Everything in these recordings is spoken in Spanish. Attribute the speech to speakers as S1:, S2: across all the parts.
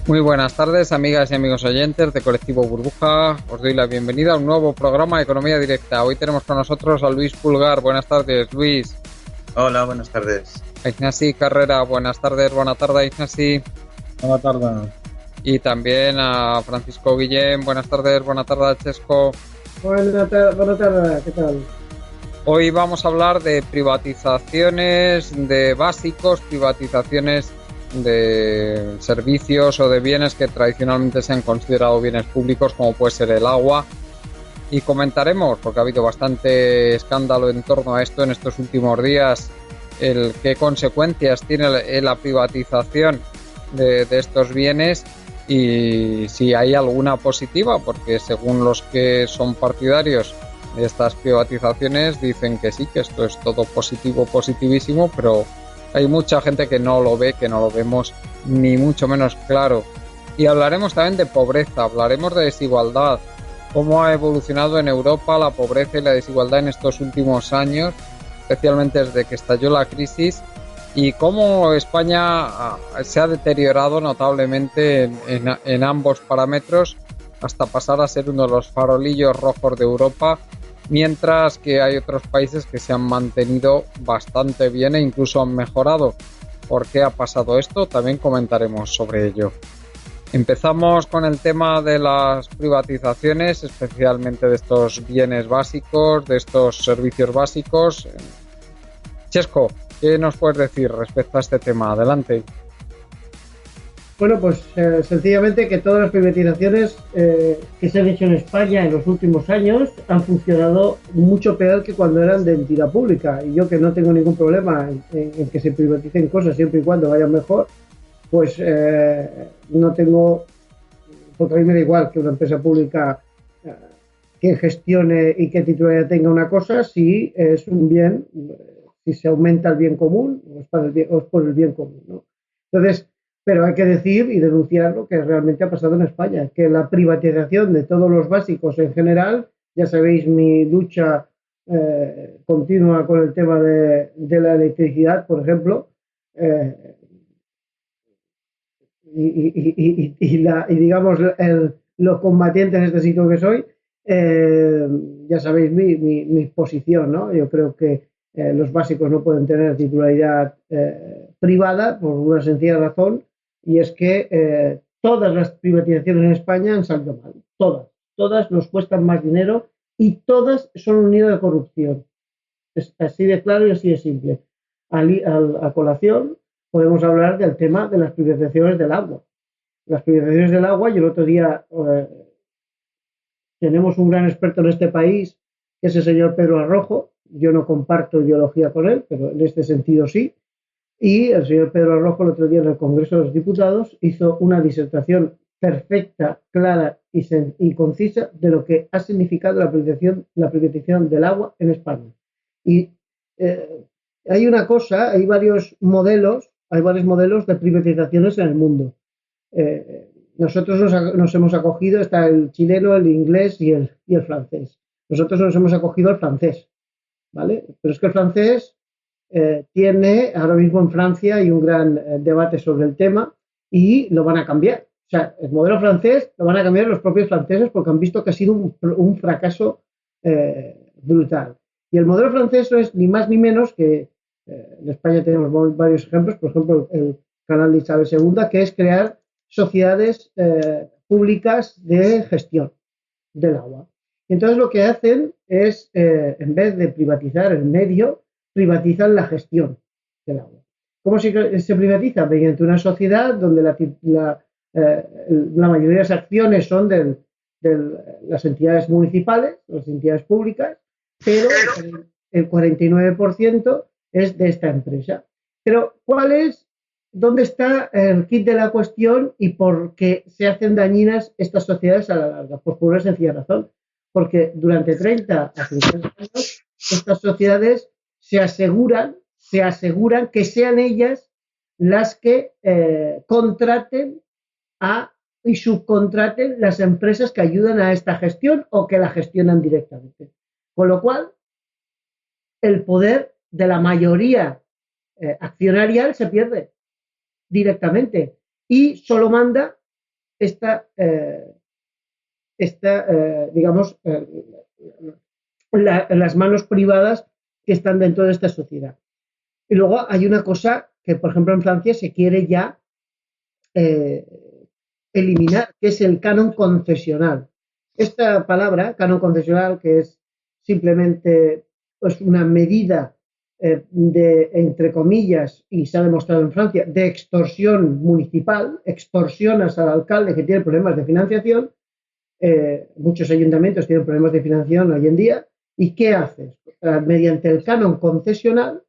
S1: Muy buenas tardes, amigas y amigos oyentes de Colectivo Burbuja. Os doy la bienvenida a un nuevo programa de Economía Directa. Hoy tenemos con nosotros a Luis Pulgar. Buenas tardes, Luis.
S2: Hola, buenas tardes.
S1: A Ignasi Carrera. Buenas tardes, Ignasi.
S3: Buenas tardes.
S1: Y también a Francisco Guillén. Buenas tardes, Chesco.
S4: Buenas tardes, ¿qué tal?
S1: Hoy vamos a hablar de privatizaciones de básicos, privatizaciones de servicios o de bienes que tradicionalmente se han considerado bienes públicos, como puede ser el agua, y comentaremos, porque ha habido bastante escándalo en torno a esto en estos últimos días, qué consecuencias tiene la privatización de estos bienes y si hay alguna positiva, porque según los que son partidarios de estas privatizaciones dicen que sí, que esto es todo positivo, positivísimo, pero hay mucha gente que no lo ve, que no lo vemos ni mucho menos claro. Y hablaremos también de pobreza, hablaremos de desigualdad, cómo ha evolucionado en Europa la pobreza y la desigualdad en estos últimos años, especialmente desde que estalló la crisis, y cómo España se ha deteriorado notablemente en ambos parámetros hasta pasar a ser uno de los farolillos rojos de Europa, mientras que hay otros países que se han mantenido bastante bien e incluso han mejorado. ¿Por qué ha pasado esto? También comentaremos sobre ello. Empezamos con el tema de las privatizaciones, especialmente de estos bienes básicos, de estos servicios básicos. Chesco, ¿qué nos puedes decir respecto a este tema? Adelante.
S4: Bueno, pues sencillamente que todas las privatizaciones que se han hecho en España en los últimos años han funcionado mucho peor que cuando eran de entidad pública. Y yo, que no tengo ningún problema en que se privaticen cosas siempre y cuando vayan mejor, pues no tengo, porque a mí me da igual que una empresa pública que gestione y que titularidad tenga una cosa, si es un bien, si se aumenta el bien común o es por el bien común, ¿no? Entonces, pero hay que decir y denunciar lo que realmente ha pasado en España, que la privatización de todos los básicos en general, ya sabéis mi lucha continua con el tema de la electricidad, por ejemplo, y digamos los combatientes en este sitio que soy, ya sabéis mi posición, ¿no? Yo creo que los básicos no pueden tener titularidad privada por una sencilla razón, y es que todas las privatizaciones en España han salido mal, todas nos cuestan más dinero y todas son un nido de corrupción. Es así de claro y así de simple. A colación podemos hablar del tema de las privatizaciones del agua. Las privatizaciones del agua, y el otro día tenemos un gran experto en este país, que es el señor Pedro Arrojo. Yo no comparto ideología con él, pero en este sentido sí. Y el señor Pedro Arrojo el otro día en el Congreso de los Diputados hizo una disertación perfecta, clara y concisa de lo que ha significado la privatización del agua en España. Y hay varios modelos de privatizaciones en el mundo. Nosotros nos hemos acogido, está el chileno, el inglés y el francés. Nosotros nos hemos acogido al francés, ¿vale? Pero es que el francés tiene, ahora mismo en Francia hay un gran debate sobre el tema y lo van a cambiar. O sea, el modelo francés lo van a cambiar los propios franceses porque han visto que ha sido un fracaso brutal. Y el modelo francés no es ni más ni menos que, en España tenemos varios ejemplos, por ejemplo, el canal de Isabel II, que es crear sociedades públicas de gestión del agua. Entonces lo que hacen es, en vez de privatizar el medio, privatizan la gestión del agua. ¿Cómo se privatiza? Mediante una sociedad donde la mayoría de las acciones son de las entidades municipales, las entidades públicas, pero el 49% es de esta empresa. Pero ¿dónde está el kit de la cuestión y por qué se hacen dañinas estas sociedades a la larga? Pues por una sencilla razón. Porque durante 30 a 50 años estas sociedades se aseguran que sean ellas las que contraten y subcontraten las empresas que ayudan a esta gestión o que la gestionan directamente. Con lo cual, el poder de la mayoría accionarial se pierde directamente y solo manda digamos, las manos privadas que están dentro de esta sociedad. Y luego hay una cosa que, por ejemplo, en Francia se quiere ya eliminar, que es el canon concesional. Esta palabra, canon concesional, que es simplemente pues, una medida de, entre comillas, y se ha demostrado en Francia, de extorsión municipal, extorsionas al alcalde que tiene problemas de financiación. Muchos ayuntamientos tienen problemas de financiación hoy en día. ¿Y qué haces? Mediante el canon concesional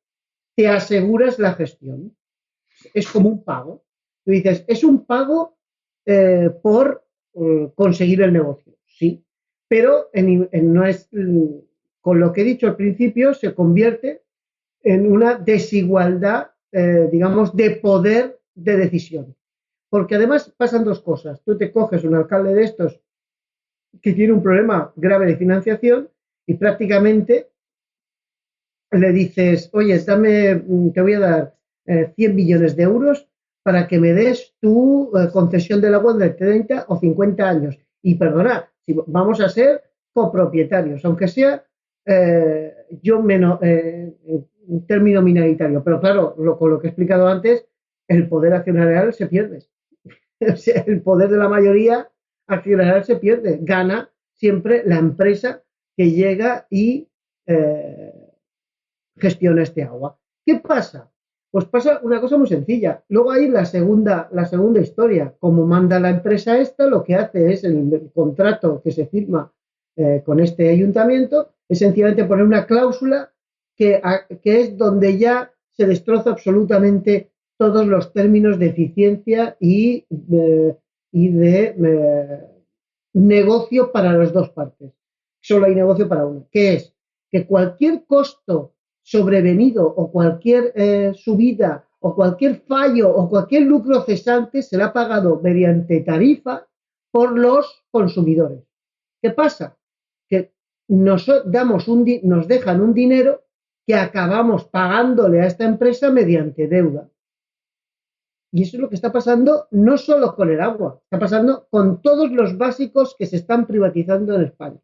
S4: te aseguras la gestión. Es como un pago. Tú dices, es un pago por conseguir el negocio. Sí, pero no es, con lo que he dicho al principio, se convierte en una desigualdad, digamos, de poder de decisión. Porque además pasan dos cosas. Tú te coges un alcalde de estos que tiene un problema grave de financiación y prácticamente le dices, oye, te voy a dar 100 millones de euros para que me des tu concesión del agua de 30 o 50 años. Y perdona, si vamos a ser copropietarios, aunque sea yo menos, un término minoritario. Pero claro, con lo que he explicado antes, el poder accionarial se pierde. O sea, el poder de la mayoría accionarial se pierde. Gana siempre la empresa que llega y gestiona este agua. ¿Qué pasa? Pues pasa una cosa muy sencilla. Luego hay la segunda historia. Como manda la empresa esta, lo que hace es en el contrato que se firma con este ayuntamiento, es sencillamente poner una cláusula que es donde ya se destroza absolutamente todos los términos de eficiencia y de negocio para las dos partes. Solo hay negocio para uno, que es que cualquier costo sobrevenido o cualquier subida o cualquier fallo o cualquier lucro cesante será pagado mediante tarifa por los consumidores. ¿Qué pasa? Que nos dejan un dinero que acabamos pagándole a esta empresa mediante deuda. Y eso es lo que está pasando no solo con el agua, está pasando con todos los básicos que se están privatizando en España.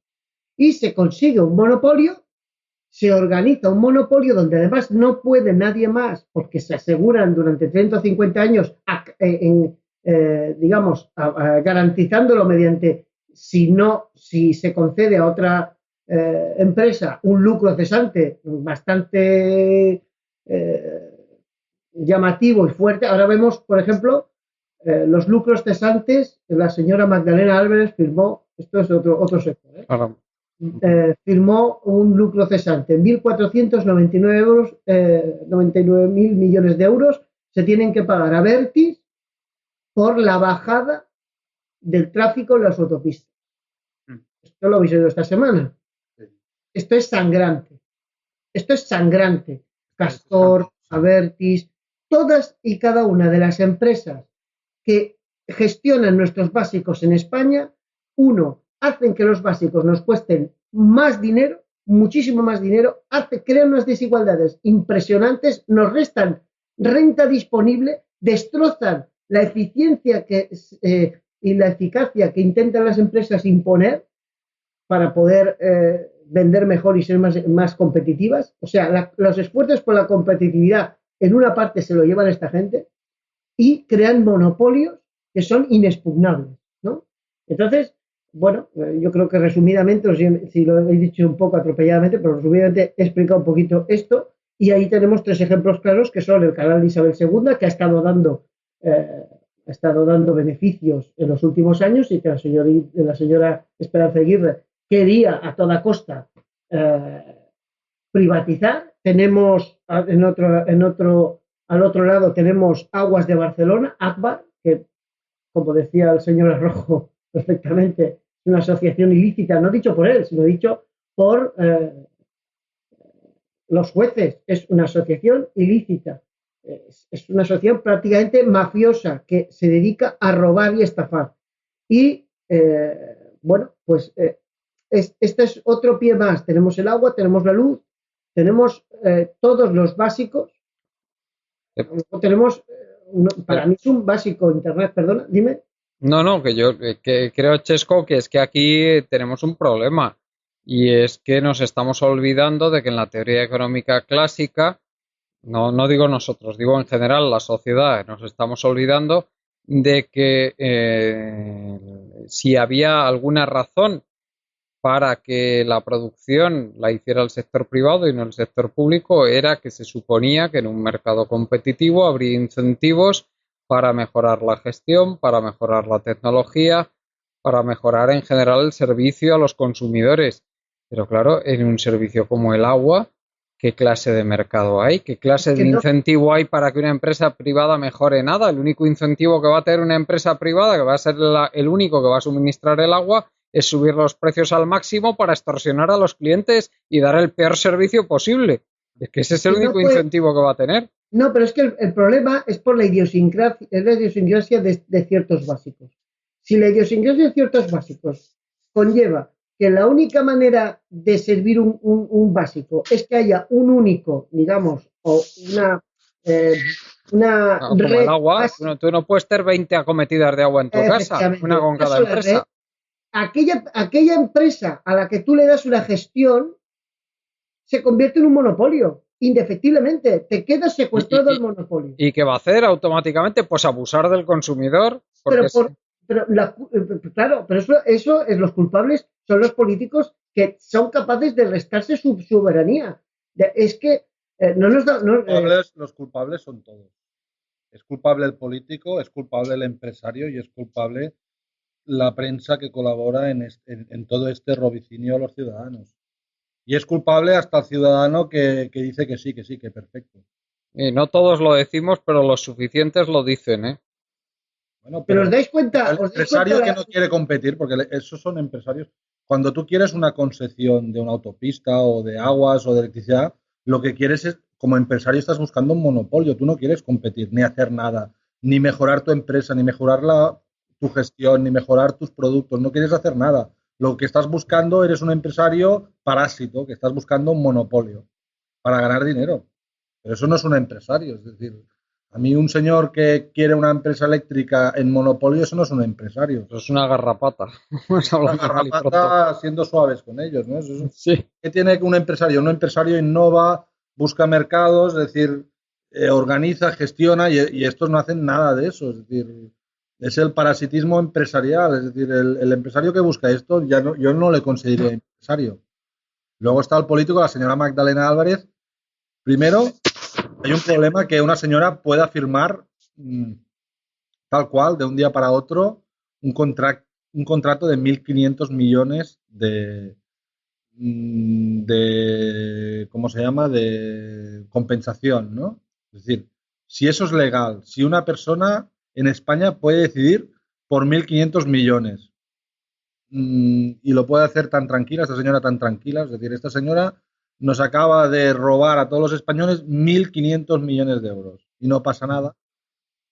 S4: Y se consigue un monopolio, se organiza un monopolio donde además no puede nadie más, porque se aseguran durante 30 o 50 años, digamos, garantizándolo mediante, si se concede a otra empresa un lucro cesante bastante llamativo y fuerte. Ahora vemos, por ejemplo, los lucros cesantes. La señora Magdalena Álvarez firmó, esto es otro sector, firmó un lucro cesante. 1.499 euros, 99.000 millones de euros se tienen que pagar a Vertis por la bajada del tráfico en las autopistas. Esto lo habéis oído esta semana. Esto es sangrante. Esto es sangrante. Castor, Abertis, todas y cada una de las empresas que gestionan nuestros básicos en España, hacen que los básicos nos cuesten más dinero, muchísimo más dinero, crean unas desigualdades impresionantes, nos restan renta disponible, destrozan la eficiencia y la eficacia que intentan las empresas imponer para poder vender mejor y ser más competitivas. O sea, los esfuerzos por la competitividad en una parte se lo llevan esta gente y crean monopolios que son inexpugnables, ¿no? Entonces, bueno, yo creo que resumidamente, si lo he dicho un poco atropelladamente, pero resumidamente he explicado un poquito esto, y ahí tenemos tres ejemplos claros que son el canal de Isabel II, que ha estado dando beneficios en los últimos años y que la señora Esperanza Aguirre quería a toda costa privatizar. Tenemos al otro lado tenemos Aguas de Barcelona, ACBA, que, como decía el señor Arrojo perfectamente, es una asociación ilícita, no dicho por él, sino dicho por los jueces. Es una asociación ilícita, es una asociación prácticamente mafiosa que se dedica a robar y estafar. Y bueno, pues este es otro pie más. Tenemos el agua, tenemos la luz, tenemos todos los básicos. Luego tenemos, para mí es un básico Internet, perdona, dime.
S1: No, que yo que creo, Chesco, que es que aquí tenemos un problema y es que nos estamos olvidando de que en la teoría económica clásica, no digo nosotros, digo en general la sociedad, nos estamos olvidando de que si había alguna razón para que la producción la hiciera el sector privado y no el sector público, era que se suponía que en un mercado competitivo habría incentivos para mejorar la gestión, para mejorar la tecnología, para mejorar en general el servicio a los consumidores. Pero claro, en un servicio como el agua, ¿qué clase de mercado hay? ¿Qué clase de incentivo hay para que una empresa privada mejore? Nada. El único incentivo que va a tener una empresa privada, que va a ser el único que va a suministrar el agua, es subir los precios al máximo para extorsionar a los clientes y dar el peor servicio posible. Es que ese es el único incentivo que va a tener.
S4: No, pero es que el problema es por la idiosincrasia de ciertos básicos. Si la idiosincrasia de ciertos básicos conlleva que la única manera de servir un básico es que haya un único, digamos, o una
S1: como
S4: red
S1: el agua,
S4: básica.
S1: tú no puedes tener 20 acometidas de agua en tu casa, una con cada empresa.
S4: Aquella empresa a la que tú le das una gestión se convierte en un monopolio, indefectiblemente. Te quedas secuestrado al monopolio.
S1: ¿Y qué va a hacer automáticamente? Pues abusar del consumidor.
S4: Claro, pero eso es los culpables, son los políticos que son capaces de restarse su soberanía. Es que no nos da...
S3: Los culpables son todos. Es culpable el político, es culpable el empresario y es culpable la prensa que colabora en todo este robicinio a los ciudadanos. Y es culpable hasta el ciudadano que dice que sí, que perfecto.
S1: Y no todos lo decimos, pero los suficientes lo dicen, ¿eh?
S4: Bueno, pero os dais cuenta...
S3: El empresario que no quiere competir, porque esos son empresarios... Cuando tú quieres una concesión de una autopista o de aguas o de electricidad, lo que quieres es, como empresario, estás buscando un monopolio. Tú no quieres competir, ni hacer nada, ni mejorar tu empresa, ni mejorar tu gestión, ni mejorar tus productos. No quieres hacer nada. Lo que estás buscando, eres un empresario parásito, que estás buscando un monopolio para ganar dinero. Pero eso no es un empresario. Es decir, a mí un señor que quiere una empresa eléctrica en monopolio, eso no es un empresario.
S1: Eso es una garrapata.
S3: Una garrapata siendo suaves con ellos, ¿no?
S1: Sí.
S3: ¿Qué tiene un empresario? Un empresario innova, busca mercados, es decir, organiza, gestiona y estos no hacen nada de eso. Es decir, es el parasitismo empresarial. Es decir, el empresario que busca esto, yo no le considero empresario. Luego está el político, la señora Magdalena Álvarez. Primero, hay un problema que una señora pueda firmar tal cual, de un día para otro, un contrato de 1.500 millones de ¿cómo se llama? De compensación, ¿no? Es decir, si eso es legal, si una persona en España puede decidir por 1.500 millones y lo puede hacer tan tranquila, esta señora tan tranquila, es decir, esta señora nos acaba de robar a todos los españoles 1.500 millones de euros y no pasa nada.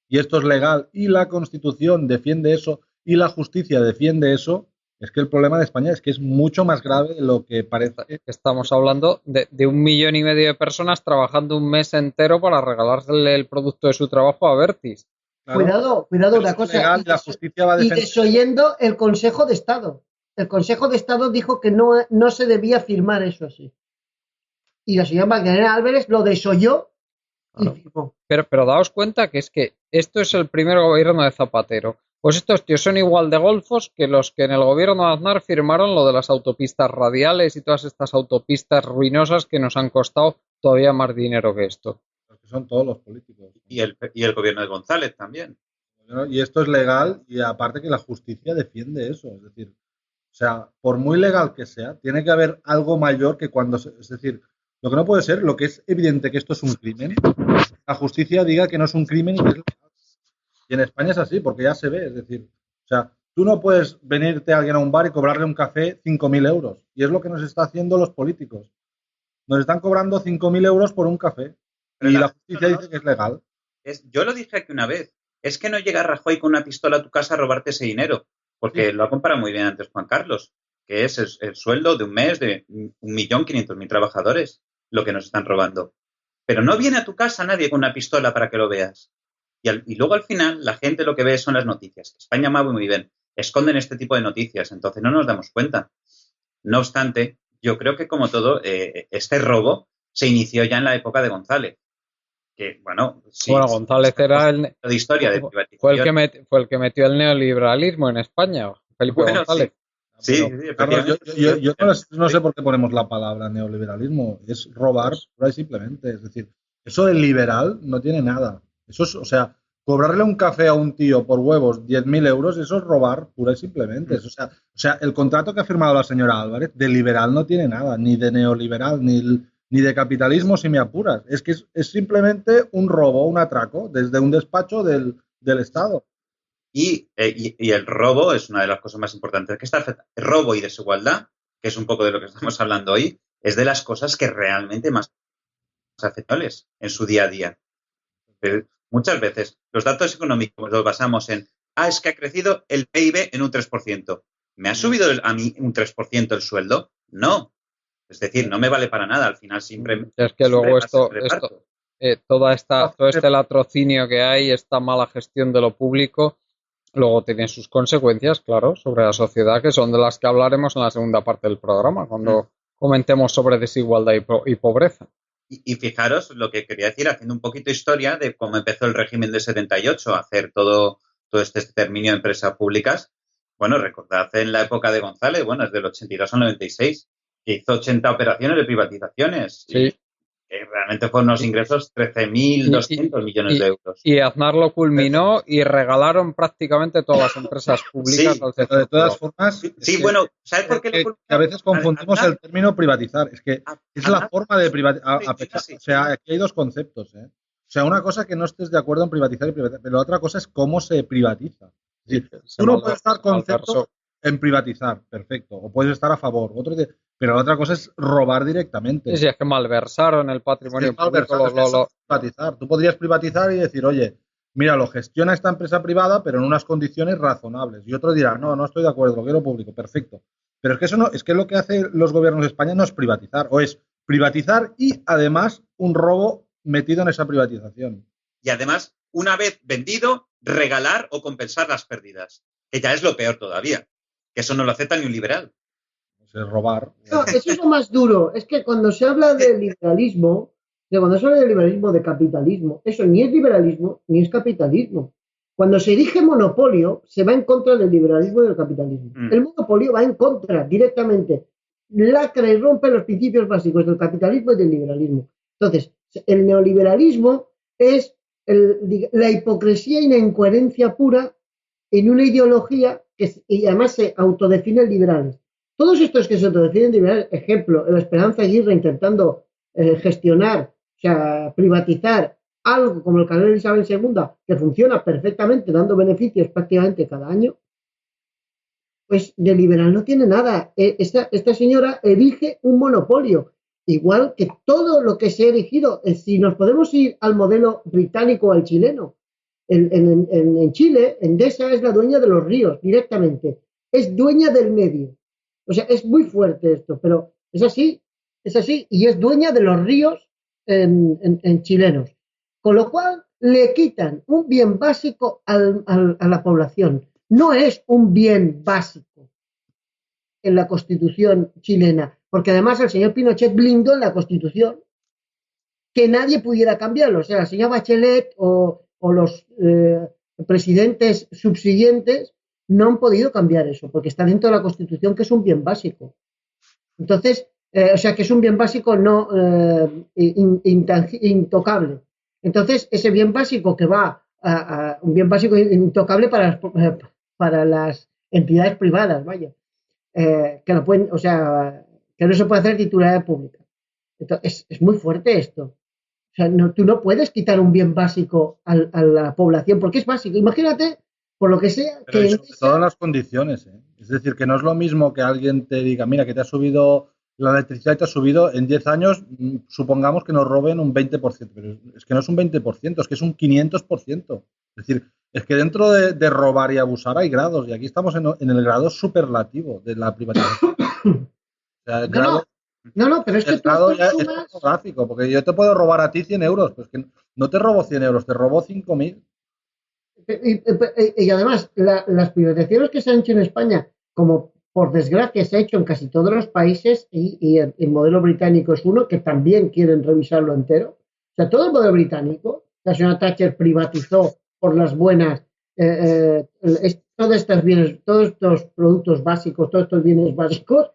S3: Y esto es legal y la Constitución defiende eso y la justicia defiende eso. Es que el problema de España es que es mucho más grave de lo que parece.
S1: Estamos hablando de 1,5 millones de personas trabajando un mes entero para regalarle el producto de su trabajo a Vertis.
S4: Claro. Cuidado una cosa.
S3: Legal, la justicia va a defender.
S4: Y desoyendo el Consejo de Estado. El Consejo de Estado dijo que no se debía firmar eso así. Y la señora Magdalena Álvarez lo desoyó y firmó.
S1: Pero daos cuenta que es que esto es el primer gobierno de Zapatero. Pues estos tíos son igual de golfos que los que en el gobierno de Aznar firmaron lo de las autopistas radiales y todas estas autopistas ruinosas que nos han costado todavía más dinero que esto.
S3: Porque son todos los políticos.
S2: Y el gobierno de González también.
S3: Y esto es legal y aparte que la justicia defiende eso. Es decir, o sea, por muy legal que sea, tiene que haber algo mayor que cuando... Es decir, lo que no puede ser, lo que es evidente que esto es un crimen, la justicia diga que no es un crimen y que es legal. Y en España es así, porque ya se ve, es decir, o sea, tú no puedes venirte a alguien a un bar y cobrarle un café 5.000 euros. Y es lo que nos está haciendo los políticos. Nos están cobrando 5.000 euros por un café. Y la justicia dice que es legal.
S2: Yo lo dije aquí una vez. Es que no llega Rajoy con una pistola a tu casa a robarte ese dinero. Porque lo ha comparado muy bien antes Juan Carlos. que es el sueldo de un mes de 1.500.000 trabajadores, lo que nos están robando. Pero no viene a tu casa nadie con una pistola para que lo veas. Y luego al final la gente lo que ve son las noticias. España va muy bien. Esconden este tipo de noticias, entonces no nos damos cuenta. No obstante, yo creo que como todo, este robo se inició ya en la época de González. Que, bueno, sí,
S1: Bueno, González era
S2: de historia de
S1: fue
S2: privatización.
S1: el que metió el neoliberalismo en España, Felipe
S2: Bueno,
S1: González.
S2: Sí,
S3: Pero, Carlos, yo no sé por qué ponemos la palabra neoliberalismo. Es robar pura y simplemente. Es decir, eso de liberal no tiene nada. Eso es, o sea, cobrarle un café a un tío por huevos 10.000 euros, eso es robar pura y simplemente. O sea, el contrato que ha firmado la señora Álvarez de liberal no tiene nada, ni de neoliberal, ni de capitalismo, si me apuras. Es que es simplemente un robo, un atraco, desde un despacho del Estado.
S2: Y el robo es una de las cosas más importantes que está afectando. El robo y desigualdad, que es un poco de lo que estamos hablando hoy, es de las cosas que realmente más afectables en su día a día. Pero muchas veces los datos económicos los basamos en, es que ha crecido el PIB en un 3%. ¿Me ha subido a mí un 3% el sueldo? No. Es decir, no me vale para nada. Al final siempre...
S1: Es que luego todo este latrocinio que hay, esta mala gestión de lo público, luego tiene sus consecuencias, claro, sobre la sociedad, que son de las que hablaremos en la segunda parte del programa, cuando comentemos sobre desigualdad y pobreza.
S2: Y fijaros lo que quería decir, haciendo un poquito de historia de cómo empezó el régimen de 78 a hacer todo este exterminio de empresas públicas. Bueno, recordad en la época de González, bueno, desde el 82 al 96, que hizo 80 operaciones de privatizaciones.
S1: Sí.
S2: Y realmente fueron unos ingresos 13.200 millones de euros.
S1: Y Aznar lo culminó y regalaron prácticamente todas las empresas públicas al sector.
S3: De todas formas,
S2: sí, bueno, ¿sabes por qué
S3: que a veces confundimos el término privatizar? Es que es la forma de privatizar. O sea, aquí hay dos conceptos, ¿eh? O sea, una cosa que no estés de acuerdo en privatizar y privatizar, pero otra cosa es cómo se privatiza. Es decir, tú no puedes estar concepto en privatizar, perfecto, o puedes estar a favor, pero la otra cosa es robar directamente.
S1: Sí, es que malversaron el patrimonio público.
S3: Privatizar. Tú podrías privatizar y decir, oye, mira, lo gestiona esta empresa privada, pero en unas condiciones razonables. Y otro dirá, no estoy de acuerdo, lo quiero público, perfecto. Pero es que eso no, es que lo que hacen los gobiernos de España no es privatizar, o es privatizar y además un robo metido en esa privatización.
S2: Y además, una vez vendido, regalar o compensar las pérdidas, que ya es lo peor todavía, que eso no lo acepta ni un liberal.
S3: Es robar.
S4: No, eso es lo más duro. Es que cuando se habla de liberalismo, de capitalismo, eso ni es liberalismo ni es capitalismo. Cuando se erige monopolio, se va en contra del liberalismo y del capitalismo. El monopolio va en contra directamente. Lacra y rompe los principios básicos del capitalismo y del liberalismo. Entonces, el neoliberalismo es la hipocresía y la incoherencia pura en una ideología y además se autodefinen liberales. Todos estos que se autodefinen liberales, ejemplo, la Esperanza Aguirre intentando gestionar, o sea, privatizar algo como el canal de Isabel II, que funciona perfectamente, dando beneficios prácticamente cada año, pues de liberal no tiene nada. Esta señora erige un monopolio, igual que todo lo que se ha erigido. Si nos podemos ir al modelo británico o al chileno, en Chile, Endesa es la dueña de los ríos directamente, es dueña del medio. O sea, es muy fuerte esto, pero es así, y es dueña de los ríos en chilenos. Con lo cual, le quitan un bien básico a la población. No es un bien básico en la Constitución chilena, porque además el señor Pinochet blindó en la Constitución que nadie pudiera cambiarlo. O sea, la señora Bachelet o los presidentes subsiguientes no han podido cambiar eso, porque está dentro de la Constitución, que es un bien básico. Entonces, o sea, que es un bien básico no intocable. Entonces, ese bien básico que va a un bien básico intocable para las entidades privadas, vaya, que no pueden, o sea, que no se puede hacer titularidad pública. Entonces, es muy fuerte esto. O sea, tú no puedes quitar un bien básico a la población, porque es básico. Imagínate, por lo que sea...
S3: Pero que sobre todas las condiciones, ¿eh? Es decir, que no es lo mismo que alguien te diga, mira, que te ha subido la electricidad y te ha subido en 10 años, supongamos que nos roben un 20%, pero es que no es un 20%, es que es un 500%. Es decir, es que dentro de robar y abusar hay grados, y aquí estamos en el grado superlativo de la privatización. O sea, el grado,
S4: pero es que
S3: el
S4: tú
S3: grado
S4: esto
S3: ya es
S4: sumas...
S3: pornográfico, porque yo te puedo robar a ti 100 euros, pues que no te robo 100 euros, te robo 5.000.
S4: Y además, las privatizaciones que se han hecho en España, como por desgracia se ha hecho en casi todos los países, y el modelo británico es uno que también quieren revisarlo entero. O sea, todo el modelo británico, la señora Thatcher privatizó por las buenas todos estos bienes, todos estos productos básicos, todos estos bienes básicos,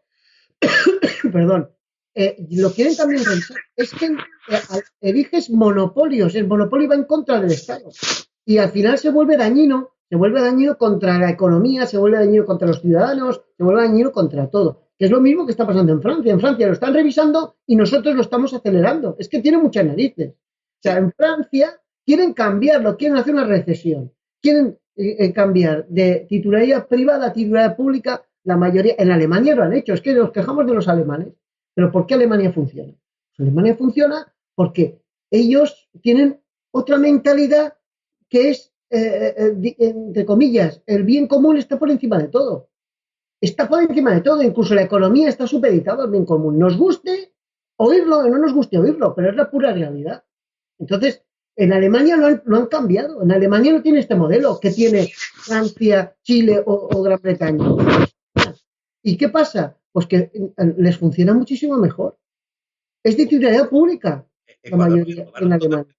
S4: perdón, lo quieren también revisar. Es que eliges monopolios, el monopolio va en contra del Estado. Y al final se vuelve dañino contra la economía, se vuelve dañino contra los ciudadanos, se vuelve dañino contra todo. Que es lo mismo que está pasando en Francia. En Francia lo están revisando y nosotros lo estamos acelerando. Es que tiene muchas narices. O sea, en Francia quieren cambiarlo, quieren hacer una recesión, quieren cambiar de titularidad privada a titularidad pública. La mayoría, en Alemania lo han hecho. Es que nos quejamos de los alemanes. Pero ¿por qué Alemania funciona? Alemania funciona porque ellos tienen otra mentalidad que es, entre comillas, el bien común está por encima de todo. Está por encima de todo. Incluso la economía está supeditada al bien común. Nos guste oírlo o no nos guste oírlo, pero es la pura realidad. Entonces, en Alemania lo han cambiado. En Alemania no tiene este modelo que tiene Francia, Chile o Gran Bretaña. ¿Y qué pasa? Pues que les funciona muchísimo mejor. Es de titularidad pública, la mayoría en Alemania.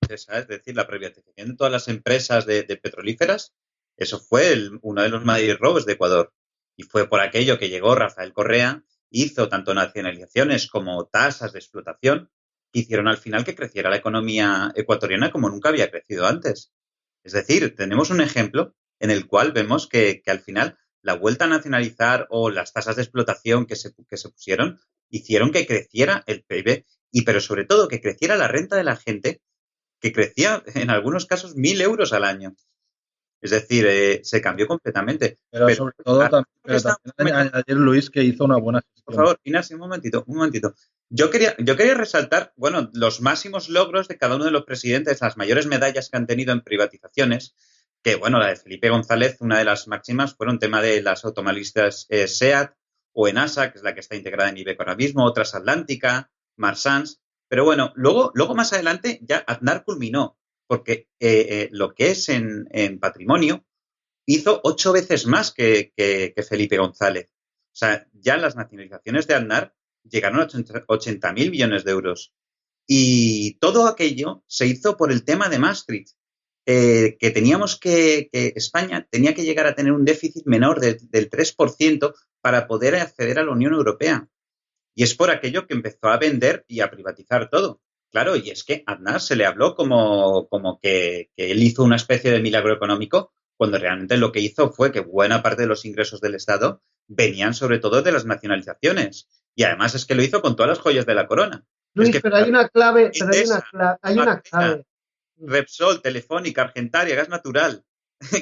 S2: Es decir, la privatización de todas las empresas de petrolíferas, eso fue uno de los mayores robos de Ecuador. Y fue por aquello que llegó Rafael Correa, hizo tanto nacionalizaciones como tasas de explotación, que hicieron al final que creciera la economía ecuatoriana como nunca había crecido antes. Es decir, tenemos un ejemplo en el cual vemos que al final la vuelta a nacionalizar o las tasas de explotación que se pusieron hicieron que creciera el PIB pero sobre todo que creciera la renta de la gente, que crecía en algunos casos 1.000 euros al año. Es decir, se cambió completamente.
S3: Pero sobre todo también añadir, Luis, que hizo una buena gestión.
S2: Por favor, Inés, un momentito. Yo quería resaltar, bueno, los máximos logros de cada uno de los presidentes, las mayores medallas que han tenido en privatizaciones, que, bueno, la de Felipe González, una de las máximas, fueron tema de las automovilistas SEAT o ENASA, que es la que está integrada en Iveco ahora mismo, Transatlántica, Marsans. Pero bueno, luego más adelante ya Aznar culminó, porque lo que es en patrimonio hizo 8 veces más que Felipe González. O sea, ya las nacionalizaciones de Aznar llegaron a 80.000 millones de euros. Y todo aquello se hizo por el tema de Maastricht, que teníamos que España tenía que llegar a tener un déficit menor del 3% para poder acceder a la Unión Europea. Y es por aquello que empezó a vender y a privatizar todo. Claro, y es que a Aznar se le habló como que él hizo una especie de milagro económico, cuando realmente lo que hizo fue que buena parte de los ingresos del Estado venían sobre todo de las nacionalizaciones. Y además es que lo hizo con todas las joyas de la corona.
S4: Luis,
S2: es que,
S4: pero hay una clave, hay una clave.
S2: Repsol, Telefónica, Argentaria, Gas Natural,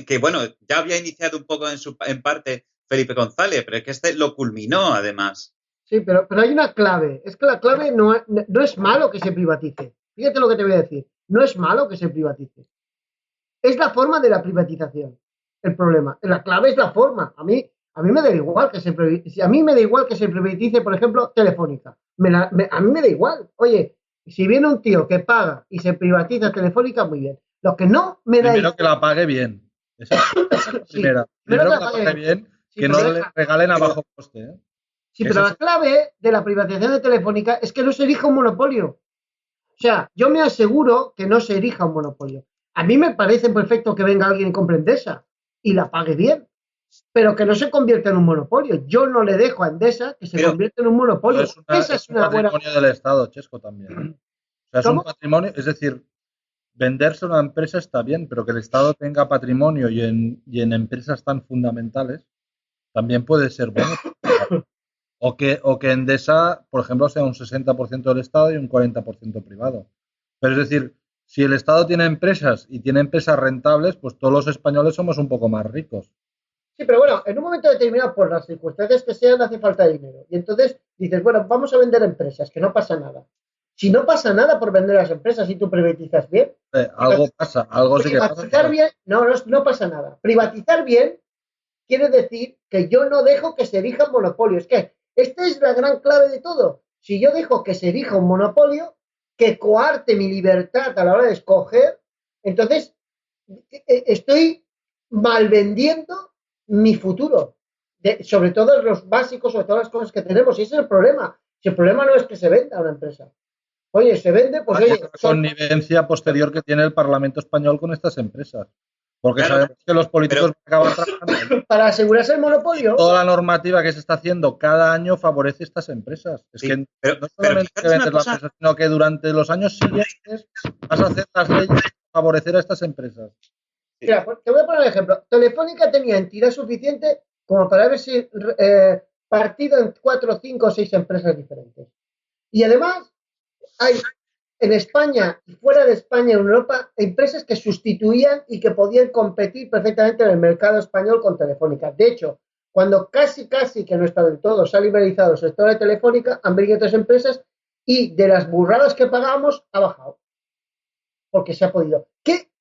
S2: que bueno, ya había iniciado un poco en parte Felipe González, pero es que este lo culminó además.
S4: Sí, pero hay una clave. Es que la clave no es malo que se privatice. Fíjate lo que te voy a decir. No es malo que se privatice. Es la forma de la privatización el problema. La clave es la forma. A mí me da igual que se privatice. A mí me da igual que se privatice, por ejemplo, Telefónica. A mí me da igual. Oye, si viene un tío que paga y se privatiza Telefónica, muy bien. Lo que no me da igual.
S3: Primero que la pague bien. Esa es la primera. Primero que la pague bien, que no le regalen a bajo coste, ¿eh?
S4: Sí, pero la clave de la privatización de Telefónica es que no se erija un monopolio. O sea, yo me aseguro que no se erija un monopolio. A mí me parece perfecto que venga alguien y compre Endesa y la pague bien, pero que no se convierta en un monopolio. Yo no le dejo a Endesa que se convierta en un monopolio.
S3: Esa es una patrimonio del Estado, Chesco, también. O sea, es un patrimonio, es decir, venderse a una empresa está bien, pero que el Estado tenga patrimonio y en empresas tan fundamentales también puede ser bueno. O que Endesa, por ejemplo, sea un 60% del Estado y un 40% privado. Pero es decir, si el Estado tiene empresas y tiene empresas rentables, pues todos los españoles somos un poco más ricos.
S4: Sí, pero bueno, en un momento determinado, por las circunstancias que sean, hace falta dinero. Y entonces dices, bueno, vamos a vender empresas, que no pasa nada. Si no pasa nada por vender las empresas y tú privatizas bien,
S3: Algo pasa, algo sí que pasa.
S4: Privatizar bien, no pasa nada. Privatizar bien quiere decir que yo no dejo que se erija un monopolio. Es que esta es la gran clave de todo. Si yo dejo que se erija un monopolio que coarte mi libertad a la hora de escoger, entonces estoy malvendiendo mi futuro. Sobre todo los básicos, sobre todas las cosas que tenemos. Y ese es el problema. Si el problema no es que se venda una empresa. Oye, se vende, pues oye.
S3: La connivencia posterior que tiene el Parlamento español con estas empresas. Porque
S2: Claro,
S3: sabemos que los políticos acaban trabajando.
S4: Para asegurarse el monopolio.
S3: Toda la normativa que se está haciendo cada año favorece a estas empresas. Es
S2: Sí,
S3: que
S2: pero
S3: no solamente
S2: fijaros
S3: que vendes
S2: una
S3: la
S2: cosa.
S3: empresa, sino que durante los años siguientes vas a hacer las leyes para favorecer a estas empresas.
S4: Mira, te voy a poner un ejemplo. Telefónica tenía entidad suficiente como para haberse partido en 4, 5 o 6 empresas diferentes. Y además, hay en España y fuera de España, en Europa, empresas que sustituían y que podían competir perfectamente en el mercado español con Telefónica. De hecho, cuando casi que no está del todo, se ha liberalizado el sector de Telefónica, han venido otras empresas y de las burradas que pagábamos ha bajado. Porque se ha podido. ¿Qué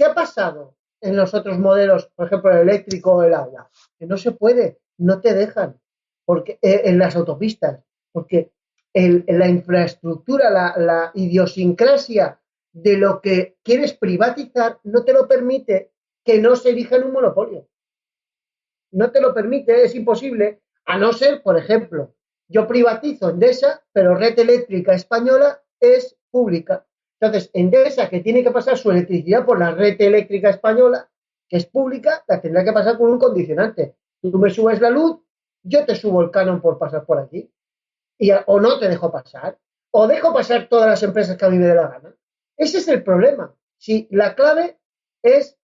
S4: ha pasado en los otros modelos, por ejemplo, el eléctrico o el agua? Que no se puede, no te dejan. Porque en las autopistas, porque la infraestructura, la idiosincrasia de lo que quieres privatizar no te lo permite que no se erija en un monopolio. No te lo permite, es imposible, a no ser, por ejemplo, yo privatizo Endesa, pero Red Eléctrica Española es pública. Entonces, Endesa, que tiene que pasar su electricidad por la Red Eléctrica Española, que es pública, la tendrá que pasar con un condicionante. Tú me subes la luz, yo te subo el canon por pasar por aquí. O no te dejo pasar, o dejo pasar todas las empresas que a mí me dé la gana. Ese es el problema. Si la clave es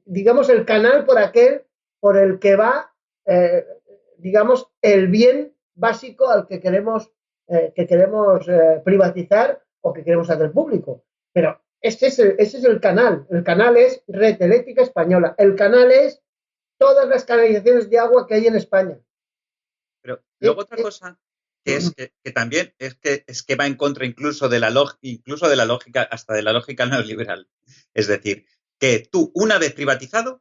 S4: digamos, el canal por el que va, digamos, el bien básico al que queremos privatizar o que queremos hacer público. Pero ese es el canal. El canal es Red Eléctrica Española. El canal es todas las canalizaciones de agua que hay en España.
S2: Pero luego otra cosa que es que también es que va en contra incluso de la lógica, hasta de la lógica neoliberal. Es decir, que tú, una vez privatizado,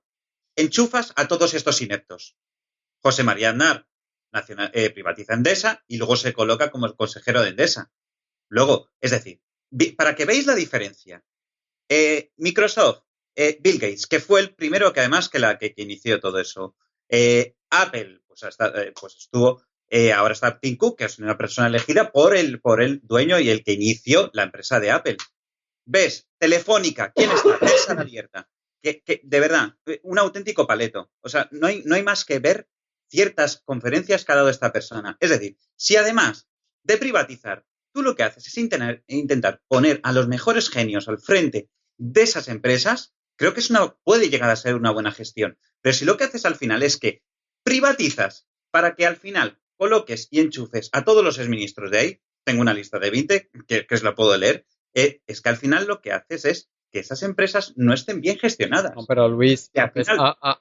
S2: enchufas a todos estos ineptos. José María Aznar privatiza Endesa y luego se coloca como el consejero de Endesa. Luego, es decir, para que veáis la diferencia, Microsoft, Bill Gates, que fue el primero que además que inició todo eso, Apple, pues estuvo, ahora está Tim Cook, que es una persona elegida por el dueño y el que inició la empresa de Apple. ¿Ves? Telefónica, ¿quién está? Teresa abierta. Que de verdad, un auténtico paleto. O sea, no hay más que ver ciertas conferencias que ha dado esta persona. Es decir, si además de privatizar, tú lo que haces es intentar poner a los mejores genios al frente de esas empresas, creo que puede llegar a ser una buena gestión. Pero si lo que haces al final es que privatizas para que al final coloques y enchufes a todos los exministros de ahí, tengo una lista de 20 que os la puedo leer, es que al final lo que haces es que esas empresas no estén bien gestionadas.
S1: No, pero Luis,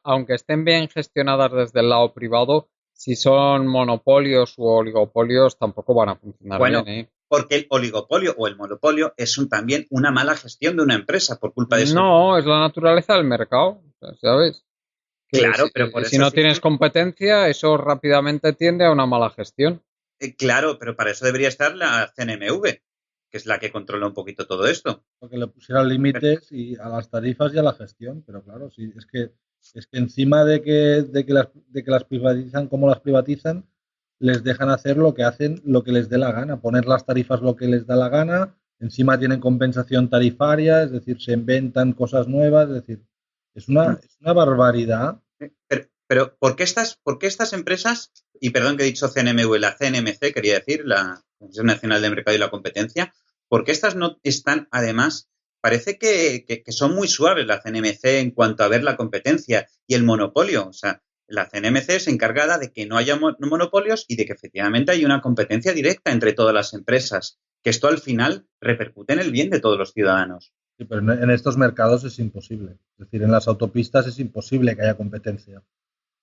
S1: aunque estén bien gestionadas desde el lado privado, si son monopolios u oligopolios, tampoco van a funcionar bien.
S2: Porque el oligopolio o el monopolio es también una mala gestión de una empresa por culpa de eso.
S1: No, es la naturaleza del mercado, ¿sabes?
S2: Claro, pero por
S1: si no tienes competencia, eso rápidamente tiende a una mala gestión.
S2: Claro, pero para eso debería estar la CNMV, que es la que controla un poquito todo esto.
S3: Porque le pusieran límites a las tarifas y a la gestión, pero claro, sí, es que encima de que las privatizan como las privatizan, les dejan hacer lo que hacen, lo que les dé la gana, poner las tarifas lo que les da la gana, encima tienen compensación tarifaria, es decir, se inventan cosas nuevas, es decir, es una barbaridad.
S2: Pero ¿por qué estas empresas, y perdón que he dicho CNMV, la CNMC, quería decir, la Comisión Nacional de Mercado y la Competencia, ¿por qué estas no están, además, parece que son muy suaves la CNMC en cuanto a ver la competencia y el monopolio? O sea, la CNMC es encargada de que no haya monopolios y de que efectivamente haya una competencia directa entre todas las empresas, que esto al final repercute en el bien de todos los ciudadanos.
S3: Sí, pero en estos mercados es imposible. Es decir, en las autopistas es imposible que haya competencia,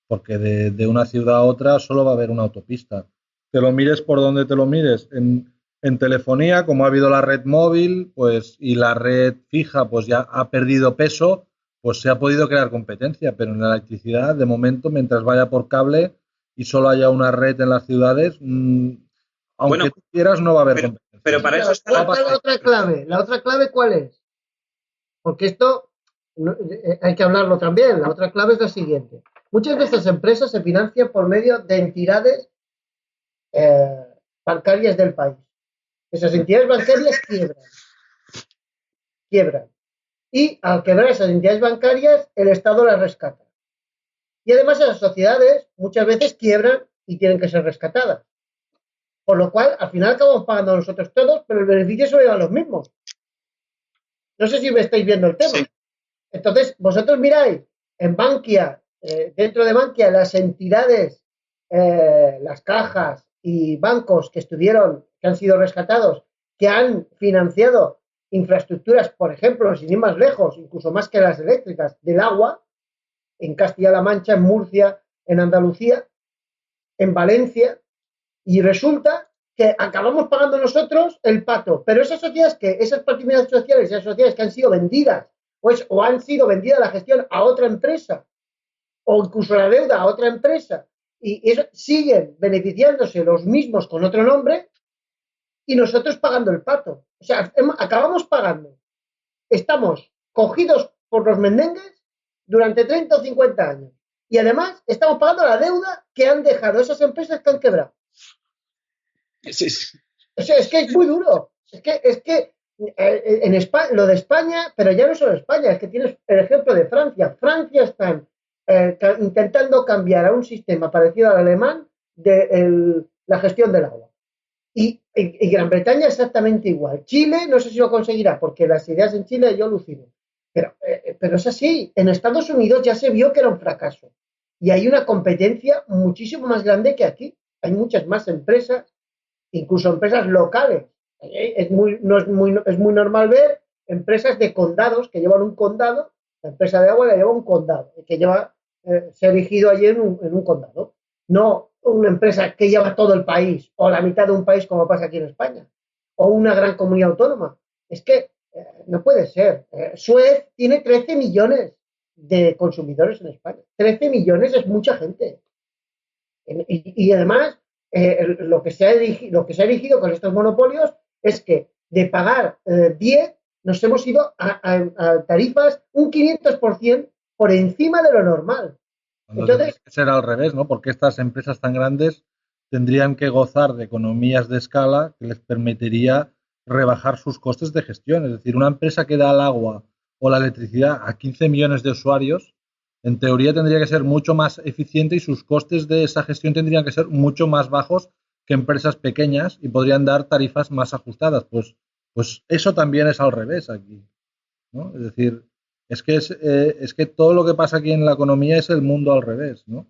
S3: porque de una ciudad a otra solo va a haber una autopista. Te lo mires por donde te lo mires. En En telefonía, como ha habido la red móvil, pues, y la red fija, pues ya ha perdido peso, pues se ha podido crear competencia, pero en la electricidad, de momento, mientras vaya por cable y solo haya una red en las ciudades, aunque
S2: Bueno,
S3: tú quieras, no va a haber
S2: pero,
S3: competencia.
S2: pero para eso está
S4: ¿Cuál es la otra clave? ¿La otra clave cuál es? Porque esto hay que hablarlo también. La otra clave es la siguiente. Muchas de estas empresas se financian por medio de entidades bancarias del país. Esas entidades bancarias quiebran. Y al quebrar esas entidades bancarias, el Estado las rescata. Y además esas sociedades muchas veces quiebran y tienen que ser rescatadas. Por lo cual, al final acabamos pagando nosotros todos, pero el beneficio se lo llevan los mismos. No sé si me estáis viendo el tema.
S2: Sí.
S4: Entonces, vosotros miráis en Bankia, dentro de Bankia, las entidades, las cajas y bancos que han sido rescatados, que han financiado infraestructuras, por ejemplo, sin ir más lejos, incluso más que las eléctricas, del agua, en Castilla-La Mancha, en Murcia, en Andalucía, en Valencia, y resulta que acabamos pagando nosotros el pato, pero esas participaciones sociales, esas sociedades que han sido vendidas, pues, o han sido vendidas la gestión a otra empresa, o incluso la deuda a otra empresa, y eso, siguen beneficiándose los mismos con otro nombre, y nosotros pagando el pato. O sea, acabamos pagando. Estamos cogidos por los mendengues durante 30 o 50 años. Y además estamos pagando la deuda que han dejado esas empresas que han quebrado.
S2: Sí, sí.
S4: O sea, es que es muy duro. Es que en España, lo de España, pero ya no solo España, es que tienes el ejemplo de Francia. Francia están intentando cambiar a un sistema parecido al alemán de la gestión del agua. Y Gran Bretaña exactamente igual. Chile no sé si lo conseguirá, porque las ideas en Chile yo alucino. Pero es así. En Estados Unidos ya se vio que era un fracaso. Y hay una competencia muchísimo más grande que aquí. Hay muchas más empresas, incluso empresas locales. Es muy normal ver empresas de condados que llevan un condado. La empresa de agua la lleva un condado, que se ha erigido allí en un condado. No una empresa que lleva todo el país o la mitad de un país como pasa aquí en España, o una gran comunidad autónoma. Es que no puede ser. Suez tiene 13 millones de consumidores en España. 13 millones es mucha gente. Y además, lo que se ha erigido con estos monopolios es que de pagar 10 nos hemos ido a tarifas un 500% por encima de lo normal.
S3: Entonces, será al revés, ¿no? Porque estas empresas tan grandes tendrían que gozar de economías de escala que les permitiría rebajar sus costes de gestión. Es decir, una empresa que da el agua o la electricidad a 15 millones de usuarios, en teoría tendría que ser mucho más eficiente y sus costes de esa gestión tendrían que ser mucho más bajos que empresas pequeñas y podrían dar tarifas más ajustadas. Pues eso también es al revés aquí, ¿no? Es decir, es que todo lo que pasa aquí en la economía es el mundo al revés, ¿no?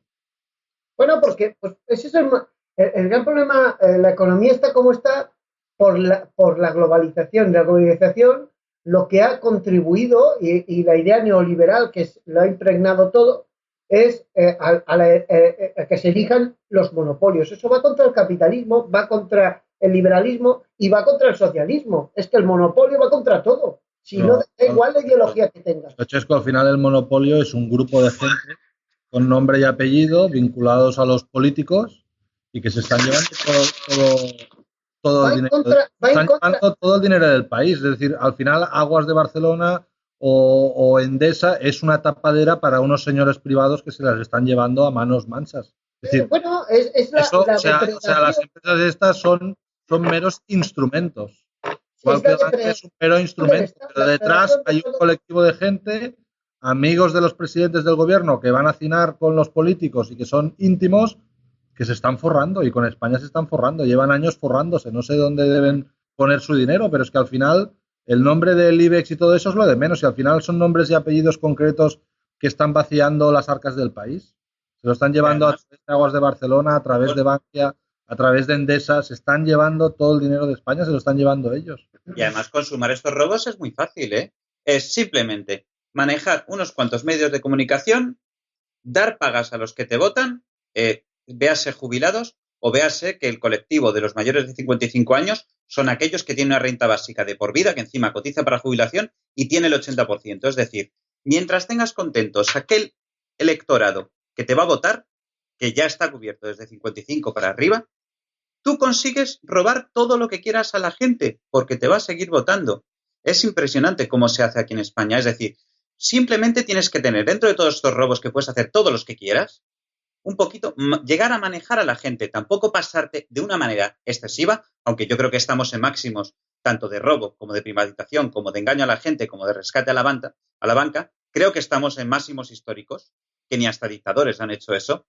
S4: Bueno, porque pues, ese es el gran problema. La economía está como está por la globalización. La globalización lo que ha contribuido, y la idea neoliberal que lo ha impregnado todo, es a que se elijan los monopolios. Eso va contra el capitalismo, va contra el liberalismo y va contra el socialismo. Es que el monopolio va contra todo. Si no, da igual la ideología que tengas.
S3: Chesco, al final el monopolio es un grupo de gente con nombre y apellido vinculados a los políticos y que se están llevando todo el dinero. Están llevando todo el dinero del país. Es decir, al final Aguas de Barcelona o Endesa es una tapadera para unos señores privados que se las están llevando a manos mansas. Es decir,
S4: bueno, es la
S3: las empresas estas son meros instrumentos. Igual que es un mero instrumento, pero detrás hay un colectivo de gente, amigos de los presidentes del gobierno, que van a cenar con los políticos y que son íntimos, que se están forrando, y con España se están forrando, llevan años forrándose, no sé dónde deben poner su dinero, pero es que al final el nombre del IBEX y todo eso es lo de menos, y al final son nombres y apellidos concretos que están vaciando las arcas del país. Se lo están llevando a través de Aguas de Barcelona, a través de Bankia, a través de Endesa, se están llevando todo el dinero de España, se lo están llevando ellos.
S2: Y además consumar estos robos es muy fácil, ¿eh? Es simplemente manejar unos cuantos medios de comunicación, dar pagas a los que te votan, véase jubilados o véase que el colectivo de los mayores de 55 años son aquellos que tienen una renta básica de por vida, que encima cotiza para jubilación y tiene el 80%. Es decir, mientras tengas contentos aquel electorado que te va a votar, que ya está cubierto desde 55 para arriba, tú consigues robar todo lo que quieras a la gente porque te va a seguir votando. Es impresionante cómo se hace aquí en España. Es decir, simplemente tienes que tener, dentro de todos estos robos que puedes hacer todos los que quieras, un poquito, llegar a manejar a la gente, tampoco pasarte de una manera excesiva, aunque yo creo que estamos en máximos tanto de robo como de privatización, como de engaño a la gente, como de rescate a la banca, creo que estamos en máximos históricos, que ni hasta dictadores han hecho eso.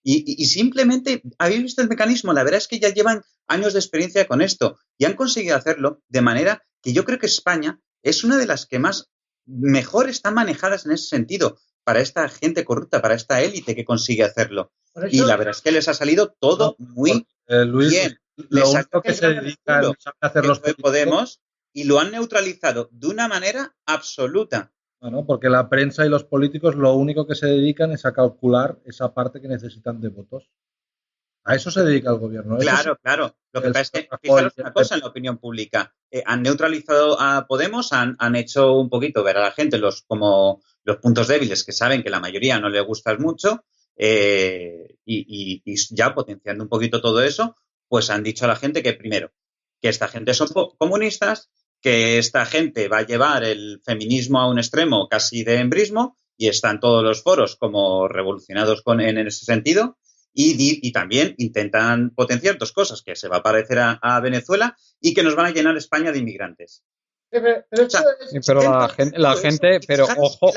S2: Y simplemente, ¿habéis visto el mecanismo? La verdad es que ya llevan años de experiencia con esto y han conseguido hacerlo de manera que yo creo que España es una de las que más mejor están manejadas en ese sentido para esta gente corrupta, para esta élite que consigue hacerlo. Y la verdad es que les ha salido todo muy
S3: Luis,
S2: bien.
S3: Lo único que se dedican a hacer los políticos,
S2: Podemos, y lo han neutralizado de una manera absoluta.
S3: Bueno, porque la prensa y los políticos lo único que se dedican es a calcular esa parte que necesitan de votos. A eso se dedica el gobierno.
S2: Claro. Lo que pasa es que, fijaros una cosa en la opinión pública. Han neutralizado a Podemos, han hecho un poquito ver a la gente como los puntos débiles que saben que la mayoría no le gustan mucho y ya potenciando un poquito todo eso, pues han dicho a la gente que primero, que esta gente son comunistas, que esta gente va a llevar el feminismo a un extremo casi de embrismo y están todos los foros como revolucionados en ese sentido y también intentan potenciar dos cosas, que se va a parecer a Venezuela y que nos van a llenar España de inmigrantes.
S1: Pero la gente, pero ojo,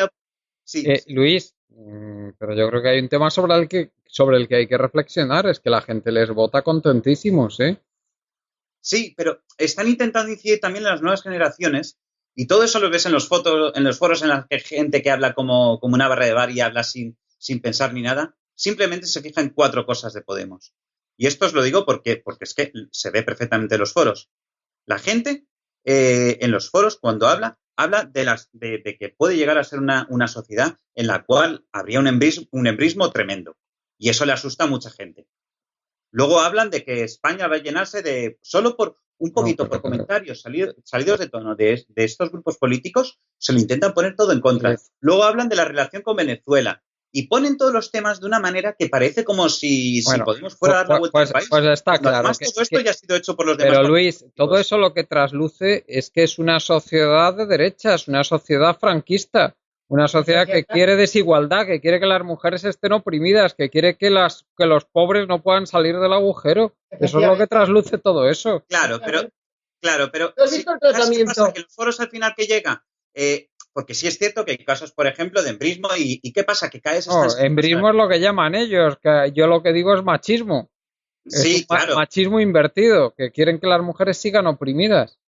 S1: Luis, pero yo creo que hay un tema sobre el que hay que reflexionar, es que la gente les vota contentísimos, ¿eh?
S2: Sí, pero están intentando incidir también en las nuevas generaciones y todo eso lo ves en los foros en los que hay gente que habla como una barra de bar y habla sin pensar ni nada, simplemente se fija en 4 cosas de Podemos. Y esto os lo digo porque es que se ve perfectamente en los foros. La gente en los foros cuando habla de que puede llegar a ser una sociedad en la cual habría un embrismo tremendo y eso le asusta a mucha gente. Luego hablan de que España va a llenarse de, solo por un poquito, por comentarios salidos de tono de estos grupos políticos, se lo intentan poner todo en contra. Luego hablan de la relación con Venezuela y ponen todos los temas de una manera que parece como si Podemos fuera a dar la vuelta al país.
S1: Pues está claro.
S2: Además, todo esto ya ha sido hecho por los demás.
S1: Pero Luis, todo eso lo que trasluce es que es una sociedad de derechas, una sociedad franquista. Una sociedad que quiere desigualdad, que quiere que las mujeres estén oprimidas, que quiere que los pobres no puedan salir del agujero. Eso es lo que trasluce todo eso.
S2: Claro, pero
S4: ¿Has visto el tratamiento?
S2: ¿Qué pasa? Que los foros al final que llega, porque sí es cierto que hay casos, por ejemplo, de embrismo y ¿qué pasa? Que caes.
S1: Embrismo es lo que llaman ellos, que yo lo que digo es machismo.
S2: Sí, claro.
S1: Machismo invertido, que quieren que las mujeres sigan oprimidas.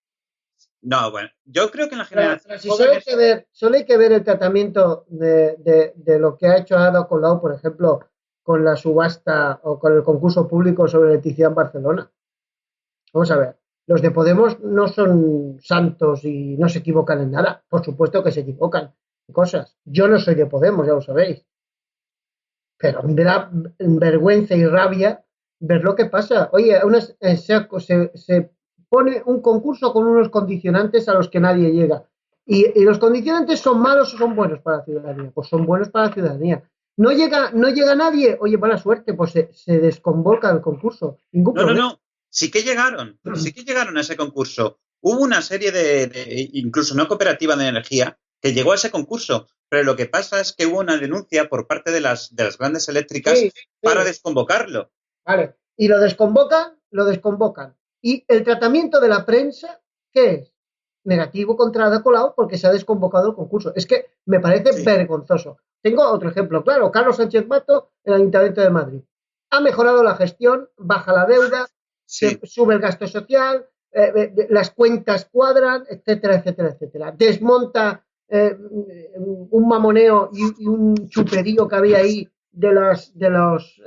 S2: No, bueno, yo creo que en la generación
S4: si solo hay que ver el tratamiento de lo que ha hecho Ada Colau, por ejemplo, con la subasta o con el concurso público sobre electricidad en Barcelona. Vamos a ver, los de Podemos no son santos y no se equivocan en nada. Por supuesto que se equivocan en cosas. Yo no soy de Podemos, ya lo sabéis. Pero me da vergüenza y rabia ver lo que pasa. Oye, se pone un concurso con unos condicionantes a los que nadie llega. Y los condicionantes son malos o son buenos para la ciudadanía. Pues son buenos para la ciudadanía. No llega nadie, oye, buena suerte, pues se desconvoca el concurso. Ningún problema.
S2: No. Sí que llegaron a ese concurso. Hubo una serie incluso una cooperativa de energía, que llegó a ese concurso. Pero lo que pasa es que hubo una denuncia por parte de las grandes eléctricas para desconvocarlo.
S4: Vale, y lo desconvocan. Y el tratamiento de la prensa, ¿qué es? Negativo contra Ada Colau porque se ha desconvocado el concurso. Es que me parece vergonzoso. Tengo otro ejemplo, claro, Carlos Sánchez Mato, en el Ayuntamiento de Madrid. Ha mejorado la gestión, baja la deuda, sube el gasto social, las cuentas cuadran, etcétera, etcétera, etcétera. Desmonta un mamoneo y un chuperío que había ahí de los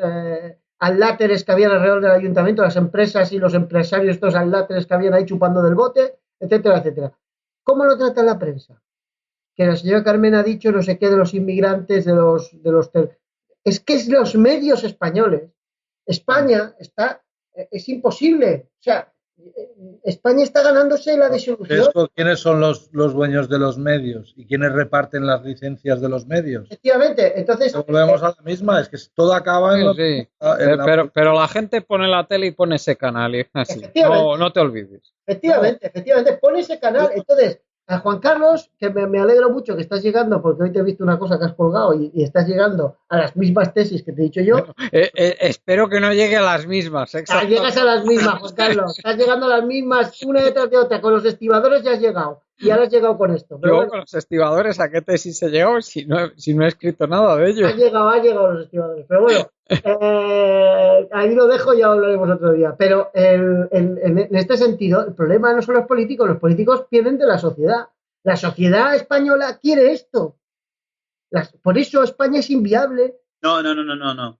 S4: alláteres que habían alrededor del ayuntamiento, las empresas y los empresarios, estos alláteres que habían ahí chupando del bote, etcétera, etcétera. ¿Cómo lo trata la prensa? Que la señora Carmen ha dicho no sé qué de los inmigrantes, es que es los medios españoles. España es imposible. O sea, España está ganándose la disolución.
S3: ¿Quiénes son los dueños de los medios y quiénes reparten las licencias de los medios?
S4: Efectivamente, entonces...
S3: Volvemos a la misma, es que todo acaba en,
S1: sí. Pero la gente pone la tele y pone ese canal y es así. No te olvides.
S4: Efectivamente, pone ese canal. Entonces, a Juan Carlos, que me alegro mucho que estás llegando, porque hoy te he visto una cosa que has colgado y estás llegando a las mismas tesis que te he dicho yo.
S1: Bueno, espero que no llegue a las mismas.
S4: Llegas a las mismas, Juan Carlos. Estás llegando a las mismas, una detrás de otra. Con los estibadores ya has llegado. Y ahora has llegado con esto.
S1: Pero bueno, con los estibadores, ¿a qué tesis he llegado si no he escrito nada de ello?
S4: Ha llegado los estibadores. Pero bueno, ahí lo dejo y ya hablaremos otro día. Pero en este sentido, el problema no son los políticos vienen de la sociedad. La sociedad española quiere esto. Por eso España es inviable.
S2: No.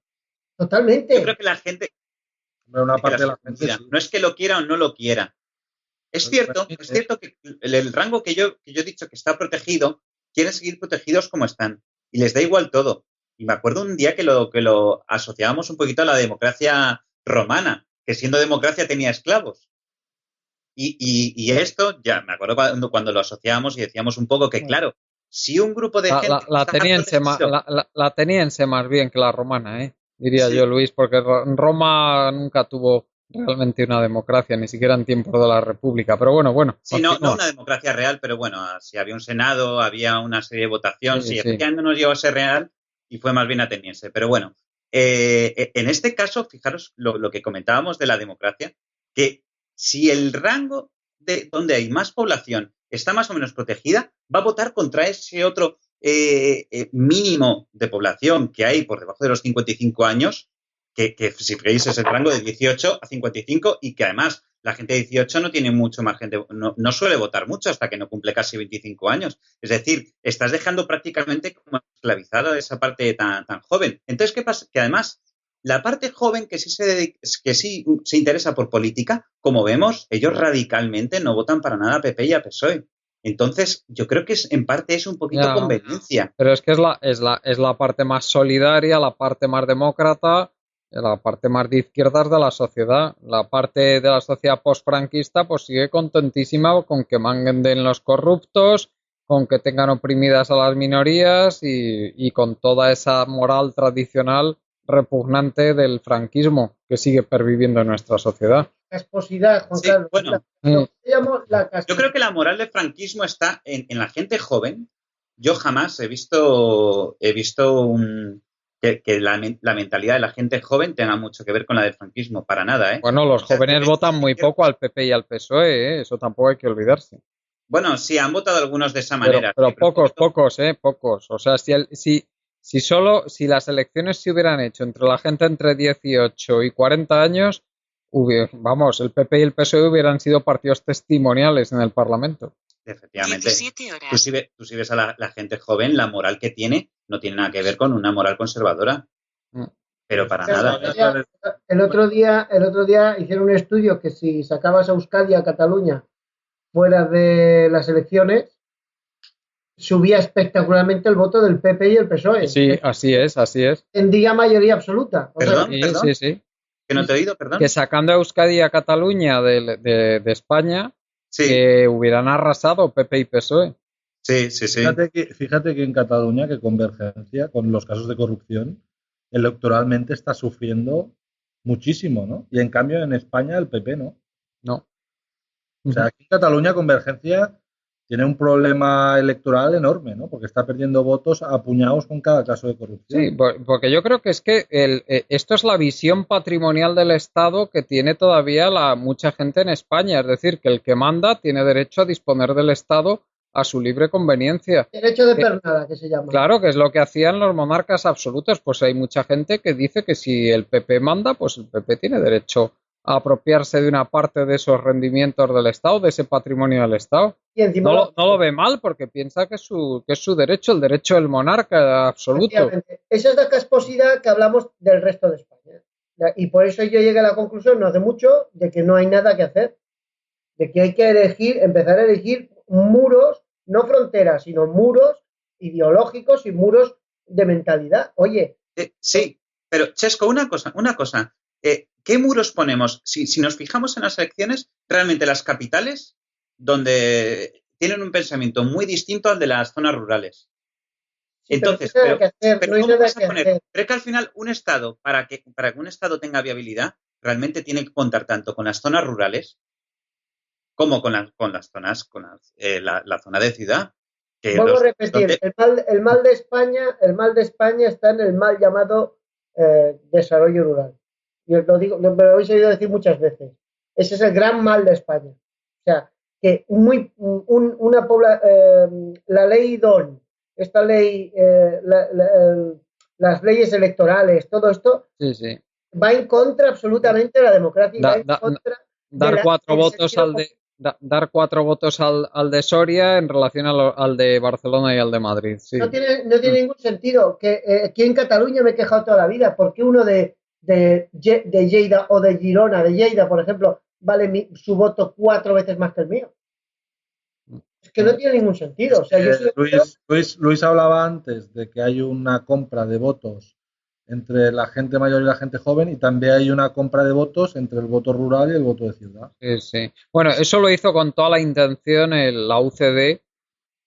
S4: Totalmente.
S2: Yo creo que la gente...
S3: Una parte de la gente sí.
S2: No es que lo quiera o no lo quiera. Es cierto que el rango que yo he dicho que está protegido, quieren seguir protegidos como están. Y les da igual todo. Y me acuerdo un día que lo asociábamos un poquito a la democracia romana, que siendo democracia tenía esclavos. Y esto, ya me acuerdo cuando lo asociábamos y decíamos un poco que, claro, si un grupo de gente...
S1: La ateniense más bien que la romana, diría yo, Luis, porque Roma nunca tuvo realmente una democracia, ni siquiera en tiempos de la República, pero bueno.
S2: Sí, no una democracia real, pero bueno, si había un Senado, había una serie de votaciones, sí, efectivamente no llegó a ser real y fue más bien ateniense. Pero bueno, en este caso, fijaros lo que comentábamos de la democracia, que si el rango de donde hay más población está más o menos protegida, va a votar contra ese otro mínimo de población que hay por debajo de los 55 años, que si veis es el rango de 18 a 55 y que además la gente de 18 no tiene mucho más gente, no suele votar mucho hasta que no cumple casi 25 años. Es decir, estás dejando prácticamente como esclavizada esa parte tan joven. Entonces, ¿qué pasa? Que además la parte joven que sí se interesa por política, como vemos, ellos radicalmente no votan para nada a PP y a PSOE. Entonces, yo creo que en parte es un poquito conveniencia.
S1: Pero es que es la parte más solidaria, la parte más demócrata, la parte más de izquierdas de la sociedad. La parte de la sociedad postfranquista pues sigue contentísima con que manden los corruptos, con que tengan oprimidas a las minorías y con toda esa moral tradicional repugnante del franquismo que sigue perviviendo en nuestra sociedad.
S4: Casposidad, Juan Carlos.
S2: Bueno, yo creo que la moral del franquismo está en la gente joven. Yo jamás he visto que la mentalidad de la gente joven tenga mucho que ver con la del franquismo, para nada,
S1: Bueno, los jóvenes votan muy poco al PP y al PSOE, eso tampoco hay que olvidarse.
S2: Bueno, sí, han votado algunos de esa manera.
S1: Pero pocos. O sea, si las elecciones se hubieran hecho entre la gente entre 18 y 40 años, el PP y el PSOE hubieran sido partidos testimoniales en el Parlamento.
S2: Efectivamente. Tú si ves a la gente joven, la moral que tiene no tiene nada que ver con una moral conservadora. Pero para nada.
S4: El otro día hicieron un estudio que si sacabas a Euskadi, a Cataluña, fuera de las elecciones, subía espectacularmente el voto del PP y el PSOE.
S1: Sí, así es.
S4: Tendría mayoría absoluta.
S2: Perdón.
S1: Sí.
S2: Que no te he oído, perdón.
S1: Que sacando a Euskadi y a Cataluña de España, que hubieran arrasado PP y PSOE.
S2: Sí.
S3: Fíjate que en Cataluña, que Convergencia, con los casos de corrupción, electoralmente está sufriendo muchísimo, ¿no? Y en cambio en España el PP no.
S1: No.
S3: O sea, aquí en Cataluña Convergencia tiene un problema electoral enorme, ¿no? Porque está perdiendo votos a puñados con cada caso de corrupción.
S1: Sí, porque yo creo que es que esto es la visión patrimonial del Estado que tiene todavía mucha gente en España. Es decir, que el que manda tiene derecho a disponer del Estado a su libre conveniencia.
S4: Derecho de pernada, que se llama.
S1: Claro, que es lo que hacían los monarcas absolutos. Pues hay mucha gente que dice que si el PP manda, pues el PP tiene derecho a apropiarse de una parte de esos rendimientos del Estado, de ese patrimonio del Estado.
S4: Y encima
S1: no lo ve mal porque piensa que es su derecho, el derecho del monarca absoluto.
S4: Esa es la casposidad que hablamos del resto de España. Y por eso yo llegué a la conclusión, no hace mucho, de que no hay nada que hacer. De que hay que empezar a elegir muros, no fronteras, sino muros ideológicos y muros de mentalidad. Oye.
S2: Sí, pero Chesco, una cosa. ¿qué muros ponemos? Si nos fijamos en las elecciones, realmente las capitales, donde tienen un pensamiento muy distinto al de las zonas rurales.
S4: Sí,
S2: Entonces,
S4: no hay nada que hacer,
S2: pero
S4: no hay
S2: ¿cómo
S4: nada
S2: vas a
S4: que
S2: poner?
S4: hacer.
S2: Creo que al final un Estado, para que un Estado tenga viabilidad, realmente tiene que contar tanto con las zonas rurales como con las zonas, la zona de ciudad. Que
S4: Vuelvo a repetir,
S2: donde,
S4: el mal de España está en el mal llamado desarrollo rural. Y os lo digo, me lo habéis oído decir muchas veces. Ese es el gran mal de España. O sea, que la ley DON, esta ley, las leyes electorales, todo esto
S1: Sí, sí.
S4: va en contra absolutamente de la democracia y va
S1: Da-
S4: en
S1: da-
S4: contra
S1: dar cuatro
S4: del
S1: votos
S4: sentido común.
S1: dar 4 votos al de Soria en relación al de Barcelona y al de Madrid. Sí.
S4: No tiene ningún sentido. Que aquí en Cataluña me he quejado toda la vida. ¿Por qué uno de Lleida o de Girona, de Lleida, por ejemplo, vale su voto 4 veces más que el mío? Es que no tiene ningún sentido. O sea, yo soy
S3: Luis hablaba antes de que hay una compra de votos entre la gente mayor y la gente joven, y también hay una compra de votos entre el voto rural y el voto de ciudad.
S1: Sí, sí. Bueno, eso lo hizo con toda la intención la UCD.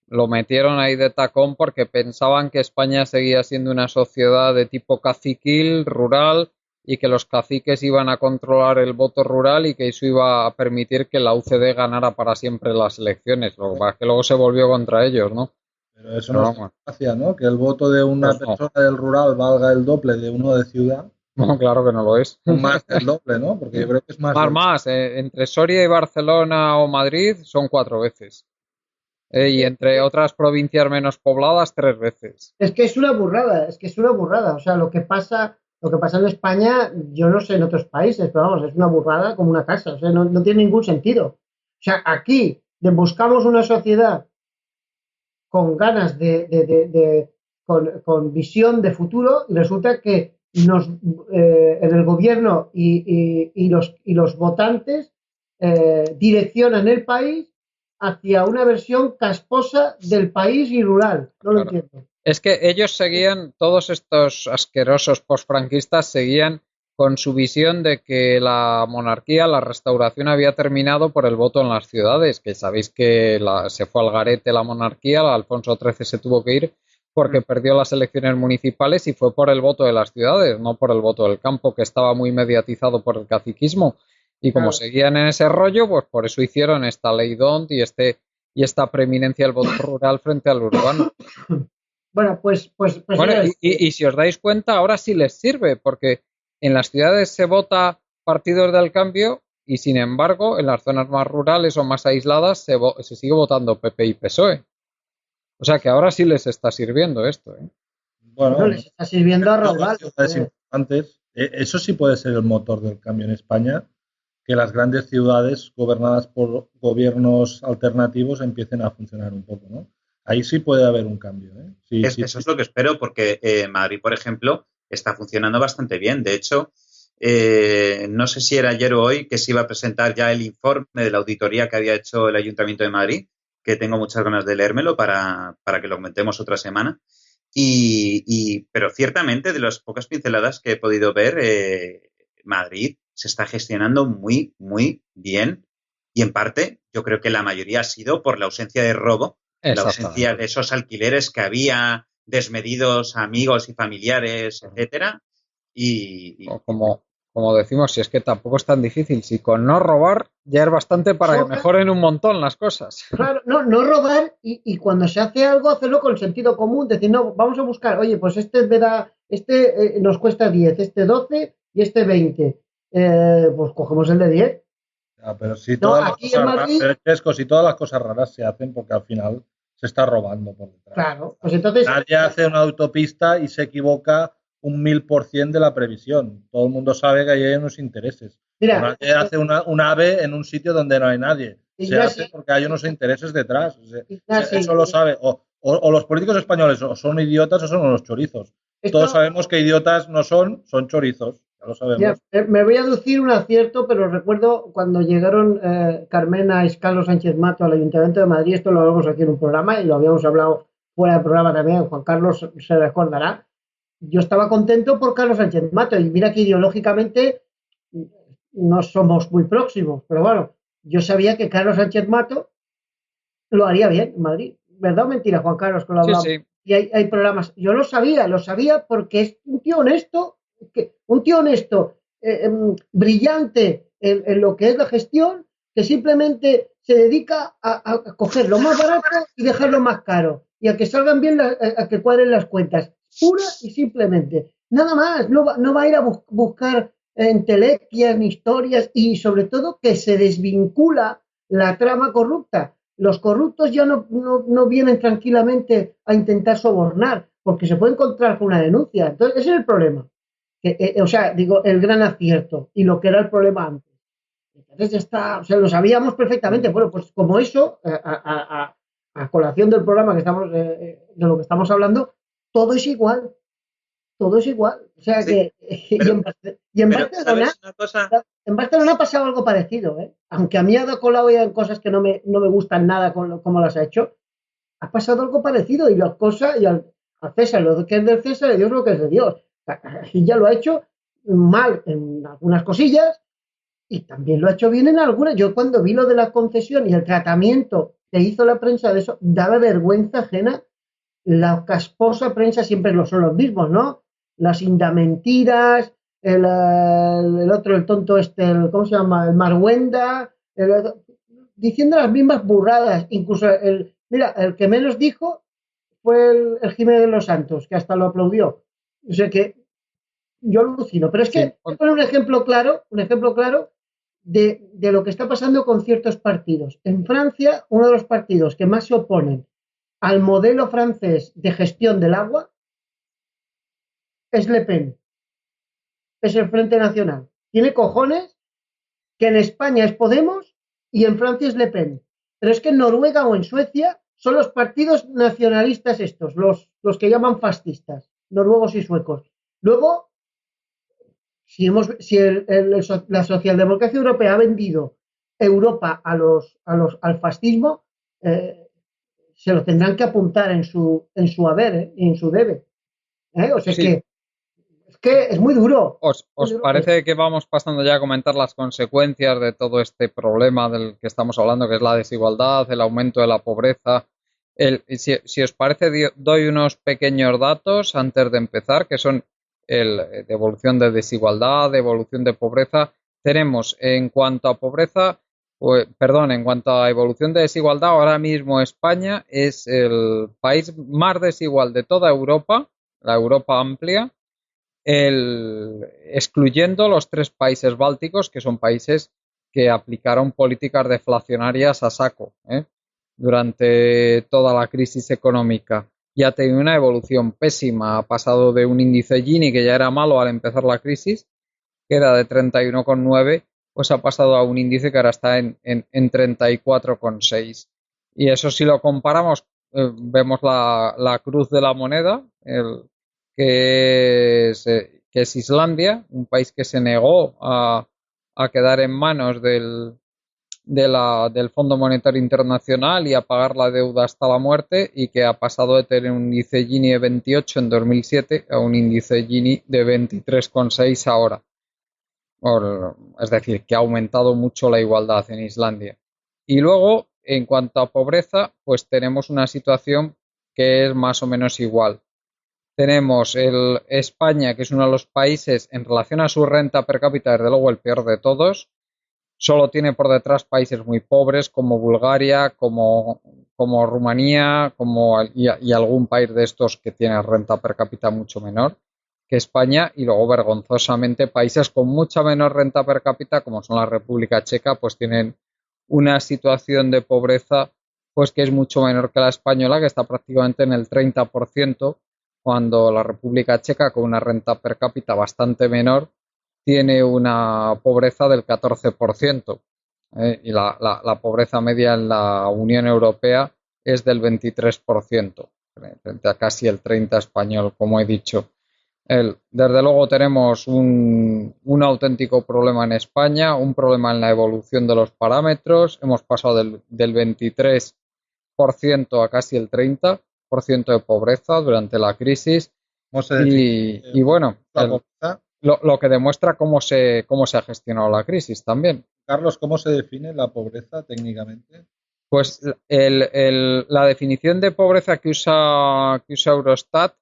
S1: Lo metieron ahí de tacón porque pensaban que España seguía siendo una sociedad de tipo caciquil, rural, y que los caciques iban a controlar el voto rural y que eso iba a permitir que la UCD ganara para siempre las elecciones. Lo que pasa es que luego se volvió contra ellos, ¿no?
S3: Pero eso
S1: Pero
S3: no es
S1: vamos,
S3: democracia, ¿no? Que el voto de una
S1: pues no.
S3: persona del rural valga el doble de uno de ciudad,
S1: No, claro que no lo es.
S3: o más del doble, ¿no? Porque yo creo que es más del
S1: Más, entre Soria y Barcelona o Madrid son 4 veces. Y entre otras provincias menos pobladas, 3 veces.
S4: Es que es una burrada, es que es una burrada. O sea, lo que pasa en España, yo no sé en otros países, pero vamos, es una burrada como una casa. O sea, no tiene ningún sentido. O sea, aquí buscamos una sociedad con ganas con visión de futuro, y resulta que en el gobierno y los votantes direccionan el país hacia una versión casposa del país y rural. No lo
S1: Claro.
S4: entiendo.
S1: Es que ellos seguían, todos estos asquerosos posfranquistas seguían con su visión de que la monarquía, la restauración había terminado por el voto en las ciudades, que sabéis que se fue al garete la monarquía, Alfonso XIII se tuvo que ir porque perdió las elecciones municipales y fue por el voto de las ciudades, no por el voto del campo, que estaba muy mediatizado por el caciquismo. Y como
S4: Claro.
S1: seguían en ese rollo, pues por eso hicieron esta ley DONT y esta preeminencia del voto rural frente al urbano.
S4: Bueno, pues
S1: Bueno,
S4: era
S1: y si os dais cuenta, ahora sí les sirve, porque en las ciudades se vota partidos del cambio y sin embargo en las zonas más rurales o más aisladas se sigue votando PP y PSOE. O sea que ahora sí les está sirviendo esto, ¿eh?
S3: Bueno,
S4: no les está sirviendo a
S3: las
S4: raudales.
S3: ciudades importantes, eso sí puede ser el motor del cambio en España, que las grandes ciudades gobernadas por gobiernos alternativos empiecen a funcionar un poco, ¿no? Ahí sí puede haber un cambio, ¿eh? Sí,
S2: eso es lo que espero, porque Madrid, por ejemplo, está funcionando bastante bien. De hecho, no sé si era ayer o hoy que se iba a presentar ya el informe de la auditoría que había hecho el Ayuntamiento de Madrid, que tengo muchas ganas de leérmelo para que lo comentemos otra semana. Pero ciertamente, de las pocas pinceladas que he podido ver, Madrid se está gestionando muy, muy bien. Y en parte, yo creo que la mayoría ha sido por la ausencia de robo, la ausencia de esos alquileres que había desmedidos a amigos y familiares, etcétera.
S1: Como decimos, si es que tampoco es tan difícil, si con no robar ya es bastante para que mejoren un montón las cosas.
S4: Claro, no robar y cuando se hace algo, hacerlo con sentido común, decir, no, vamos a buscar, oye, pues nos cuesta 10, este 12 y este 20. Pues cogemos el de 10.
S3: Pero si
S4: No,
S3: todas las
S4: aquí en
S3: cosas
S4: Madrid,
S3: si todas las cosas raras se hacen porque al final se está robando por detrás.
S4: claro, pues entonces
S3: Nadie hace una autopista y se equivoca un 1000% de la previsión. Todo el mundo sabe que ahí hay unos intereses.
S4: mira,
S3: Nadie hace un AVE en un sitio donde no hay nadie. Se hace porque hay unos intereses detrás. Eso lo sabe. O los políticos españoles o son idiotas o son unos chorizos. Todos sabemos que idiotas no son chorizos. Ya lo sabemos.
S4: Me voy a aducir un acierto, pero recuerdo cuando llegaron Carmena y Carlos Sánchez Mato al Ayuntamiento de Madrid, esto lo hablamos aquí en un programa y lo habíamos hablado fuera del programa también, Juan Carlos se recordará. Yo estaba contento por Carlos Sánchez Mato y mira que ideológicamente no somos muy próximos, pero bueno, yo sabía que Carlos Sánchez Mato lo haría bien en Madrid. ¿Verdad o mentira, Juan Carlos, que lo
S1: Sí,
S4: hablamos?
S1: sí.
S4: Y hay programas. Yo lo sabía porque es un tío honesto, brillante en lo que es la gestión, que simplemente se dedica a coger lo más barato y dejarlo más caro, y a que salgan bien, a que cuadren las cuentas, pura y simplemente. Nada más, no va a ir a buscar entelequias ni historias, y sobre todo que se desvincula la trama corrupta. Los corruptos ya no vienen tranquilamente a intentar sobornar, porque se puede encontrar con una denuncia. Entonces, ese es el problema. O sea, digo, el gran acierto y lo que era el problema antes. Entonces ya está, o sea, lo sabíamos perfectamente. Bueno, pues como eso, a colación del programa que estamos, de lo que estamos hablando, todo es igual, todo es igual. O sea
S2: Sí,
S4: que,
S2: pero,
S4: y en
S2: pero
S4: Barcelona,
S2: ¿sabes una cosa?
S4: ha pasado algo parecido, ¿eh? Aunque a mí ha dado colado ya en cosas que no me gustan nada como las ha hecho, ha pasado algo parecido, y las cosas, y al César lo que es del César, y a Dios lo que es de Dios. Y ya lo ha hecho mal en algunas cosillas, y también lo ha hecho bien en algunas. Yo cuando vi lo de la concesión y el tratamiento que hizo la prensa de eso, daba vergüenza ajena. La casposa prensa siempre lo son los mismos, ¿no? Las indamentiras, el otro, el tonto este, ¿cómo se llama? El Marguenda, diciendo las mismas burradas. Incluso mira, el que menos dijo fue el Jiménez de los Santos, que hasta lo aplaudió. O sea que yo alucino. Pero es
S1: Sí.
S4: que voy a poner un ejemplo claro de lo que está pasando con ciertos partidos. En Francia, uno de los partidos que más se oponen al modelo francés de gestión del agua es Le Pen, es el Frente Nacional. Tiene cojones que en España es Podemos y en Francia es Le Pen. Pero es que en Noruega o en Suecia son los partidos nacionalistas estos, los que llaman fascistas, noruegos y suecos. Luego, si la socialdemocracia europea ha vendido Europa al fascismo, se lo tendrán que apuntar en su haber, y en su debe. O sea
S1: Sí.
S4: que es muy duro.
S1: ¿Os parece que vamos pasando ya a comentar las consecuencias de todo este problema del que estamos hablando, que es la desigualdad, el aumento de la pobreza? Si os parece, doy unos pequeños datos antes de empezar, que son de evolución de desigualdad, de evolución de pobreza. Tenemos en cuanto a pobreza, en cuanto a evolución de desigualdad, ahora mismo España es el país más desigual de toda Europa, la Europa amplia, excluyendo los 3 países bálticos, que son países que aplicaron políticas deflacionarias a saco durante toda la crisis económica, y ha tenido una evolución pésima. Ha pasado de un índice Gini, que ya era malo al empezar la crisis, que era de 31,9, pues ha pasado a un índice que ahora está en 34,6. Y eso, si lo comparamos, vemos la cruz de la moneda, que es Islandia, un país que se negó a quedar en manos del Fondo Monetario Internacional y a pagar la deuda hasta la muerte, y que ha pasado de tener un índice Gini de 28 en 2007 a un índice Gini de 23,6 ahora. Es decir, que ha aumentado mucho la igualdad en Islandia. Y luego, en cuanto a pobreza, pues tenemos una situación que es más o menos igual. Tenemos España, que es uno de los países en relación a su renta per cápita, desde luego el peor de todos. Solo tiene por detrás países muy pobres como Bulgaria, como Rumanía, y algún país de estos que tiene renta per cápita mucho menor que España. Y luego, vergonzosamente, países con mucha menor renta per cápita, como son la República Checa, pues tienen una situación de pobreza pues que es mucho menor que la española, que está prácticamente en el 30%, cuando la República Checa, con una renta per cápita bastante menor, tiene una pobreza del 14%, y la pobreza media en la Unión Europea es del 23%, frente a casi el 30% español, como he dicho. Desde luego tenemos un auténtico problema en España, un problema en la evolución de los parámetros. Hemos pasado del 23% a casi el 30% de pobreza durante la crisis.
S3: ¿Cómo se define
S1: Y bueno,
S3: la pobreza?
S1: lo que demuestra cómo se ha gestionado la crisis también.
S3: Carlos, ¿cómo se define la pobreza técnicamente?
S1: Pues la definición de pobreza que usa Eurostat,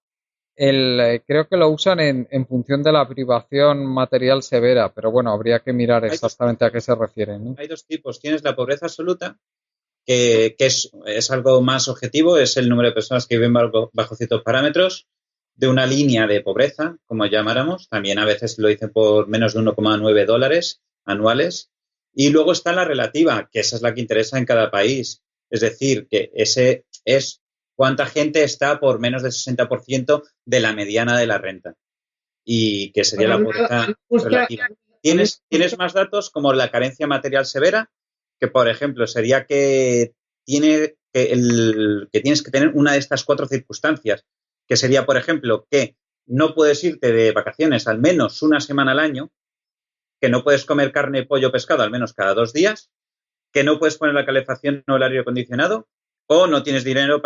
S1: creo que lo usan en función de la privación material severa, pero bueno, habría que mirar exactamente a qué se refieren, ¿no?
S2: Hay dos tipos. Tienes la pobreza absoluta, que es algo más objetivo, es el número de personas que viven bajo ciertos parámetros de una línea de pobreza, como llamáramos. También a veces lo dicen por menos de $1,9 anuales. Y luego está la relativa, que esa es la que interesa en cada país. Es decir, que ese es cuánta gente está por menos del 60% de la mediana de la renta. Y que sería la pobreza relativa. ¿Tienes más datos como la carencia material severa? Que, por ejemplo, sería que tienes que tener una de estas 4 circunstancias, que sería, por ejemplo, que no puedes irte de vacaciones al menos una semana al año, que no puedes comer carne, pollo, pescado al menos cada 2 días, que no puedes poner la calefacción o el aire acondicionado, o no tienes dinero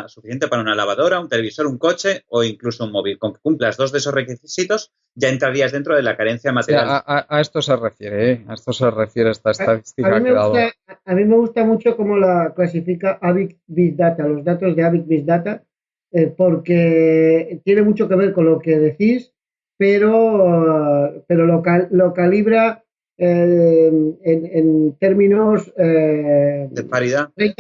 S2: suficiente para una lavadora, un televisor, un coche o incluso un móvil. Con que cumplas 2 de esos requisitos, ya entrarías dentro de la carencia material.
S1: Sí, a esto se refiere, ¿eh? A esto se refiere esta estadística que he dado.
S4: A mí me gusta mucho cómo la clasifica Avic Big Data, los datos de Avic Big Data, porque tiene mucho que ver con lo que decís, pero lo calibra en términos
S2: de paridad.
S4: de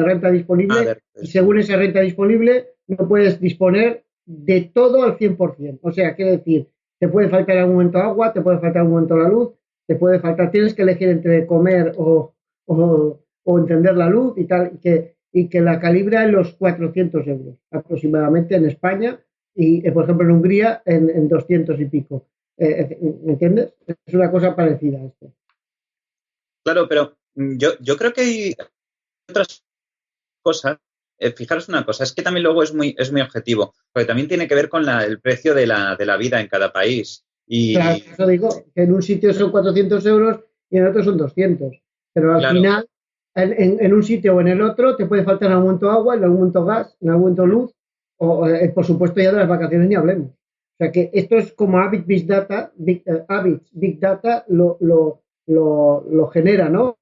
S4: renta disponible, y según esa renta disponible no puedes disponer de todo al 100%. O sea, quiere decir, te puede faltar en algún momento agua, te puede faltar en algún momento la luz, te puede faltar, tienes que elegir entre comer o encender la luz y tal, y que la calibra en los 400 euros aproximadamente en España y, por ejemplo, en Hungría en 200 y pico. ¿Me entiendes? Es una cosa parecida a esto.
S2: Claro, pero yo creo que hay otras cosas. Fijaros una cosa, es que también luego es muy objetivo, porque también tiene que ver con el precio de la vida en cada país. Y
S4: claro, eso digo, que en un sitio son 400 euros y en otro son 200. Pero al final, en un sitio o en el otro, te puede faltar en algún momento agua, en algún momento gas, en algún momento luz, o por supuesto ya de las vacaciones ni hablemos. O sea que esto es como Avid Big Data, Big Data lo genera, ¿no?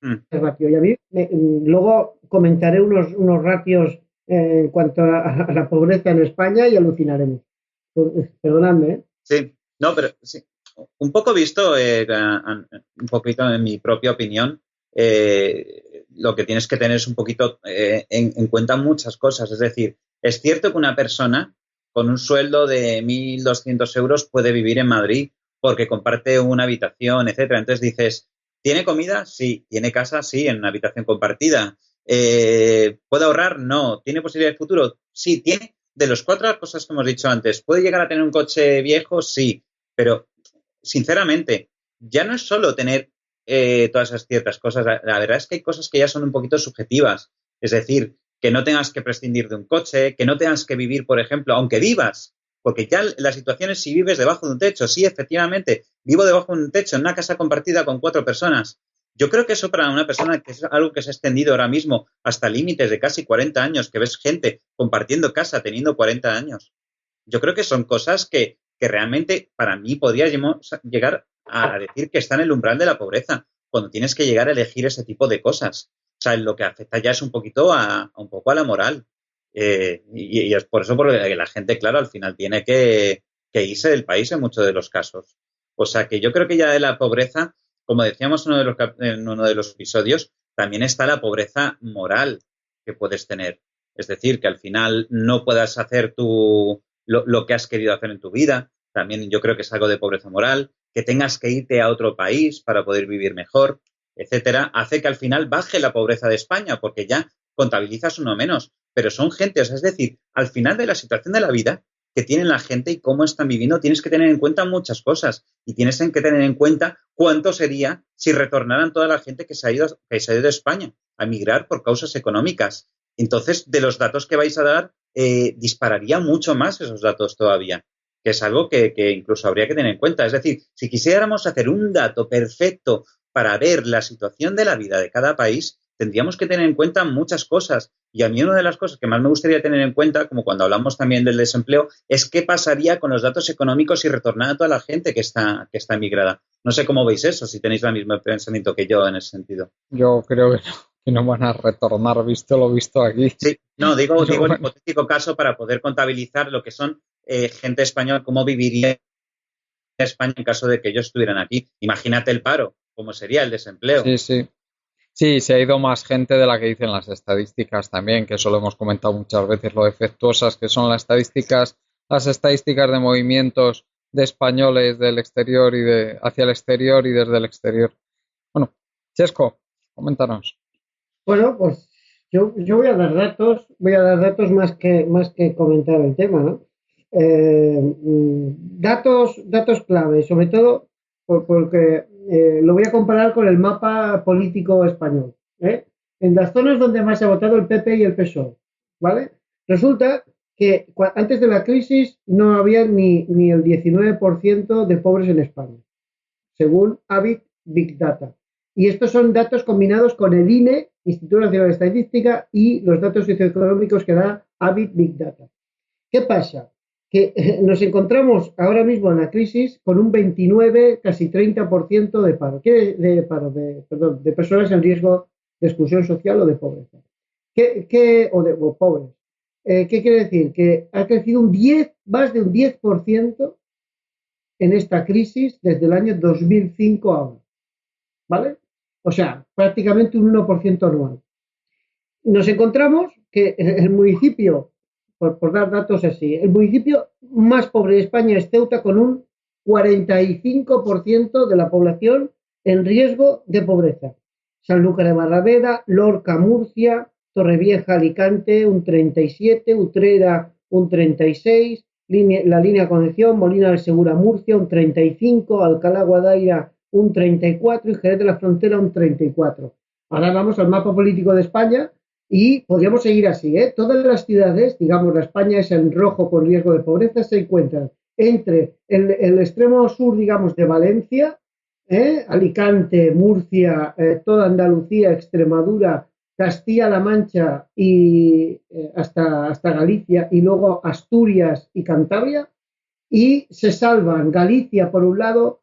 S4: El ratio. Y a mí luego comentaré unos ratios en cuanto a la pobreza en España y alucinaremos. Perdonadme, ¿eh?
S2: Sí, no, pero sí. Un poco visto, un poquito en mi propia opinión, lo que tienes que tener es un poquito en cuenta muchas cosas. Es decir, es cierto que una persona con un sueldo de 1.200 euros puede vivir en Madrid porque comparte una habitación, etcétera. Entonces dices, ¿tiene comida? Sí. ¿Tiene casa? Sí, en una habitación compartida. ¿Puede ahorrar? No. ¿Tiene posibilidad de futuro? Sí. ¿Tiene? De las 4 cosas que hemos dicho antes, ¿puede llegar a tener un coche viejo? Sí. Pero, sinceramente, ya no es solo tener todas esas ciertas cosas. La verdad es que hay cosas que ya son un poquito subjetivas. Es decir, que no tengas que prescindir de un coche, que no tengas que vivir, por ejemplo, aunque vivas, porque ya la situación es si vives debajo de un techo. Sí, efectivamente, vivo debajo de un techo en una casa compartida con 4 personas. Yo creo que eso para una persona que es algo que se ha extendido ahora mismo hasta límites de casi 40 años, que ves gente compartiendo casa teniendo 40 años. Yo creo que son cosas que realmente para mí podría llegar a decir que está en el umbral de la pobreza, cuando tienes que llegar a elegir ese tipo de cosas. O sea, lo que afecta ya es un poco a la moral. Y es por eso porque la gente, claro, al final tiene que irse del país en muchos de los casos. O sea, que yo creo que ya de la pobreza, como decíamos en uno de los episodios, también está la pobreza moral que puedes tener. Es decir, que al final no puedas hacer lo que has querido hacer en tu vida. También yo creo que es algo de pobreza moral. Que tengas que irte a otro país para poder vivir mejor, etcétera, hace que al final baje la pobreza de España, porque ya contabilizas uno menos. Pero son gente, o sea, es decir, al final de la situación de la vida que tienen la gente y cómo están viviendo, tienes que tener en cuenta muchas cosas. Y tienes que tener en cuenta cuánto sería si retornaran toda la gente que se ha ido de España a emigrar por causas económicas. Entonces, de los datos que vais a dar, dispararía mucho más esos datos todavía, que es algo que incluso habría que tener en cuenta. Es decir, si quisiéramos hacer un dato perfecto para ver la situación de la vida de cada país, tendríamos que tener en cuenta muchas cosas. Y a mí una de las cosas que más me gustaría tener en cuenta, como cuando hablamos también del desempleo, es qué pasaría con los datos económicos si retornara a toda la gente que está emigrada. No sé cómo veis eso, si tenéis el mismo pensamiento que yo en ese sentido.
S1: Yo creo que no van a retornar, visto lo visto aquí.
S2: Sí, no, digo
S1: Pero
S2: el
S1: bueno.
S2: hipotético caso para poder contabilizar lo que son gente española, cómo viviría España en caso de que ellos estuvieran aquí. Imagínate el paro, cómo sería el desempleo.
S1: Sí, sí. Sí, se ha ido más gente de la que dicen las estadísticas también, que eso lo hemos comentado muchas veces, lo defectuosas que son las estadísticas de movimientos de españoles del exterior hacia el exterior y desde el exterior. Bueno, Chesco, coméntanos.
S4: Bueno, pues yo voy a dar datos más que comentar el tema, ¿no? Datos clave, sobre todo porque lo voy a comparar con el mapa político español, ¿eh? En las zonas donde más se ha votado el PP y el PSOE, ¿vale? Resulta que antes de la crisis no había ni el 19% de pobres en España, según Avid Big Data. Y estos son datos combinados con el INE, Instituto Nacional de Estadística, y los datos socioeconómicos que da Avid Big Data. ¿Qué pasa? Que nos encontramos ahora mismo en la crisis con un 29, casi 30% de paro. De personas en riesgo de exclusión social o de pobreza. O pobres. ¿Qué quiere decir? Que ha crecido más de un 10% en esta crisis desde el año 2005 a ahora. ¿Vale? O sea, prácticamente un 1% anual. Nos encontramos que el municipio, por dar datos así, el municipio más pobre de España es Ceuta, con un 45% de la población en riesgo de pobreza. Sanlúcar de Barrameda, Lorca, Murcia, Torrevieja, Alicante, un 37%, Utrera, un 36%, la línea Concepción, Molina del Segura, Murcia, un 35%, Alcalá Guadaira, un 34%, y Jerez de la Frontera, un 34%. Ahora vamos al mapa político de España y podríamos seguir así, ¿eh? Todas las ciudades, digamos, la España es en rojo con riesgo de pobreza, se encuentran entre el extremo sur, digamos, de Valencia, Alicante, Murcia, toda Andalucía, Extremadura, Castilla-La Mancha y hasta Galicia, y luego Asturias y Cantabria, y se salvan Galicia por un lado,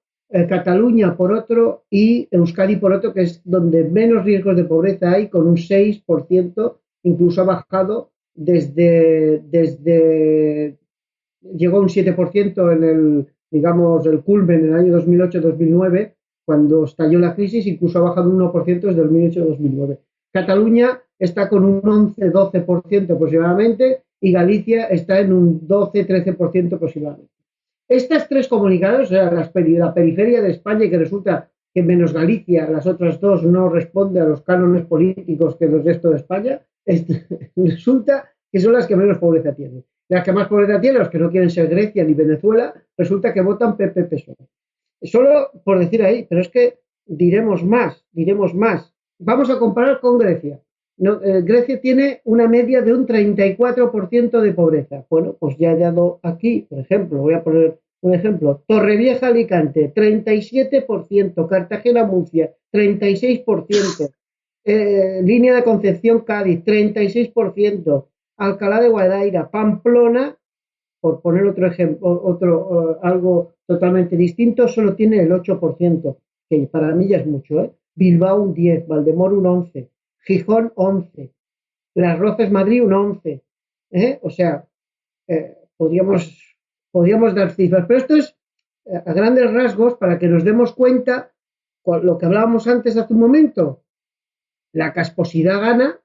S4: Cataluña por otro y Euskadi por otro, que es donde menos riesgos de pobreza hay, con un 6%, incluso ha bajado llegó a un 7% en el culmen en el año 2008-2009, cuando estalló la crisis, incluso ha bajado un 1% desde 2008-2009. Cataluña está con un 11-12% aproximadamente y Galicia está en un 12-13% aproximadamente. Estas tres comunidades, o sea, la periferia de España, que resulta que menos Galicia, las otras dos no responden a los cánones políticos que el resto de España, resulta que son las que menos pobreza tienen. Las que más pobreza tienen, los que no quieren ser Grecia ni Venezuela, resulta que votan PP-PSOE. Solo por decir ahí, pero es que diremos más. Vamos a comparar con Grecia. Grecia tiene una media de un 34% de pobreza. Bueno, pues ya he dado aquí, por ejemplo, voy a poner un ejemplo: Torrevieja, Alicante, 37%, Cartagena, Murcia, 36%, Línea de Concepción, Cádiz, 36%, Alcalá de Guadaira, Pamplona, por poner otro ejemplo, algo totalmente distinto, solo tiene el 8%, que para mí ya es mucho, ¿eh? Bilbao un 10%, Valdemoro un 11%, Gijón 11%, Las Rozas, Madrid un 11%, o sea, podríamos dar cifras, pero esto es a grandes rasgos para que nos demos cuenta con lo que hablábamos antes hace un momento. La casposidad gana,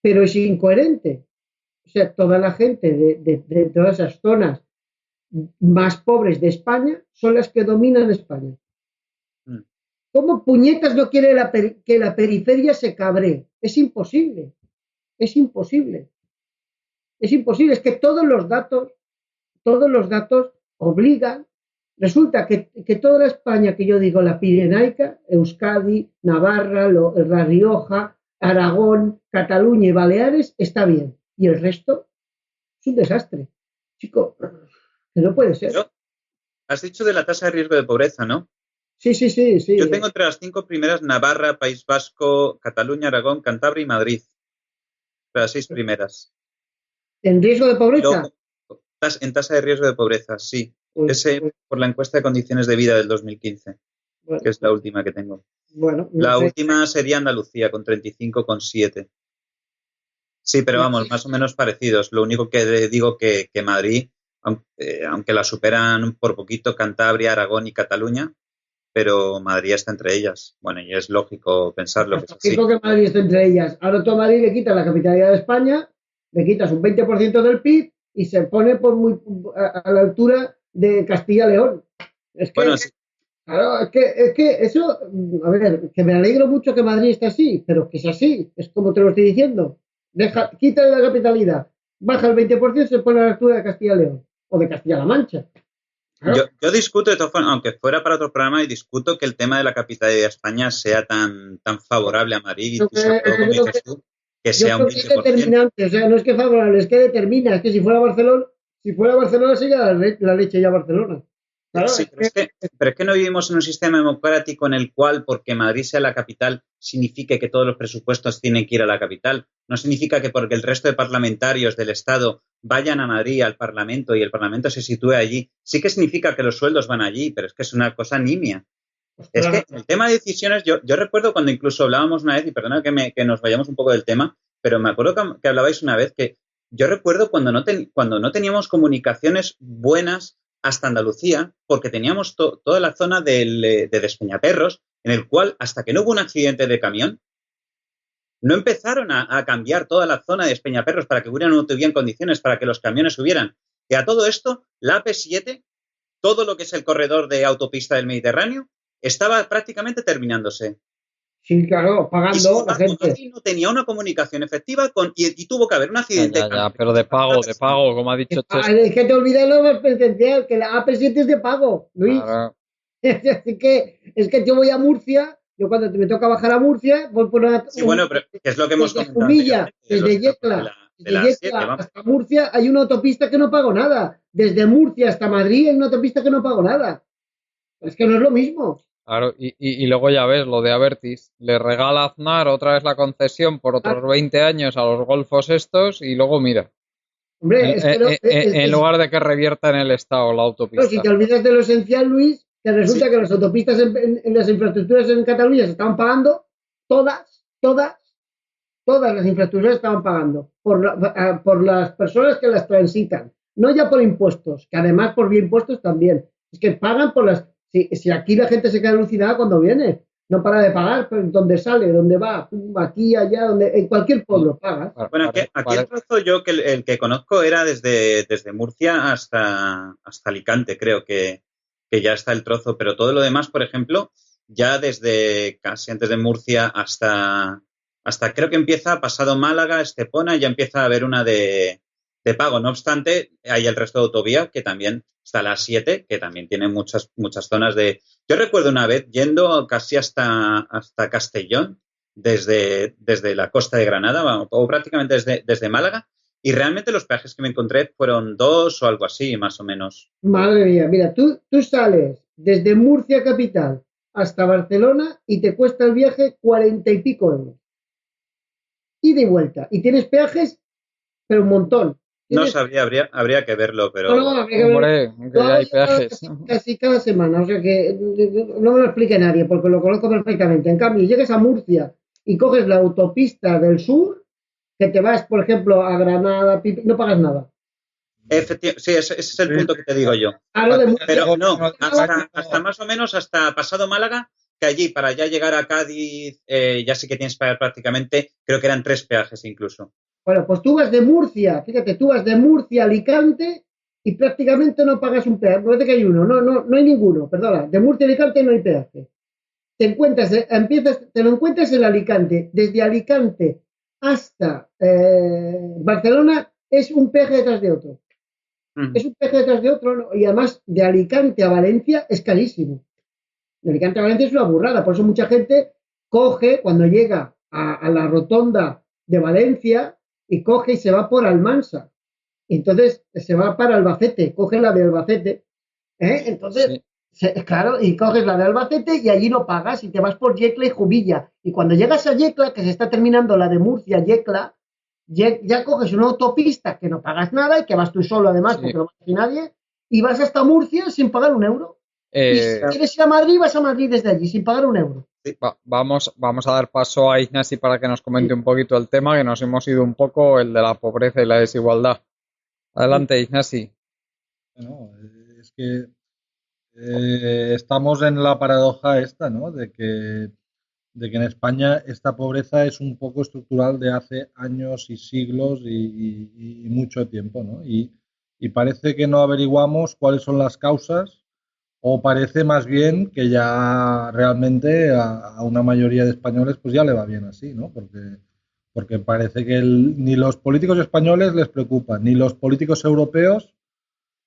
S4: pero es incoherente. O sea, toda la gente de todas esas zonas más pobres de España son las que dominan España. ¿Cómo puñetas no quiere que la periferia se cabree? Es imposible. Es que todos los datos obligan. Resulta que toda la España que yo digo, la pirenaica, Euskadi, Navarra, La Rioja, Aragón, Cataluña y Baleares, está bien. Y el resto es un desastre. Chico, que no puede ser.
S2: Pero has dicho de la tasa de riesgo de pobreza, ¿no?
S4: Sí, sí, sí, sí.
S2: Yo tengo entre las 5 primeras Navarra, País Vasco, Cataluña, Aragón, Cantabria y Madrid. Entre las 6 primeras.
S4: ¿En riesgo de
S2: Y
S4: pobreza?
S2: luego, en tasa de riesgo de pobreza, sí.
S4: Pues,
S2: Ese
S4: pues,
S2: por la encuesta de condiciones de vida del 2015,
S4: bueno,
S2: que es la última que tengo.
S4: bueno, no
S2: La
S4: sé.
S2: última sería Andalucía, con 35,7. Sí, pero vamos, más o menos parecidos. Lo único que digo que Madrid, aunque la superan por poquito Cantabria, Aragón y Cataluña, pero Madrid está entre ellas. Bueno, y es lógico pensarlo que es así.
S4: Lógico que Madrid está entre ellas. Ahora tú a Madrid le quitas la capitalidad de España, le quitas un 20% del PIB y se pone a la altura de Castilla-León. Es que,
S2: Bueno, sí,
S4: claro, es que eso, a ver, que me alegro mucho que Madrid esté así, pero que es así, es como te lo estoy diciendo. Quítale la capitalidad, baja el 20% y se pone a la altura de Castilla-León o de Castilla-La Mancha. Claro.
S2: yo discuto, de todas formas, aunque fuera para otro programa, y discuto que el tema de la capitalidad de España sea tan favorable a Madrid y sobre todo, como dices tú, que
S4: Yo
S2: sea un
S4: creo que es
S2: 20%.
S4: determinante, o sea, no es que favorable, es que determina, es que si fuera Barcelona sería la leche ya Barcelona. Claro,
S2: Sí, pero es que no vivimos en un sistema democrático en el cual, porque Madrid sea la capital, signifique que todos los presupuestos tienen que ir a la capital. No significa que porque el resto de parlamentarios del Estado vayan a Madrid, al Parlamento, y el Parlamento se sitúe allí. Sí que significa que los sueldos van allí, pero es que es una cosa nimia. Es que el tema de decisiones, yo recuerdo cuando incluso hablábamos una vez, y perdona que nos vayamos un poco del tema, pero me acuerdo que hablabais una vez que yo recuerdo cuando no teníamos comunicaciones buenas hasta Andalucía, porque teníamos toda la zona de Despeñaperros, en el cual, hasta que no hubo un accidente de camión, no empezaron a cambiar toda la zona de Despeñaperros para que hubiera una autovía en condiciones, para que los camiones subieran. Y a todo esto, la AP7, todo lo que es el corredor de autopista del Mediterráneo, estaba prácticamente terminándose.
S4: sí, claro,
S2: Y sin
S4: pagando la
S2: embargo,
S4: gente.
S2: Madrid no tenía una comunicación efectiva y tuvo que haber un accidente.
S1: Ya, pero de pago, como ha dicho Chester.
S4: Es que te olvidas lo más esencial, que la AP7 es de pago, Luis.
S1: Claro.
S4: Es que yo voy a Murcia, yo cuando me toca bajar a Murcia, voy por
S2: Sí, bueno, pero es lo que hemos
S4: desde
S2: comentado
S4: Jumilla,
S2: anteriormente, de los tramos de la 7, vamos.
S4: hasta Murcia hay una autopista que no pago nada. Desde Murcia hasta Madrid hay una autopista que no pago nada. Es que no es lo mismo.
S1: Claro, y luego ya ves lo de Abertis. Le regala Aznar otra vez la concesión por otros 20 años a los golfos estos y lugo mira.
S4: Hombre, es que no,
S1: En lugar de que revierta en el Estado la autopista.
S4: si te olvidas de lo esencial, Luis, que resulta que las autopistas en las infraestructuras en Cataluña se estaban pagando, todas las infraestructuras estaban pagando por las personas que las transitan, no ya por impuestos, que además por vía impuestos también. Es que pagan por las... Si aquí la gente se queda alucinada cuando viene, no para de pagar, pero donde sale, donde va, aquí, allá, en cualquier pueblo pagas.
S2: Bueno, aquí el trozo yo, que el que conozco era desde Murcia hasta Alicante, creo que ya está el trozo, pero todo lo demás, por ejemplo, ya desde casi antes de Murcia hasta creo que empieza pasado Málaga, Estepona, ya empieza a haber una de pago. No obstante, hay el resto de autovía, que también está la 7, que también tiene muchas zonas de... Yo recuerdo una vez yendo casi hasta Castellón, desde la costa de Granada, o prácticamente desde Málaga, y realmente los peajes que me encontré fueron 2 o algo así, más o menos.
S4: Madre mía, mira, tú sales desde Murcia capital hasta Barcelona y te cuesta el viaje 40 y pico euros. Ida y vuelta. Y tienes peajes, pero un montón.
S2: No sabría, habría que verlo, pero...
S1: Hombre, que hay peajes.
S4: Casi cada semana, o sea que no me lo explique nadie, porque lo conozco perfectamente. En cambio, llegas a Murcia y coges la autopista del sur, que te vas, por ejemplo, a Granada, no pagas nada.
S2: Efectivamente, sí, ese es el punto que te digo yo. Pero no, hasta más o menos, hasta pasado Málaga, que allí, para ya llegar a Cádiz, ya sí que tienes que pagar prácticamente, creo que eran 3 peajes incluso.
S4: Bueno, pues tú vas de Murcia, fíjate, tú vas de Murcia a Alicante y prácticamente no pagas un peaje. Parece que hay uno, no hay ninguno, perdona. De Murcia a Alicante no hay peaje. Te lo encuentras en Alicante. Desde Alicante hasta Barcelona es un peaje detrás de otro. Es un peaje detrás de otro, y además de Alicante a Valencia es carísimo. De Alicante a Valencia es una burrada, por eso mucha gente coge cuando llega a la rotonda de Valencia y coge y se va por Almansa. Entonces se va para Albacete, coge la de Albacete. Entonces, Claro, y coges la de Albacete y allí no pagas y te vas por Yecla y Jumilla. Y cuando llegas a Yecla, que se está terminando la de Murcia, Yecla, ya coges una autopista que no pagas nada y que vas tú solo además
S1: Sí.
S4: porque no va a ir nadie y vas hasta Murcia sin pagar un euro. Y si quieres ir a Madrid, vas a Madrid desde allí sin pagar un euro.
S1: Vamos a dar paso a Ignasi para que nos comente un poquito el tema, que nos hemos ido un poco, el de la pobreza y la desigualdad. Adelante, Ignasi.
S3: Bueno, es que estamos en la paradoja esta, ¿no? De que en España esta pobreza es un poco estructural de hace años y siglos y mucho tiempo, ¿no? Y parece que no averiguamos cuáles son las causas, o parece más bien que ya realmente a una mayoría de españoles pues ya le va bien así, ¿no? Porque parece que ni los políticos españoles les preocupa, ni los políticos europeos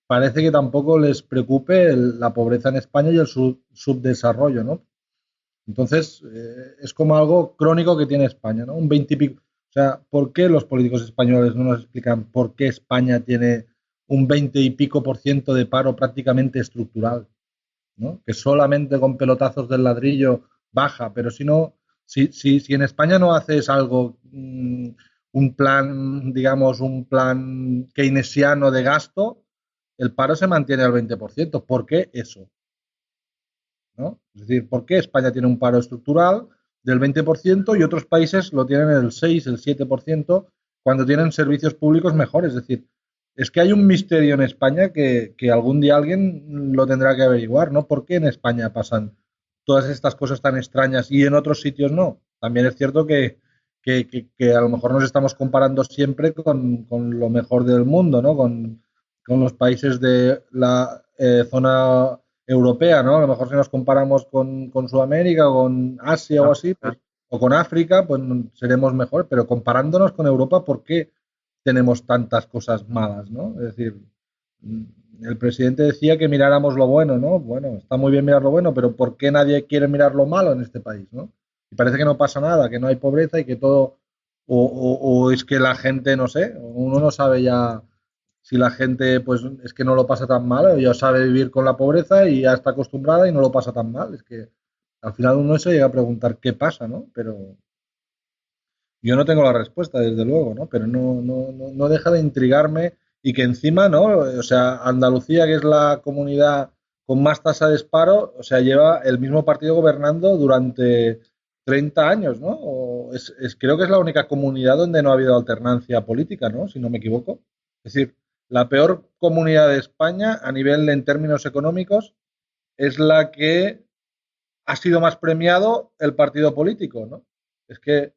S3: parece que tampoco les preocupe la pobreza en España y el subdesarrollo, ¿no? Entonces, es como algo crónico que tiene España, ¿no? Un 20 y pico. O sea, ¿por qué los políticos españoles no nos explican por qué España tiene un 20 y pico por ciento de paro prácticamente estructural, ¿no? Que solamente con pelotazos del ladrillo baja, pero si no, si en España no haces algo, un plan, digamos, un plan keynesiano de gasto, el paro se mantiene al 20%. ¿Por qué eso? ¿No? Es decir, ¿por qué España tiene un paro estructural del 20% y otros países lo tienen el 6, el 7% cuando tienen servicios públicos mejores? Es decir, es que hay un misterio en España que algún día alguien lo tendrá que averiguar, ¿no? ¿Por qué en España pasan todas estas cosas tan extrañas y en otros sitios no? También es cierto que a lo mejor nos estamos comparando siempre con lo mejor del mundo, ¿no? Con los países de la zona europea, ¿no? A lo mejor si nos comparamos con Sudamérica o con Asia o así, pues, o con África, pues seremos mejor, pero comparándonos con Europa, ¿por qué tenemos tantas cosas malas, ¿no? Es decir, el presidente decía que miráramos lo bueno, ¿no? Bueno, está muy bien mirar lo bueno, pero ¿por qué nadie quiere mirar lo malo en este país, ¿no? Y parece que no pasa nada, que no hay pobreza y que todo, o es que la gente, no sé, uno no sabe ya si la gente pues es que no lo pasa tan mal, ya sabe vivir con la pobreza y ya está acostumbrada y no lo pasa tan mal. Es que al final uno se llega a preguntar qué pasa, ¿no? Pero yo no tengo la respuesta, desde luego, ¿no? Pero no deja de intrigarme y que encima, ¿no? O sea, Andalucía, que es la comunidad con más tasa de paro, o sea, lleva el mismo partido gobernando durante 30 años, ¿no? Creo que es la única comunidad donde no ha habido alternancia política, ¿no? Si no me equivoco. Es decir, la peor comunidad de España a nivel en términos económicos es la que ha sido más premiado el partido político, ¿no? Es que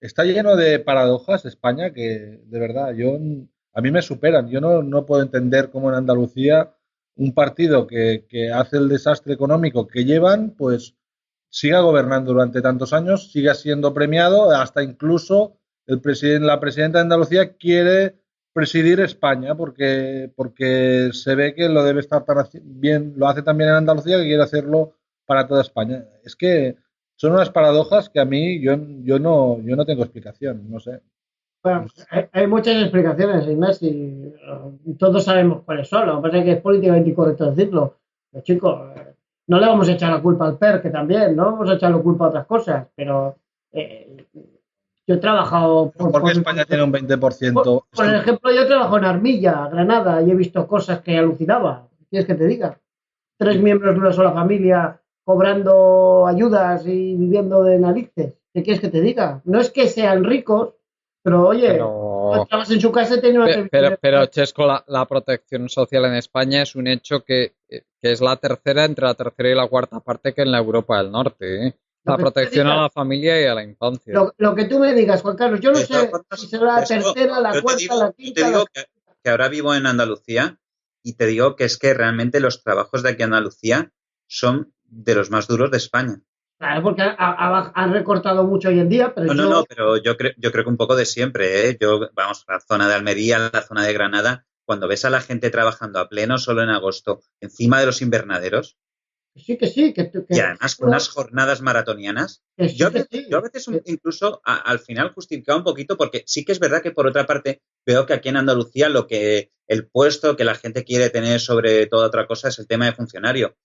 S3: está lleno de paradojas España que, de verdad, a mí me superan. Yo no puedo entender cómo en Andalucía un partido que hace el desastre económico que llevan, pues siga gobernando durante tantos años, siga siendo premiado, hasta incluso la presidenta de Andalucía quiere presidir España porque se ve que lo debe estar tan bien, lo hace también en Andalucía que quiere hacerlo para toda España. Es que son unas paradojas que a mí yo no tengo explicación, no sé.
S4: Bueno, hay muchas explicaciones, Inés, y todos sabemos cuáles son. Lo que pasa es que es políticamente incorrecto decirlo. Pero chicos, no le vamos a echar la culpa al PER, que también, no vamos a echar la culpa a otras cosas, pero yo he trabajado...
S3: ¿Por qué España tiene un 20%?
S4: Por ejemplo, yo trabajo en Armilla, Granada, y he visto cosas que alucinaba. ¿Quieres que te diga? 3 miembros de una sola familia cobrando ayudas y viviendo de narices. ¿Qué quieres que te diga? No es que sean ricos, pero oye, estabas en su casa y tenía una
S1: pero Chesco, la protección social en España es un hecho que es la tercera, entre la tercera y la cuarta parte que en la Europa del Norte, ¿eh? La protección a la familia y a la infancia.
S4: Lo que tú me digas, Juan Carlos, yo no sé si será la tercera, la cuarta, la quinta.
S2: Yo te digo que ahora vivo en Andalucía y te digo que es que realmente los trabajos de aquí en Andalucía son de los más duros de España.
S4: Claro, porque han recortado mucho hoy en día, pero
S2: pero yo creo que un poco de siempre, ¿eh? Vamos, la zona de Almería, la zona de Granada, cuando ves a la gente trabajando a pleno solo en agosto, encima de los invernaderos,
S4: sí.
S2: Y además con unas jornadas maratonianas, yo a veces incluso al final justificaba un poquito, porque sí que es verdad que por otra parte veo que aquí en Andalucía el puesto que la gente quiere tener sobre toda otra cosa es el tema de funcionario.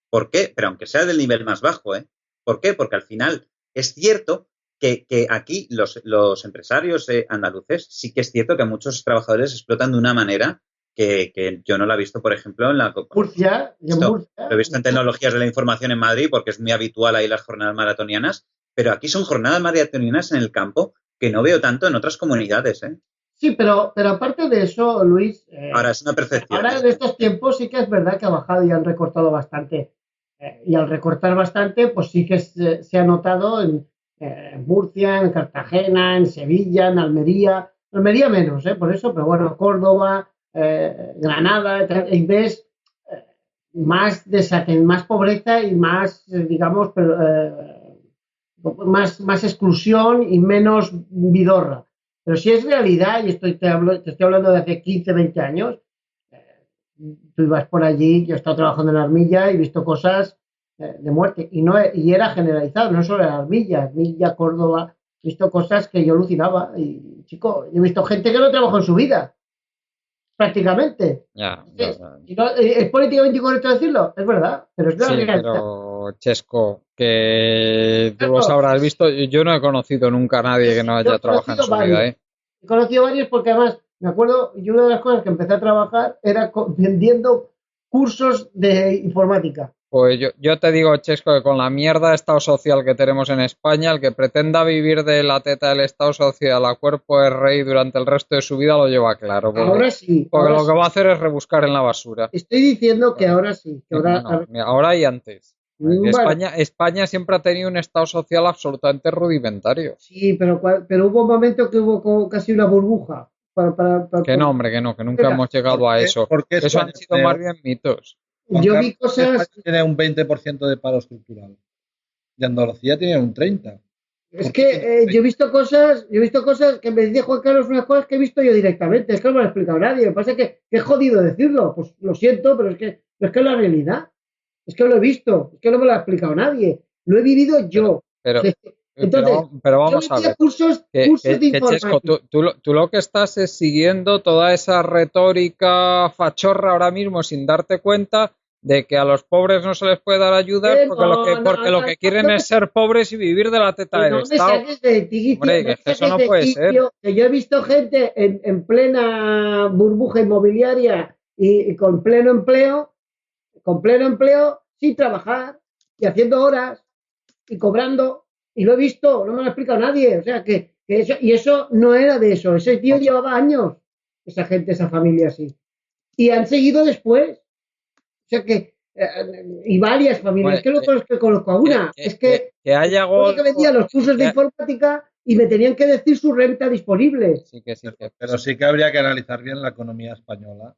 S2: ¿Por qué? Pero aunque sea del nivel más bajo, ¿eh? ¿Por qué? Porque al final es cierto que aquí los empresarios andaluces sí que es cierto que a muchos trabajadores explotan de una manera que yo no la he visto, por ejemplo, en
S4: Murcia, y en Murcia.
S2: lo he visto en tecnologías de la información en Madrid porque es muy habitual ahí las jornadas maratonianas, pero aquí son jornadas maratonianas en el campo que no veo tanto en otras comunidades, ¿eh?
S4: Sí, pero aparte de eso, Luis,
S2: Ahora es una percepción.
S4: ahora en estos tiempos sí que es verdad que ha bajado y han recortado bastante. Y al recortar bastante, pues sí que se ha notado en Murcia, en Cartagena, en Sevilla, en Almería. Almería menos, por eso, pero bueno, Córdoba, Granada, y ves más más pobreza y más, digamos, más exclusión y menos vidorra. Pero si es realidad, y te estoy hablando de hace 15, 20 años, tú ibas por allí, yo he estado trabajando en Armilla y he visto cosas de muerte. Y era generalizado, no solo en Armilla, Córdoba, he visto cosas que yo alucinaba. Y, chico, he visto gente que no trabajó en su vida, prácticamente. ¿Es políticamente incorrecto decirlo? Es verdad, pero es la realidad.
S1: Pero, Chesco, que tú los habrás visto, yo no he conocido nunca a nadie que no haya trabajado en su vida, ¿eh?
S4: He conocido varios porque además, me acuerdo, y una de las cosas que empecé a trabajar era vendiendo cursos de informática.
S1: Pues yo te digo, Chesco, que con la mierda de Estado social que tenemos en España, el que pretenda vivir de la teta del Estado social a cuerpo de rey durante el resto de su vida lo lleva claro.
S4: Ahora sí.
S1: Porque
S4: ahora
S1: lo que va a hacer es rebuscar en la basura.
S4: Estoy diciendo que ahora sí. Que
S1: ahora y antes. España siempre ha tenido un Estado social absolutamente rudimentario.
S4: Sí, pero hubo un momento que hubo casi una burbuja.
S1: Que no, hombre, que nunca hemos llegado a eso. Eso han sido más bien mitos.
S4: Yo vi cosas.
S3: Tiene un 20% de paro estructural. Y Andalucía tiene un 30%.
S4: Es que yo he visto cosas que me dice Juan Carlos, unas cosas que he visto yo directamente. Es que no me lo ha explicado nadie. Lo que pasa es que es jodido decirlo. Pues lo siento, pero es que es la realidad. Es que lo he visto. Es que no me lo ha explicado nadie. Lo he vivido yo. Entonces,
S1: pero vamos a ver.
S4: Cursos de informática.
S1: Chesco, tú lo que estás es siguiendo toda esa retórica fachorra ahora mismo sin darte cuenta de que a los pobres no se les puede dar ayudas porque lo que quieren es ser pobres y vivir de la teta del Estado.
S4: Hombre,
S1: que eso no puede ser.
S4: Que yo he visto gente en plena burbuja inmobiliaria y con pleno empleo sin trabajar y haciendo horas y cobrando. Y lo he visto, no me lo ha explicado nadie. O sea, que eso no era de eso. Ese tío llevaba años, esa gente, esa familia así. Y han seguido después. O sea que, y varias familias.
S1: Bueno,
S4: es que conozco a una.
S1: Que haya
S4: que vendía los cursos de informática y me tenían que decir su renta disponible.
S3: Pero sí que habría que analizar bien la economía española.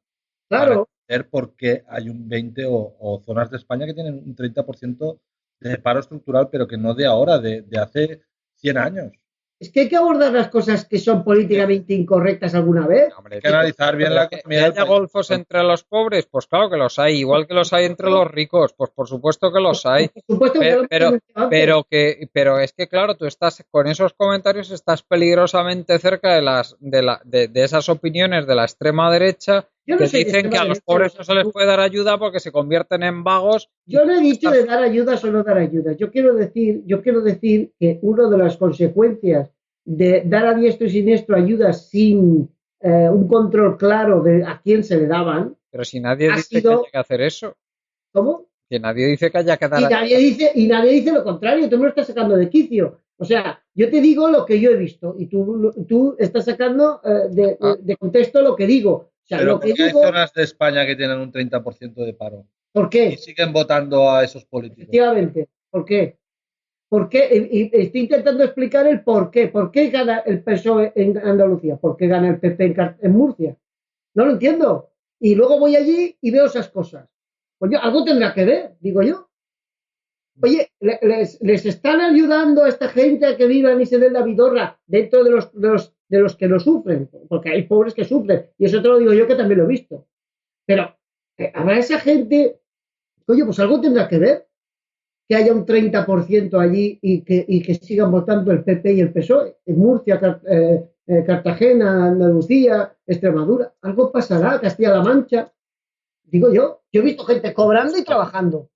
S4: Claro.
S3: Para ver por qué hay un 20% o zonas de España que tienen un 30% de paro estructural, pero que no de ahora, de hace 100 años.
S4: Es que hay que abordar las cosas que son políticamente incorrectas alguna vez.
S3: Hay que analizar bien la economía.
S1: ¿Que haya golfos entre los pobres? Pues claro que los hay, igual que los hay entre los ricos, pues por supuesto que los hay. Pero es que claro, tú estás con esos comentarios estás peligrosamente cerca de esas opiniones de la extrema derecha que dicen que a los pobres no se les puede dar ayuda porque se convierten en vagos.
S4: Yo no he dicho de dar ayudas o no dar ayudas. Yo quiero decir que una de las consecuencias de dar a diestro y siniestro ayudas sin un control claro de a quién se le daban.
S1: Pero si nadie dice que haya que hacer eso.
S4: ¿Cómo?
S1: Que nadie dice que haya que dar
S4: y nadie dice lo contrario. Tú me lo estás sacando de quicio. O sea, yo te digo lo que yo he visto y tú estás sacando de contexto lo que digo. O sea,
S3: pero hay zonas de España que tienen un 30% de paro.
S4: ¿Por qué?
S3: Y siguen votando a esos políticos.
S4: Efectivamente. ¿Por qué? ¿Por qué? Y estoy intentando explicar el por qué. ¿Por qué gana el PSOE en Andalucía? ¿Por qué gana el PP en Murcia? No lo entiendo. Y luego voy allí y veo esas cosas. Oye, algo tendrá que ver, digo yo. Oye, les están ayudando a esta gente a que vivan y se den la vidorra dentro de los que lo sufren, porque hay pobres que sufren, y eso te lo digo yo que también lo he visto. Pero habrá esa gente, oye, pues algo tendrá que ver que haya un 30% allí y que sigan votando el PP y el PSOE, en Murcia, Cartagena, Andalucía, Extremadura. Algo pasará, Castilla-La Mancha. Digo yo he visto gente cobrando y trabajando.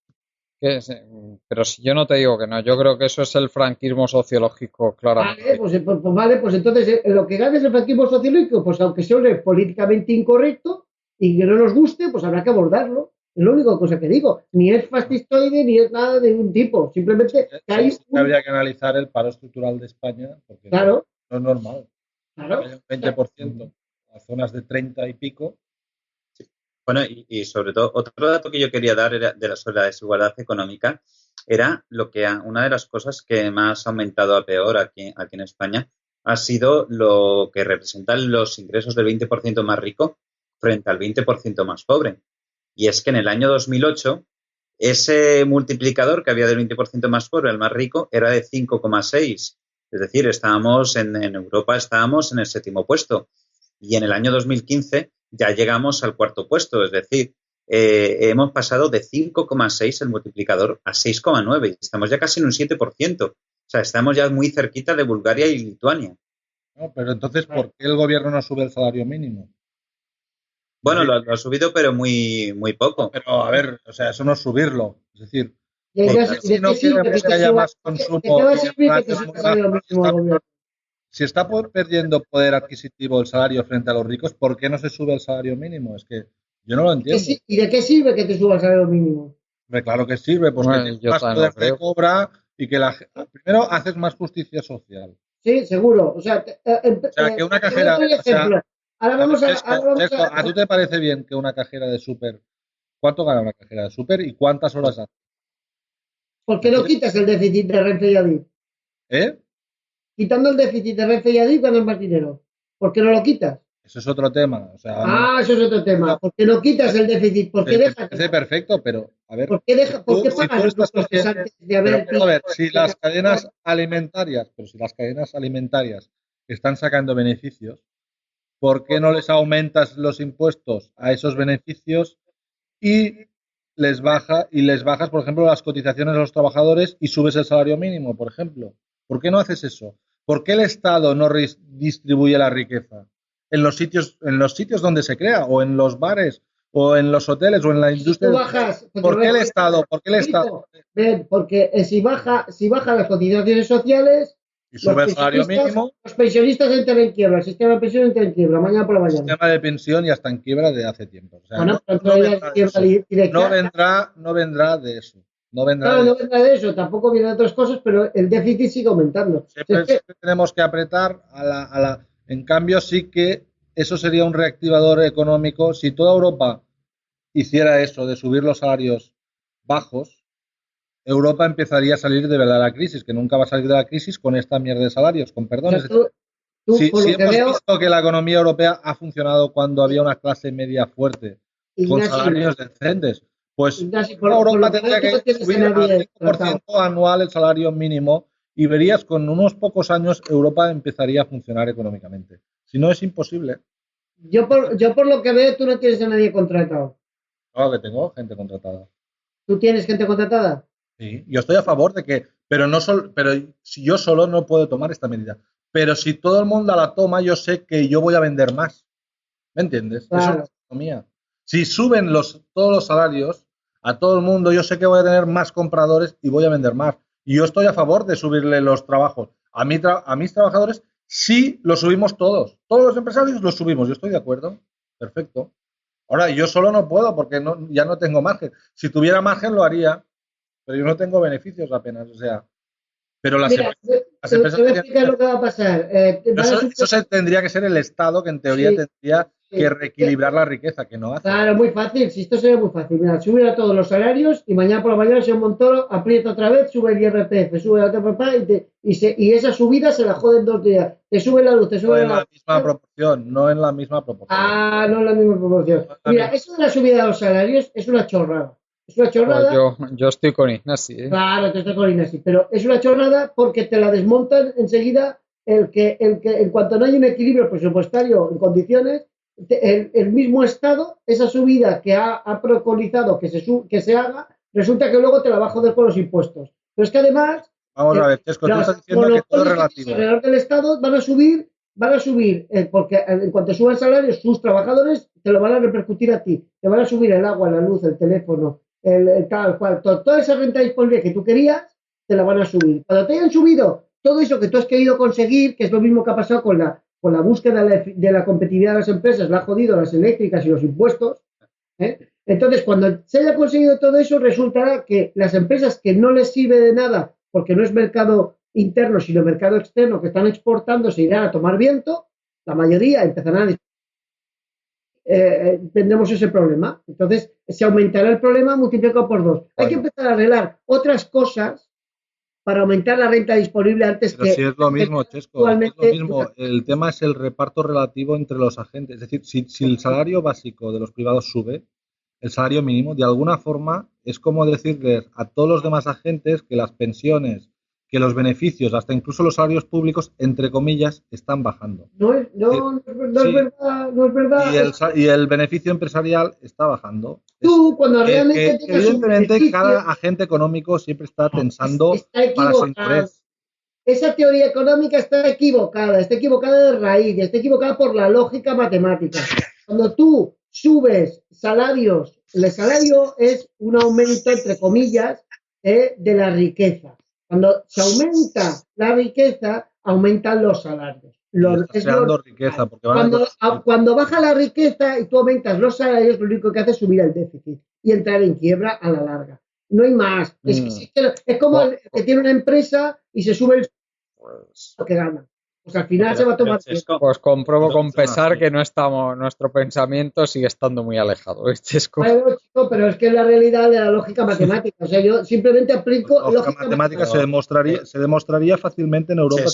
S1: Pero si yo no te digo que no, yo creo que eso es el franquismo sociológico, claramente.
S4: Vale, pues entonces lo que gane es el franquismo sociológico, pues aunque sea políticamente incorrecto y que no nos guste, pues habrá que abordarlo. Es la única cosa que digo. Ni es fascistoide ni es nada de ningún tipo. Simplemente que hay
S3: habría que analizar el paro estructural de España, porque
S4: claro,
S3: no es normal.
S4: claro.
S3: Hay un 20%, a zonas de 30 y pico.
S2: Bueno, y sobre todo, otro dato que yo quería dar era sobre la desigualdad económica, era una de las cosas que más ha aumentado a peor aquí en España, ha sido lo que representan los ingresos del 20% más rico frente al 20% más pobre. Y es que en el año 2008, ese multiplicador que había del 20% más pobre al más rico era de 5,6. Es decir, en Europa estábamos en el 7º puesto. Y en el año 2015 ya llegamos al 4º puesto, es decir, hemos pasado de 5,6 el multiplicador a 6,9. Estamos ya casi en un 7%. O sea, estamos ya muy cerquita de Bulgaria y Lituania.
S3: No, pero entonces, ¿por qué el gobierno no sube el salario mínimo?
S2: Bueno, lo ha subido, pero muy, muy poco.
S3: Pero, a ver, o sea, eso no es subirlo. Es decir,
S4: si no queremos
S3: que haya más consumo.
S4: ¿De qué va a servir que te suba el salario mínimo al gobierno?
S3: Si está perdiendo poder adquisitivo el salario frente a los ricos, ¿por qué no se sube el salario mínimo? Es que yo no lo entiendo.
S4: ¿Y de qué sirve que te suba el salario mínimo?
S3: Hombre, claro que sirve, pues
S1: Bueno,
S3: que tienes más poder de cobra y que primero haces más justicia social.
S4: Sí, seguro. O sea,
S3: que una cajera.
S4: Ahora vamos a.
S3: ¿A tú te parece bien que una cajera de súper? ¿Cuánto gana una cajera de súper y cuántas horas hace?
S4: ¿Por qué no quitas el déficit de Renfe y Adif? Quitando el déficit de Renfe y Adif ganas más dinero. ¿Por qué no lo quitas?
S3: Eso es otro tema. O sea,
S4: eso es otro tema. ¿Por qué no quitas el déficit? ¿Por qué dejas?
S3: Parece perfecto, pero a ver.
S4: ¿Por qué pagas los costes antes de haber?
S3: A ver, si las cadenas alimentarias están sacando beneficios, ¿por qué no les aumentas los impuestos a esos beneficios y les bajas, por ejemplo, las cotizaciones a los trabajadores y subes el salario mínimo, por ejemplo? ¿Por qué no haces eso? ¿Por qué el Estado no distribuye la riqueza? En los sitios donde se crea, o en los bares, o en los hoteles, o en la industria. ¿Por qué el Estado?
S4: Ven, porque si baja las cotizaciones sociales,
S3: y sube el salario mínimo,
S4: los pensionistas entran en quiebra, el sistema de pensión entra en quiebra, mañana por la mañana.
S3: El sistema de pensión ya está en quiebra de hace tiempo. O sea,
S4: no
S3: vendrá de eso. No vendrá
S4: de eso, tampoco viene de otras cosas, pero el déficit sigue aumentando.
S3: Siempre tenemos que apretar En cambio, sí que eso sería un reactivador económico. Si toda Europa hiciera eso de subir los salarios bajos, Europa empezaría a salir de verdad de la crisis, que nunca va a salir de la crisis con esta mierda de salarios, con perdón. Si hemos visto que la economía europea ha funcionado cuando había una clase media fuerte, con salarios decentes, pues Europa tendría que subir al 5% anual el salario mínimo y verías con unos pocos años Europa empezaría a funcionar económicamente. Si no, es imposible.
S4: Yo por lo que veo, tú no tienes a nadie contratado.
S3: Claro que tengo gente contratada.
S4: ¿Tú tienes gente contratada?
S3: Sí, yo estoy a favor de que, pero si yo solo no puedo tomar esta medida. Pero si todo el mundo la toma, yo sé que yo voy a vender más. ¿Me entiendes?
S4: Claro.
S3: Eso es la economía. Si suben todos los salarios a todo el mundo, yo sé que voy a tener más compradores y voy a vender más. Y yo estoy a favor de subirle los trabajos. A mis trabajadores sí los subimos todos. Todos los empresarios los subimos. Yo estoy de acuerdo. Perfecto. Ahora, yo solo no puedo porque ya no tengo margen. Si tuviera margen lo haría, pero yo no tengo beneficios apenas. O sea, pero las empresas
S4: te voy a explicar lo que va a pasar.
S3: Eso tendría que ser el Estado que en teoría tendría que reequilibrar la riqueza, que no hace.
S4: Claro, muy fácil. Si esto sería muy fácil. Mira, subir a todos los salarios y mañana por la mañana, señor Montoro aprieta otra vez, sube el IRPF, sube la TPP y esa subida se la joden 2 días. Te sube la luz, te sube
S3: la misma proporción, no en la misma proporción.
S4: No en la misma proporción. Mira, eso de la subida de los salarios es una chorrada. Es una chorrada.
S1: Yo estoy con Ignasi.
S4: Claro, te estoy con Ignasi, pero es una chorrada porque te la desmontan enseguida el que en cuanto no hay un equilibrio presupuestario en condiciones, el mismo Estado, esa subida que ha preconizado que se haga, resulta que luego te la va a joder con los impuestos. Pero es que además,
S3: vamos a ver, Chesco, tú estás diciendo que todo es relativo.
S4: Alrededor del Estado van a subir, porque en cuanto suban salarios, sus trabajadores te lo van a repercutir a ti. Te van a subir el agua, la luz, el teléfono, tal cual, toda esa renta disponible que tú querías, te la van a subir. Cuando te hayan subido todo eso que tú has querido conseguir, que es lo mismo que ha pasado con la búsqueda de la competitividad de las empresas, la ha jodido las eléctricas y los impuestos, ¿eh? Entonces, cuando se haya conseguido todo eso, resultará que las empresas que no les sirve de nada, porque no es mercado interno, sino mercado externo, que están exportando, se irán a tomar viento, la mayoría empezarán a tendremos ese problema. Entonces, se aumentará el problema multiplicado por 2. Hay que empezar a arreglar otras cosas para aumentar la renta disponible antes
S3: Pero
S4: que...
S3: si es lo mismo, Chesco, es lo mismo. El tema es el reparto relativo entre los agentes. Es decir, si el salario básico de los privados sube, el salario mínimo, de alguna forma, es como decirles a todos los demás agentes que las pensiones, que los beneficios, hasta incluso los salarios públicos, entre comillas, están bajando.
S4: No es verdad, no es verdad.
S3: Y el beneficio empresarial está bajando.
S4: Tú, cuando realmente tengas un
S3: evidentemente,
S4: beneficio,
S3: cada agente económico siempre está tensando para su interés.
S4: Esa teoría económica está equivocada de raíz, está equivocada por la lógica matemática. Cuando tú subes salarios, el salario es un aumento, entre comillas, de la riqueza. Cuando se aumenta la riqueza, aumentan los salarios.
S3: Riqueza, porque
S4: cuando baja la riqueza y tú aumentas los salarios, lo único que hace es subir el déficit y entrar en quiebra a la larga. No hay más. Es como el que tiene una empresa y se sube lo que gana. Pues al final se va a tomar.
S1: Pues compruebo con pesar que no estamos, nuestro pensamiento sigue estando muy alejado.
S4: Bueno, chico, pero es que es la realidad de la lógica matemática. O sea, yo simplemente aplico
S3: lógica matemática. Se demostraría fácilmente en Europa.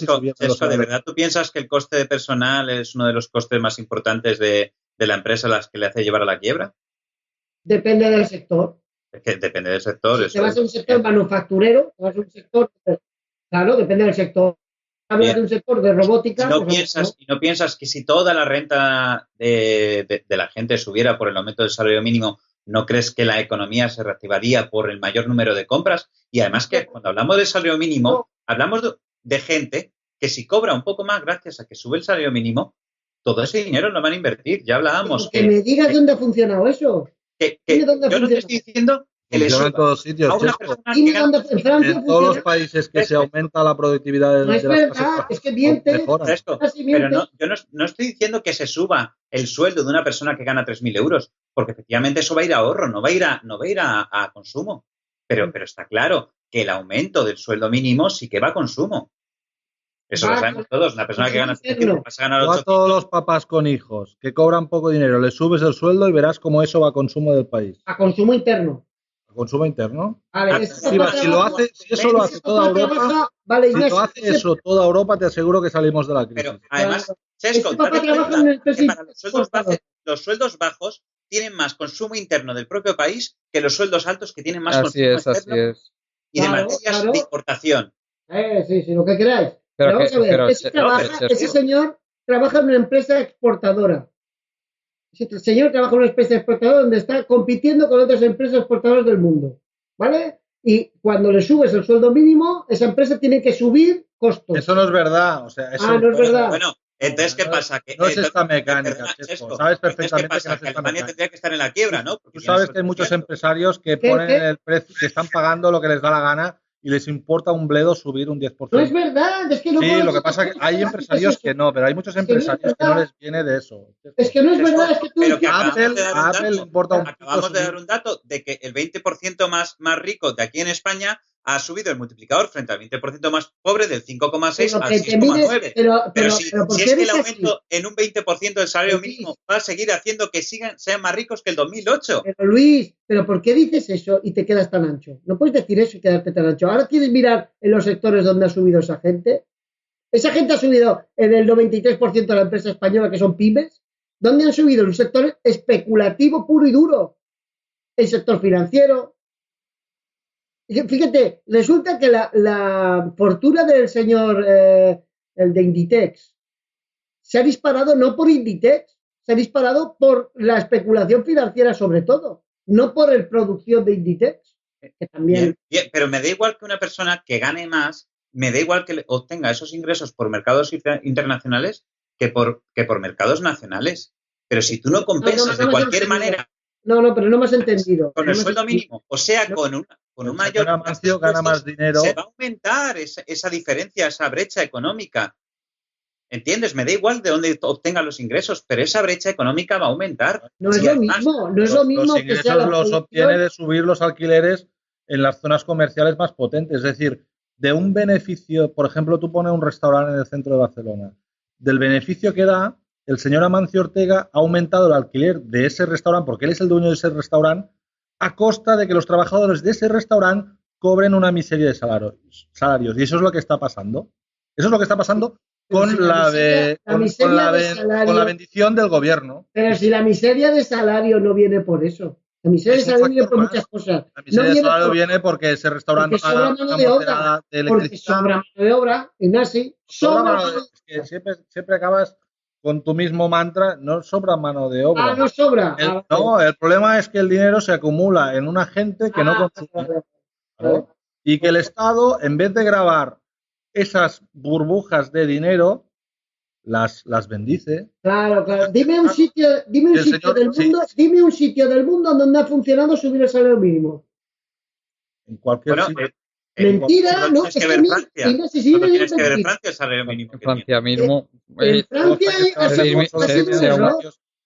S2: ¿De verdad tú piensas que el coste de personal es uno de los costes más importantes de la empresa a las que le hace llevar a la quiebra?
S4: Depende del sector.
S2: Es que depende del sector.
S4: Si te vas a un sector manufacturero, te vas a un sector. Claro, depende del sector. Hablas de un sector de robótica.
S2: ¿Y no piensas que si toda la renta de la gente subiera por el aumento del salario mínimo, no crees que la economía se reactivaría por el mayor número de compras? Y además que cuando hablamos de salario mínimo, hablamos de gente que si cobra un poco más gracias a que sube el salario mínimo, todo ese dinero lo van a invertir. Ya hablábamos.
S4: Que me digas dónde ha funcionado eso.
S2: Yo no te estoy diciendo que le suba
S3: en todos sitios.
S4: En
S3: todos los países que se aumenta la productividad
S4: no es verdad, es que mientes.
S2: Pero yo no estoy diciendo que se suba el sueldo de una persona que gana 3.000 euros, porque efectivamente eso va a ir a ahorro, no va a ir a consumo. Pero está claro que el aumento del sueldo mínimo sí que va a consumo. Eso lo sabemos todos. Una persona que gana 700 vas a ganar 800.
S3: A todos los papás con hijos que cobran poco dinero, les subes el sueldo y verás cómo eso va a consumo del país.
S4: A consumo interno.
S3: ¿A consumo interno?
S4: Vale,
S3: si eso lo hace toda Europa, toda Europa, te aseguro que salimos de la crisis.
S2: Pero además, Chesco, los sueldos bajos tienen más consumo interno del propio país que los sueldos altos que tienen más consumo externo y de materias de importación.
S4: Sí, lo que queráis. Pero vamos a ver, ese señor trabaja en una empresa exportadora. Ese señor trabaja en una empresa exportadora donde está compitiendo con otras empresas exportadoras del mundo, ¿vale? Y cuando le subes el sueldo mínimo, esa empresa tiene que subir costos.
S3: Eso no es verdad. O sea,
S4: no es verdad.
S2: Bueno, entonces, ¿qué pasa?
S3: No es esta mecánica, Chesco. Sabes perfectamente
S2: que Alemania tendría que estar en la quiebra, ¿no?
S3: Tú sabes que hay muchos empresarios que ponen el precio, que están pagando lo que les da la gana y les importa un bledo subir un 10%.
S4: No es verdad, es que no.
S3: Sí, lo que pasa es que hay empresarios que no, pero hay muchos empresarios que no les viene de eso.
S4: Es que no es verdad, es que tú...
S2: Pero que
S3: Apple importa un
S2: acabamos de dar un dato de que el 20% más rico de aquí en España ha subido el multiplicador frente al 20% más pobre del 5,6 al 6,9. Pero si es que el aumento en un 20% del salario mínimo va a seguir haciendo que sean más ricos que el 2008.
S4: Pero Luis, ¿pero por qué dices eso y te quedas tan ancho? No puedes decir eso y quedarte tan ancho. Ahora quieres mirar en los sectores donde ha subido esa gente. Esa gente ha subido en el 93% de la empresa española, que son pymes. ¿Dónde han subido? En un sector especulativo puro y duro. El sector financiero. Fíjate, resulta que la fortuna del señor, el de Inditex, se ha disparado no por Inditex, se ha disparado por la especulación financiera sobre todo, no por la producción de Inditex, que también...
S2: Bien, pero me da igual que una persona que gane más, me da igual que obtenga esos ingresos por mercados internacionales que por mercados nacionales. Pero si tú no compensas de cualquier manera
S4: No, pero no me has entendido.
S2: Con
S4: No
S2: el
S4: me has
S2: sueldo
S4: entendido.
S2: mínimo. O sea,
S4: No.
S2: con un
S3: El
S2: mayor
S3: señor Amancio gana más dinero.
S2: se va a aumentar esa diferencia, esa brecha económica. ¿Entiendes? Me da igual de dónde obtengan los ingresos, pero esa brecha económica va a aumentar.
S4: No es
S2: Y
S4: lo
S2: además,
S4: mismo, no es lo
S3: Los
S4: mismo que sea
S3: ingresos
S4: la
S3: los
S4: producción.
S3: obtiene de subir los alquileres en las zonas comerciales más potentes. Es decir, de un beneficio, por ejemplo, tú pones un restaurante en el centro de Barcelona, del beneficio que da, el señor Amancio Ortega ha aumentado el alquiler de ese restaurante, porque él es el dueño de ese restaurante, a costa de que los trabajadores de ese restaurante cobren una miseria de salarios. Y eso es lo que está pasando. Eso es lo que está pasando
S4: Pero si
S3: con la bendición del gobierno.
S4: Pero si la miseria de salario no viene por eso. La miseria de
S3: Es un
S4: salario viene
S3: factor
S4: por
S3: más.
S4: muchas cosas.
S3: La miseria
S4: No
S3: de
S4: viene
S3: salario
S4: por-
S3: viene porque ese restaurante
S4: porque sobra mano de obra. Porque
S3: electricidad.
S4: sobra mano de obra, Ignasi.
S3: Sobra
S4: Sobra
S3: mano
S4: mano.
S3: es que siempre acabas con tu mismo mantra, no sobra mano de obra.
S4: No sobra.
S3: No, el problema es que el dinero se acumula en una gente que no consume.
S4: Vale.
S3: ¿no? Y que el Estado, en vez de gravar esas burbujas de dinero, las bendice.
S4: Claro. Dime un sitio dime un sitio del mundo donde ha funcionado subir el salario mínimo.
S3: En cualquier
S2: bueno,
S3: sitio.
S4: Mentira, no,
S2: tienes que ver Francia.
S4: Francia
S2: Tienes que ver Francia el salario mínimo.
S1: En Francia mismo.
S4: En Francia ha sido un error.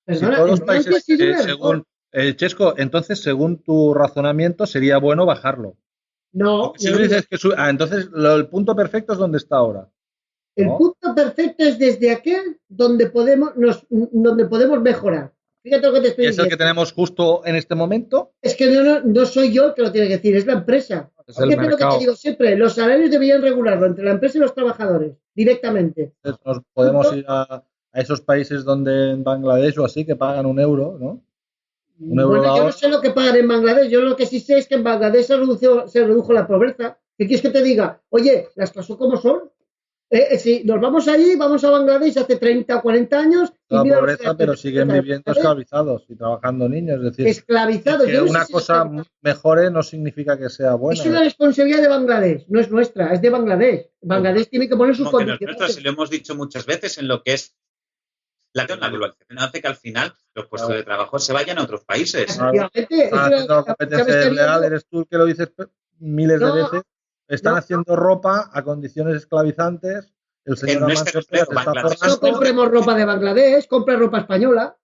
S4: Perdona, en Francia ha sido un error.
S3: Chesco, entonces, según tu razonamiento, sería bueno bajarlo.
S4: No.
S3: Si tú dices que entonces el punto perfecto es donde está ahora.
S4: El punto perfecto es desde aquel donde podemos mejorar. Fíjate lo que te estoy diciendo.
S3: ¿Es el que tenemos justo en este momento?
S4: Es que no soy yo el que lo tiene que decir, es la empresa.
S1: Es el mercado.
S4: Lo que te digo siempre, los salarios deberían regularlo entre la empresa y los trabajadores, directamente.
S3: Entonces nos podemos ir a esos países donde en Bangladesh o así que pagan €1, ¿no?
S4: Bueno, yo no sé lo que pagan en Bangladesh, yo lo que sí sé es que en Bangladesh se redujo la pobreza. ¿Qué quieres que te diga? Oye, las cosas como son. Si nos vamos allí, vamos a Bangladesh hace 30 o 40 años. Y
S3: la
S4: mira
S3: pobreza, pero siguen viviendo esclavizados y trabajando niños. Es decir,
S4: esclavizados.
S3: que una cosa mejore no significa que sea buena.
S4: Es una responsabilidad de Bangladesh, no es nuestra, es de Bangladesh. Bangladesh tiene que poner sus condiciones.
S2: Nosotros lo hemos dicho muchas veces en lo que es la globalización hace que al final los puestos de trabajo se vayan a otros países.
S3: Haciendo la competencia desleal, eres tú el que lo dices miles de veces. Están haciendo ropa a condiciones esclavizantes. El señor Amancio Ortega se está formando.
S4: No compremos ropa de Bangladesh, compra ropa española.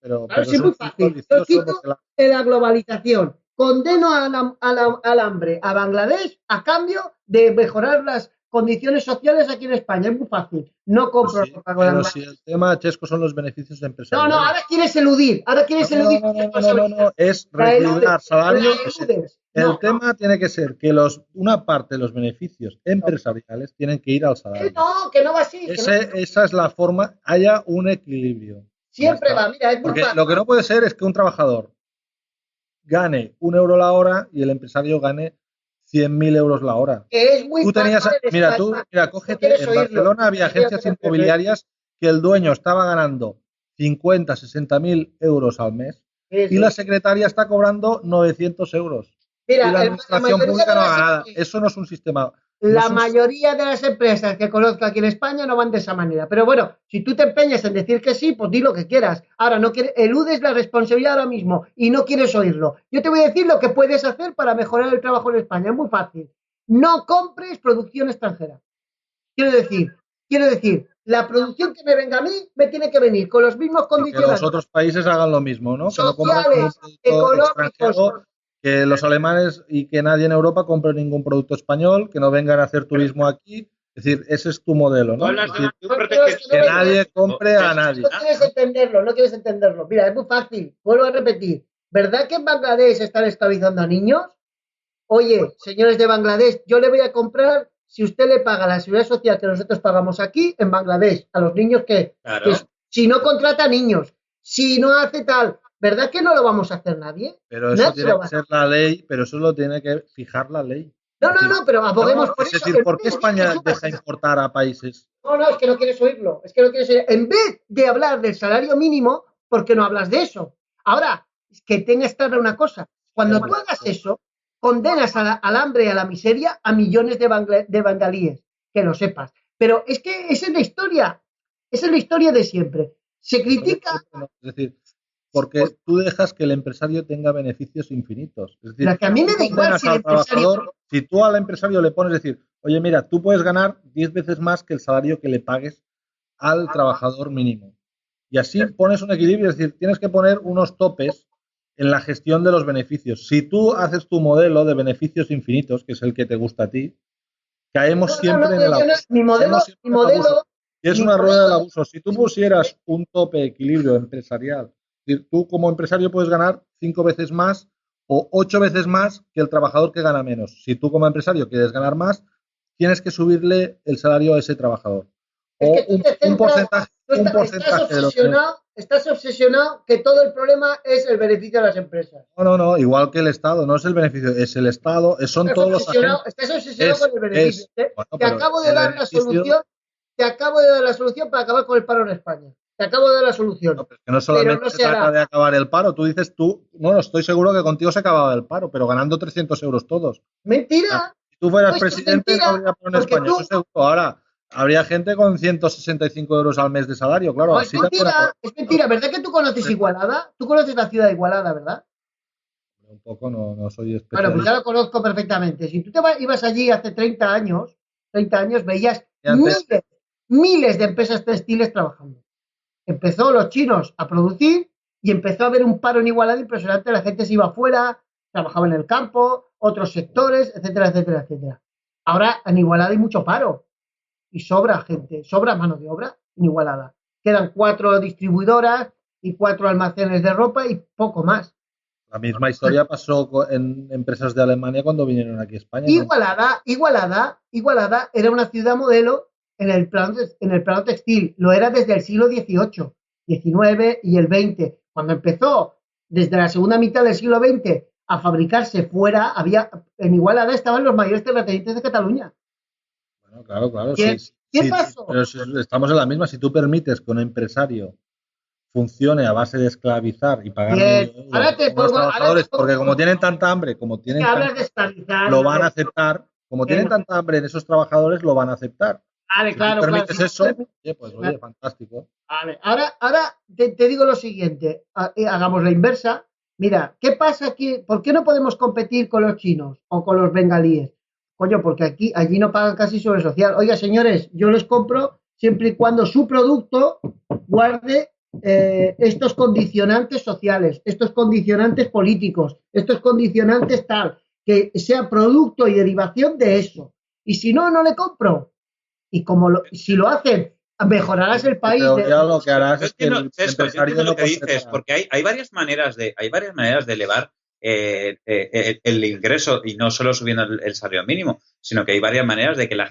S3: Pero
S4: es muy fácil. Yo quito la globalización. Condeno al hambre a Bangladesh a cambio de mejorar las condiciones sociales aquí en España. Es muy fácil. No compro ropa con
S3: Pero si el tema, Chesco, son los beneficios empresariales.
S4: No, ahora quieres eludir.
S3: No, es reequilibrar salarios. El tema tiene que ser que una parte de los beneficios empresariales tienen que ir al salario.
S4: Que no va así.
S3: Esa es la forma, haya un equilibrio.
S4: Siempre va, mira, es muy
S3: Porque
S4: fácil.
S3: lo que no puede ser es que un trabajador gane €1 la hora y el empresario gane 100.000 euros la hora.
S4: Que es muy
S3: fácil. Cógete, en Barcelona había agencias inmobiliarias que el dueño estaba ganando 50, 60.000 euros al mes y la secretaria está cobrando 900 euros.
S4: Mira,
S3: y la administración pública no haga nada. Eso no es un sistema.
S4: La mayoría de las empresas que conozco aquí en España no van de esa manera. Pero bueno, si tú te empeñas en decir que sí, pues di lo que quieras. Ahora, eludes la responsabilidad ahora mismo y no quieres oírlo. Yo te voy a decir lo que puedes hacer para mejorar el trabajo en España. Es muy fácil. No compres producción extranjera. Quiero decir, la producción que me venga a mí me tiene que venir con los mismos condiciones.
S3: Que los otros países hagan lo mismo, ¿no?
S4: Sociales,
S3: que no compren un producto extranjero. Que los alemanes y que nadie en Europa compre ningún producto español, que no vengan a hacer turismo aquí. Es decir, ese es tu modelo, ¿no? Que nadie compre a nadie.
S4: No quieres entenderlo. Mira, es muy fácil. Vuelvo a repetir. ¿Verdad que en Bangladesh están esclavizando a niños? Oye, señores de Bangladesh, yo le voy a comprar, si usted le paga la seguridad social que nosotros pagamos aquí, en Bangladesh, a los niños que si no contrata niños, si no hace tal... ¿Verdad que no lo vamos a hacer nadie?
S3: Pero eso tiene que ser la ley, pero eso lo tiene que fijar la ley.
S4: No, pero aboguemos por eso.
S3: Es decir, ¿por qué España deja importar a países?
S4: No, es que no quieres oírlo. En vez de hablar del salario mínimo, ¿por qué no hablas de eso? Ahora, que tengas clara una cosa. Cuando tú hagas eso, condenas al hambre y a la miseria a millones de bengalíes. Que lo sepas. Pero es que esa es la historia. Esa es la historia de siempre. Se critica...
S3: Es decir, porque tú dejas que el empresario tenga beneficios infinitos. Es decir,
S4: Pero que a mí me da igual si el empresario...
S3: Si tú al empresario le pones decir, oye, mira, tú puedes ganar 10 veces más que el salario que le pagues al trabajador mínimo. Y así pones un equilibrio, es decir, tienes que poner unos topes en la gestión de los beneficios. Si tú haces tu modelo de beneficios infinitos, que es el que te gusta a ti, caemos siempre en el abuso.
S4: Mi modelo...
S3: Y es una rueda del abuso. Si tú pusieras un tope equilibrio empresarial, tú como empresario puedes ganar 5 veces más o 8 veces más que el trabajador que gana menos. Si tú como empresario quieres ganar más, tienes que subirle el salario a ese trabajador. O un porcentaje de lo que...
S4: Estás obsesionado que todo el problema es el beneficio de las empresas.
S3: No, igual que el Estado, no es el beneficio, es el Estado, son todos los agentes.
S4: Estás obsesionado con el beneficio. Te acabo de dar la solución. Te acabo de dar la solución para acabar con el paro en España. Te acabo de dar la solución.
S3: No, pero es que no solamente se trata de acabar el paro. Tú dices, no, estoy seguro que contigo se acababa el paro, pero ganando 300 euros todos.
S4: Mentira.
S3: Si tú fueras presidente, no habría paro en España. Eso seguro. Ahora, habría gente con 165 euros al mes de salario, claro.
S4: No, es mentira. ¿Verdad que tú conoces Igualada? Tú conoces la ciudad de Igualada, ¿verdad?
S3: Un poco, no soy especialista.
S4: Bueno, pues ya lo conozco perfectamente. Si tú ibas allí hace 30 años, veías miles de empresas textiles trabajando. Empezó los chinos a producir y empezó a haber un paro en Igualada impresionante. La gente se iba afuera, trabajaba en el campo, otros sectores, etcétera, etcétera, etcétera. Ahora en Igualada hay mucho paro y sobra gente, sobra mano de obra en Igualada. Quedan 4 distribuidoras y 4 almacenes de ropa y poco más.
S3: La misma historia pasó en empresas de Alemania cuando vinieron aquí a España.
S4: Igualada era una ciudad modelo en el plano textil. Lo era desde el siglo XVIII, XIX y el XX. Cuando empezó, desde la segunda mitad del siglo XX, a fabricarse fuera, en Igualada estaban los mayores terratenientes de Cataluña.
S3: Bueno, claro.
S4: ¿Qué pasó?
S3: Pero estamos en la misma. Si tú permites que un empresario funcione a base de esclavizar y pagar a los trabajadores, porque como tienen tanta hambre, lo van a aceptar. Como tienen tanta hambre en esos trabajadores, lo van a aceptar.
S4: Vale,
S3: si
S4: claro.
S3: tú permites
S4: claro.
S3: eso, oye, fantástico.
S4: Vale, ahora te digo lo siguiente. Hagamos la inversa. Mira, ¿qué pasa aquí? ¿Por qué no podemos competir con los chinos o con los bengalíes? Coño, porque allí no pagan casi sobre social. Oiga, señores, yo les compro siempre y cuando su producto guarde estos condicionantes sociales, estos condicionantes políticos, estos condicionantes tal, que sea producto y derivación de eso. Y si no, no le compro. Y si lo hacen, mejorarás el país.
S3: Ya lo que harás es que el
S2: empresario no dices, porque hay varias maneras de elevar el ingreso y no solo subiendo el salario mínimo, sino que hay varias maneras de que la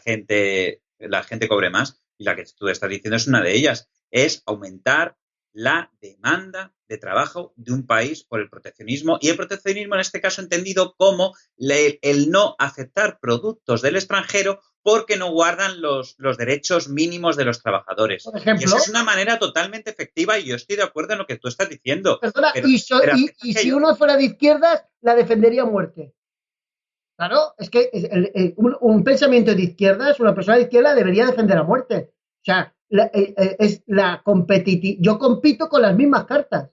S2: gente cobre más, y la que tú estás diciendo es una de ellas, es aumentar la demanda de trabajo de un país por el proteccionismo, y el proteccionismo en este caso entendido como el no aceptar productos del extranjero porque no guardan los derechos mínimos de los trabajadores.
S4: Por ejemplo,
S2: y esa es una manera totalmente efectiva, y yo estoy de acuerdo en lo que tú estás diciendo.
S4: Perdona, si uno fuera de izquierdas, la defendería a muerte. Claro, es que un pensamiento de izquierdas, una persona de izquierda debería defender a muerte. O sea, es la competitividad. Yo compito con las mismas cartas.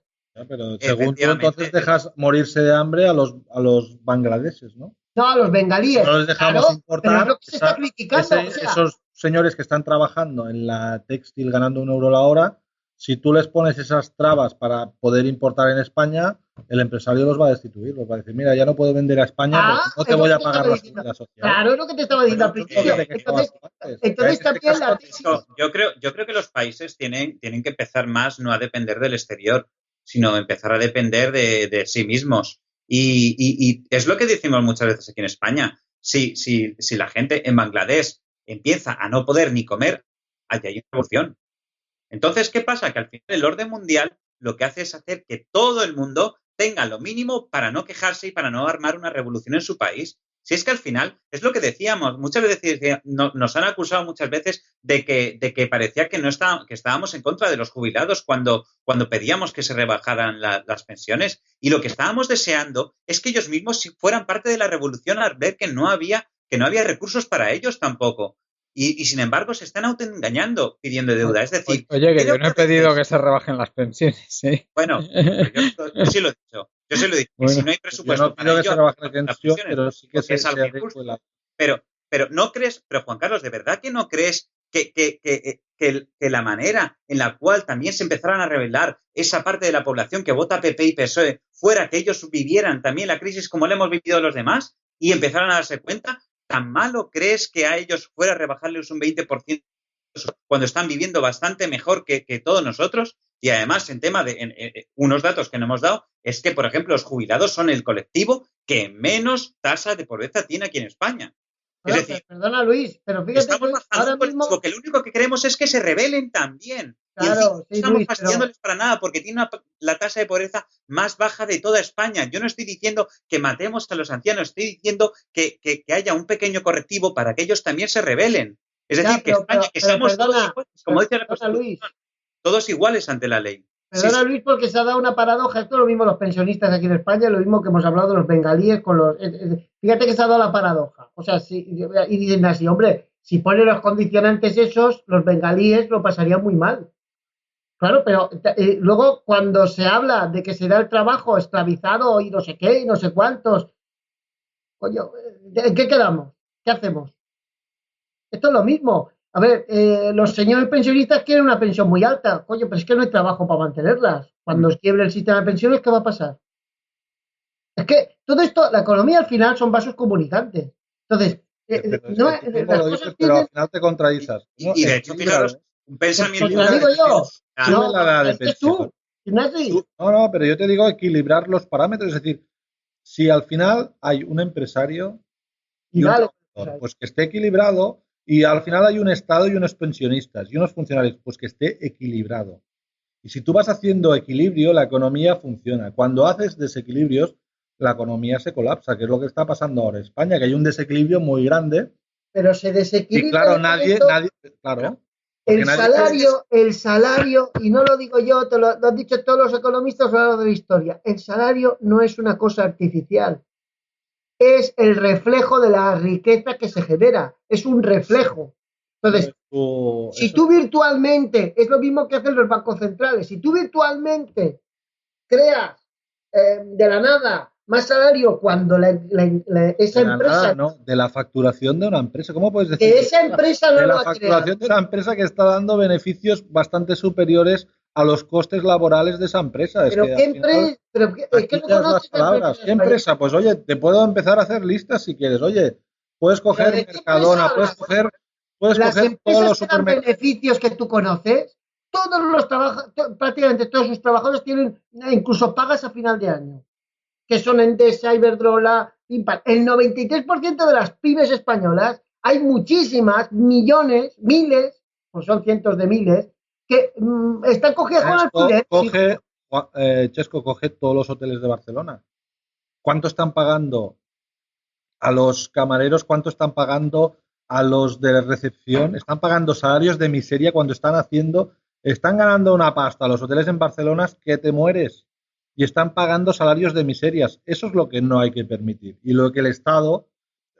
S3: Pero según tú, entonces dejas morirse de hambre a los bangladeses, ¿no?
S4: No, a los bengalíes.
S3: No les dejamos importar.
S4: Pero es lo que se está criticando.
S3: Esos señores que están trabajando en la textil ganando €1 la hora, si tú les pones esas trabas para poder importar en España, el empresario los va a destituir, los va a decir, mira, ya no puedo vender a España porque no te voy a pagar la seguridad social.
S4: Claro, es lo que te estaba diciendo al principio. Entonces también la tesis.
S2: Yo creo que los países tienen que empezar más no a depender del exterior, sino empezar a depender de sí mismos. Y es lo que decimos muchas veces aquí en España. Si la gente en Bangladesh empieza a no poder ni comer, allí hay una revolución. Entonces, ¿qué pasa? Que al final el orden mundial lo que hace es hacer que todo el mundo tenga lo mínimo para no quejarse y para no armar una revolución en su país. Si es que al final, es lo que decíamos, muchas veces nos han acusado muchas veces de que parecía que estábamos en contra de los jubilados cuando pedíamos que se rebajaran las pensiones, y lo que estábamos deseando es que ellos mismos fueran parte de la revolución al ver que no había recursos para ellos tampoco. y sin embargo se están autoengañando pidiendo deuda. Es decir,
S1: Oye, que yo no he
S2: creo
S1: pedido que se rebajen las pensiones, ¿sí?
S2: Bueno, yo sí lo he dicho. Yo sí lo he dicho. Que
S1: Bueno,
S2: si no hay
S3: Yo
S2: presupuesto
S3: no
S2: para
S3: pido que se
S2: ello,
S3: rebaje la
S2: las
S3: pensión,
S2: pensiones,
S3: pero sí que
S2: porque es algo
S3: se
S2: injusto.
S3: adecue la...
S2: Pero no crees, pero Juan Carlos, ¿de verdad que no crees que la manera en la cual también se empezaran a revelar esa parte de la población que vota PP y PSOE fuera que ellos vivieran también la crisis como la hemos vivido los demás y empezaran a darse cuenta? ¿Tan malo crees que a ellos fuera rebajarles un 20% cuando están viviendo bastante mejor que todos nosotros? Y además, en tema de unos datos que no hemos dado, es que, por ejemplo, los jubilados son el colectivo que menos tasa de pobreza tiene aquí en España.
S4: Bueno,
S2: Es decir,
S4: perdona Luis, pero fíjate
S2: estamos
S4: que
S2: bajando
S4: ahora
S2: un colectivo
S4: mismo,
S2: que lo único que queremos es que se rebelen también. Y encima
S4: claro,
S2: no
S4: sí
S2: estamos
S4: Luis, pero
S2: fastidiándoles para nada porque tienen la tasa de pobreza más baja de toda España. Yo no estoy diciendo que matemos a los ancianos, estoy diciendo que haya un pequeño correctivo para que ellos también se rebelen. Es
S4: ya,
S2: decir, que España, que seamos todos
S4: perdona,
S2: iguales, como dice la
S4: perdona Luis,
S2: Constitución, todos iguales ante la ley. Sí,
S4: perdona
S2: sí.
S4: Luis porque se ha dado una paradoja, esto es lo mismo los pensionistas aquí en España, lo mismo que hemos hablado de los bengalíes con los... fíjate que se ha dado la paradoja, o sea, y dicen así, hombre, si ponen los condicionantes esos, los bengalíes lo pasarían muy mal. Claro, pero luego cuando se habla de que se da el trabajo esclavizado y no sé qué y no sé cuántos, coño, ¿en qué quedamos? ¿Qué hacemos? Esto es lo mismo. A ver, los señores pensionistas quieren una pensión muy alta, coño, pero es que no hay trabajo para mantenerlas. Cuando os quiebre el sistema de pensiones, ¿qué va a pasar? Es que todo esto, la economía al final son vasos comunicantes. Entonces,
S3: Pero es
S4: no,
S3: que tú mismo
S4: las
S3: lo
S4: cosas
S3: dices, pero al
S4: tienen...
S3: final te contradices. No,
S2: Y de hecho,
S3: equilibra,
S2: fijaros, un pensamiento...
S4: Pues te lo digo yo.
S3: sube
S4: No,
S3: la edad de
S4: es tú,
S3: pensión.
S4: Ignacio.
S3: No, pero yo te digo equilibrar los parámetros. Es decir, si al final hay un empresario
S4: Y
S3: y un
S4: dale.
S3: trabajador, pues que esté equilibrado, y al final hay un Estado y unos pensionistas y unos funcionarios, pues que esté equilibrado. Y si tú vas haciendo equilibrio, la economía funciona. Cuando haces desequilibrios, la economía se colapsa, que es lo que está pasando ahora en España, que hay un desequilibrio muy grande.
S4: Pero se
S3: Y
S4: desequilibra
S3: claro,
S4: el
S3: nadie,
S4: momento.
S3: claro, porque
S4: El
S3: nadie
S4: salario, y no lo digo yo, lo han dicho todos los economistas a lo largo de la historia, el salario no es una cosa artificial, es el reflejo de la riqueza que se genera, es un reflejo. Entonces, si tú virtualmente, es lo mismo que hacen los bancos centrales, si tú virtualmente creas de la nada más salario cuando esa
S3: de la
S4: empresa,
S3: nada, no, de la facturación de una empresa. ¿Cómo puedes decir
S4: que esa empresa no
S3: de
S4: lo
S3: la
S4: ha
S3: facturación
S4: creado?
S3: de una empresa que está dando beneficios bastante superiores a los costes laborales de esa empresa? Es
S4: Pero
S3: que
S4: qué
S3: al final
S4: empresa, pero es
S3: aquí
S4: que no
S3: ya es las
S4: conoces la empresa
S3: palabras. ¿Qué
S4: española.
S3: empresa? Pues oye, te puedo empezar a hacer listas si quieres. Oye, puedes
S4: ¿Pero
S3: coger
S4: de qué
S3: Mercadona,
S4: empresa hablas?
S3: puedes
S4: Las
S3: coger todos
S4: empresas
S3: los
S4: que dan
S3: supermercados.
S4: beneficios que tú conoces, todos los prácticamente todos sus trabajadores tienen incluso pagas a final de año, que son Endesa, Iberdrola, Impact. El 93% de las pymes españolas, hay muchísimas, millones, miles, pues son cientos de miles, que están cogidas con alquiler.
S3: Chesco, coge todos los hoteles de Barcelona. ¿Cuánto están pagando a los camareros? ¿Cuánto están pagando a los de recepción? Están pagando salarios de miseria cuando están ganando una pasta a los hoteles en Barcelona que te mueres, y están pagando salarios de miserias. Eso es lo que no hay que permitir. Y lo que el Estado,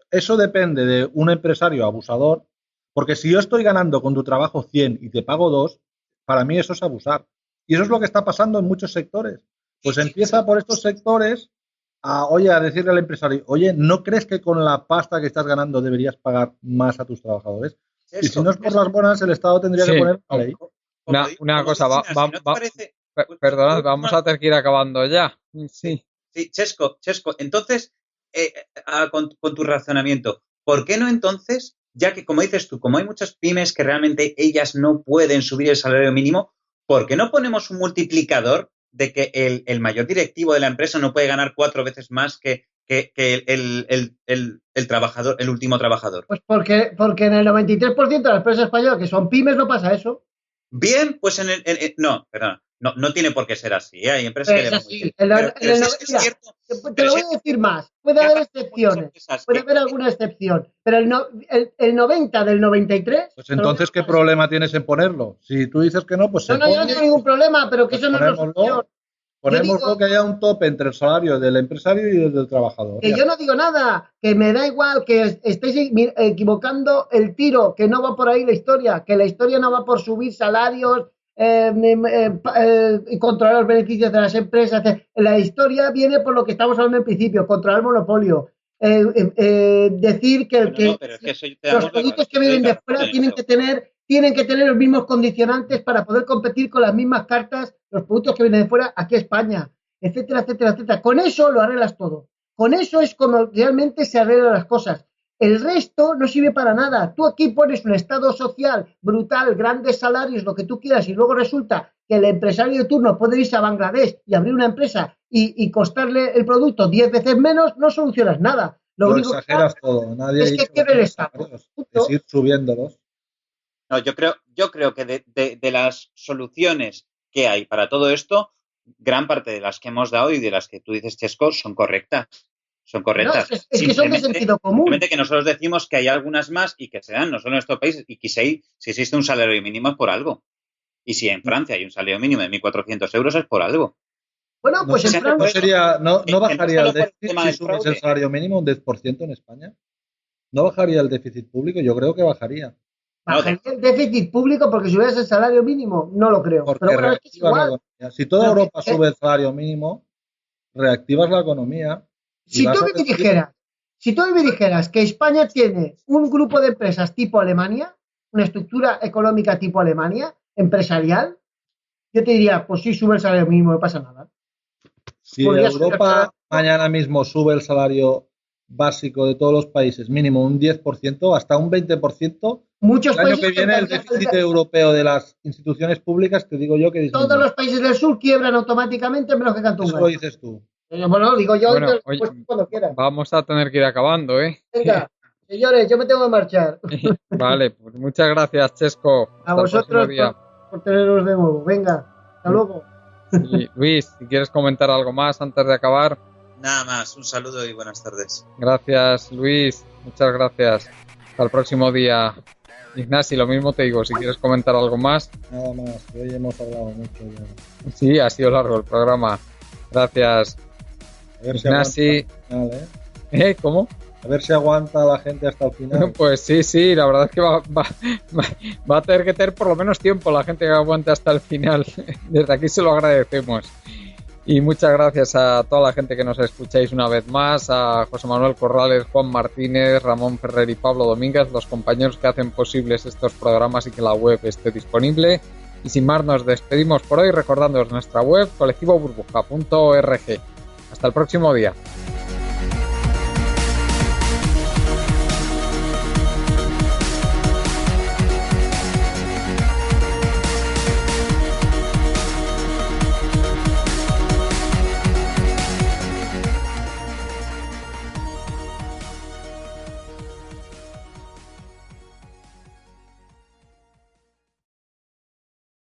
S3: eso depende de un empresario abusador, porque si yo estoy ganando con tu trabajo 100 y te pago 2, para mí eso es abusar. Y eso es lo que está pasando en muchos sectores. Pues empieza por estos sectores a decirle al empresario, oye, ¿no crees que con la pasta que estás ganando deberías pagar más a tus trabajadores? Y si no es por las buenas, el Estado tendría que poner una ley.
S1: Una cosa, perdonad, vamos a tener que ir acabando ya. Sí.
S2: Sí, Chesco, entonces, con tu razonamiento, ¿por qué no entonces, ya que como dices tú, como hay muchas pymes que realmente ellas no pueden subir el salario mínimo, ¿por qué no ponemos un multiplicador de que el mayor directivo de la empresa no puede ganar 4 veces más que el trabajador, el último trabajador?
S4: Pues porque en el 93% de las empresas españolas que son pymes no pasa eso.
S2: Bien, pues no, perdón, no tiene por qué ser así, ¿eh? Hay empresas que le van muy bien.
S4: Te lo voy a decir más, puede haber excepciones, puede haber alguna excepción, pero el 90 del 93...
S3: Pues entonces, ¿qué problema tienes en ponerlo? Si tú dices que no, pues
S4: No, yo no tengo ningún problema, pero que eso no es la solución.
S3: Ponemos
S4: digo-
S3: lo que haya un tope entre el salario del empresario y el del trabajador.
S4: Que yo no digo nada, que me da igual, que estéis equivocando el tiro, que no va por ahí la historia, que la historia no va por subir salarios y controlar los beneficios de las empresas. La historia viene por lo que estamos hablando en principio, controlar el monopolio. Decir que,
S2: No, pero es que eso te
S4: los
S2: damos
S4: productos que vienen de fuera tienen que tener los mismos condicionantes para poder competir con las mismas cartas, los productos que vienen de fuera aquí a España, etcétera, etcétera, etcétera. Con eso lo arreglas todo. Con eso es como realmente se arreglan las cosas. El resto no sirve para nada. Tú aquí pones un estado social brutal, grandes salarios, lo que tú quieras, y luego resulta que el empresario de turno puede irse a Bangladesh y abrir una empresa y costarle el producto 10 veces menos, no solucionas nada. Lo único
S3: exageras
S4: que
S3: todo. Nadie
S4: es
S3: ha
S4: que
S3: dicho
S4: quiere el
S3: que
S4: Estado.
S3: exageros,
S4: Punto.
S3: es ir subiéndolos.
S2: No, yo creo que de las soluciones que hay para todo esto, gran parte de las que hemos dado y de las que tú dices, Chesco, son correctas. Son correctas.
S4: No, es que son de sentido común.
S2: Simplemente que nosotros decimos que hay algunas más y que se dan no solo en nuestro país, y que si existe un salario mínimo es por algo. Y si en Francia hay un salario mínimo de 1.400 euros es por algo.
S4: Bueno, pues
S3: no,
S4: en Francia
S3: no bajaría
S2: solo
S3: el
S2: por el
S3: déficit
S2: tema
S3: si
S2: del
S3: subes
S2: fraude.
S3: el salario mínimo un 10% en España. ¿No bajaría el déficit público? Yo creo que bajaría.
S4: bajaría el déficit público porque si hubieras el salario mínimo, no lo creo.
S3: Porque
S4: Pero bueno, es que es
S3: reactivas la
S4: igual.
S3: economía. Si toda
S4: Pero
S3: Europa sube el salario mínimo, reactivas la economía. y
S4: Si
S3: vas
S4: tú
S3: a
S4: me
S3: decir-
S4: dijeras que España tiene un grupo de empresas tipo Alemania, una estructura económica tipo Alemania, empresarial, yo te diría, pues sí, sube el salario mínimo, no pasa nada.
S3: Si
S4: Podría subir el
S3: Europa
S4: salario.
S3: mañana mismo sube el salario básico de todos los países, mínimo un 10%, hasta un 20%,
S4: Muchos
S3: el año
S4: países
S3: que viene el déficit europeo de las instituciones públicas, te digo yo que disminuye.
S4: todos los países del sur quiebran automáticamente menos que Cantón
S3: Eso lo dices tú.
S4: Bueno, digo yo,
S1: Bueno,
S4: pues,
S1: oye,
S4: cuando quieras.
S1: vamos a tener que ir acabando, ¿eh?
S4: Venga, señores, yo me tengo que marchar.
S1: Vale, pues muchas gracias, Chesco.
S4: A
S1: Hasta el próximo
S4: vosotros
S1: día.
S4: por teneros de nuevo. Venga, hasta luego.
S1: Y, Luis, si quieres comentar algo más antes de acabar.
S2: Nada más, un saludo y buenas tardes.
S1: Gracias, Luis. Muchas gracias. Hasta el próximo día. Ignasi, lo mismo te digo, si quieres comentar algo más.
S3: Nada más, hoy hemos hablado mucho ya.
S1: Sí, ha sido largo el programa. Gracias,
S3: A ver si
S1: Ignasi.
S3: aguanta al final,
S1: ¿Cómo?
S3: A ver si aguanta la gente hasta el final.
S1: Pues sí, la verdad es que va a tener que tener por lo menos tiempo la gente que aguante hasta el final. Desde aquí se lo agradecemos. Y muchas gracias a toda la gente que nos escucháis una vez más, a José Manuel Corrales, Juan Martínez, Ramón Ferrer y Pablo Domínguez, los compañeros que hacen posibles estos programas y que la web esté disponible. Y sin más nos despedimos por hoy recordándoos nuestra web colectivoburbuja.org. Hasta el próximo día.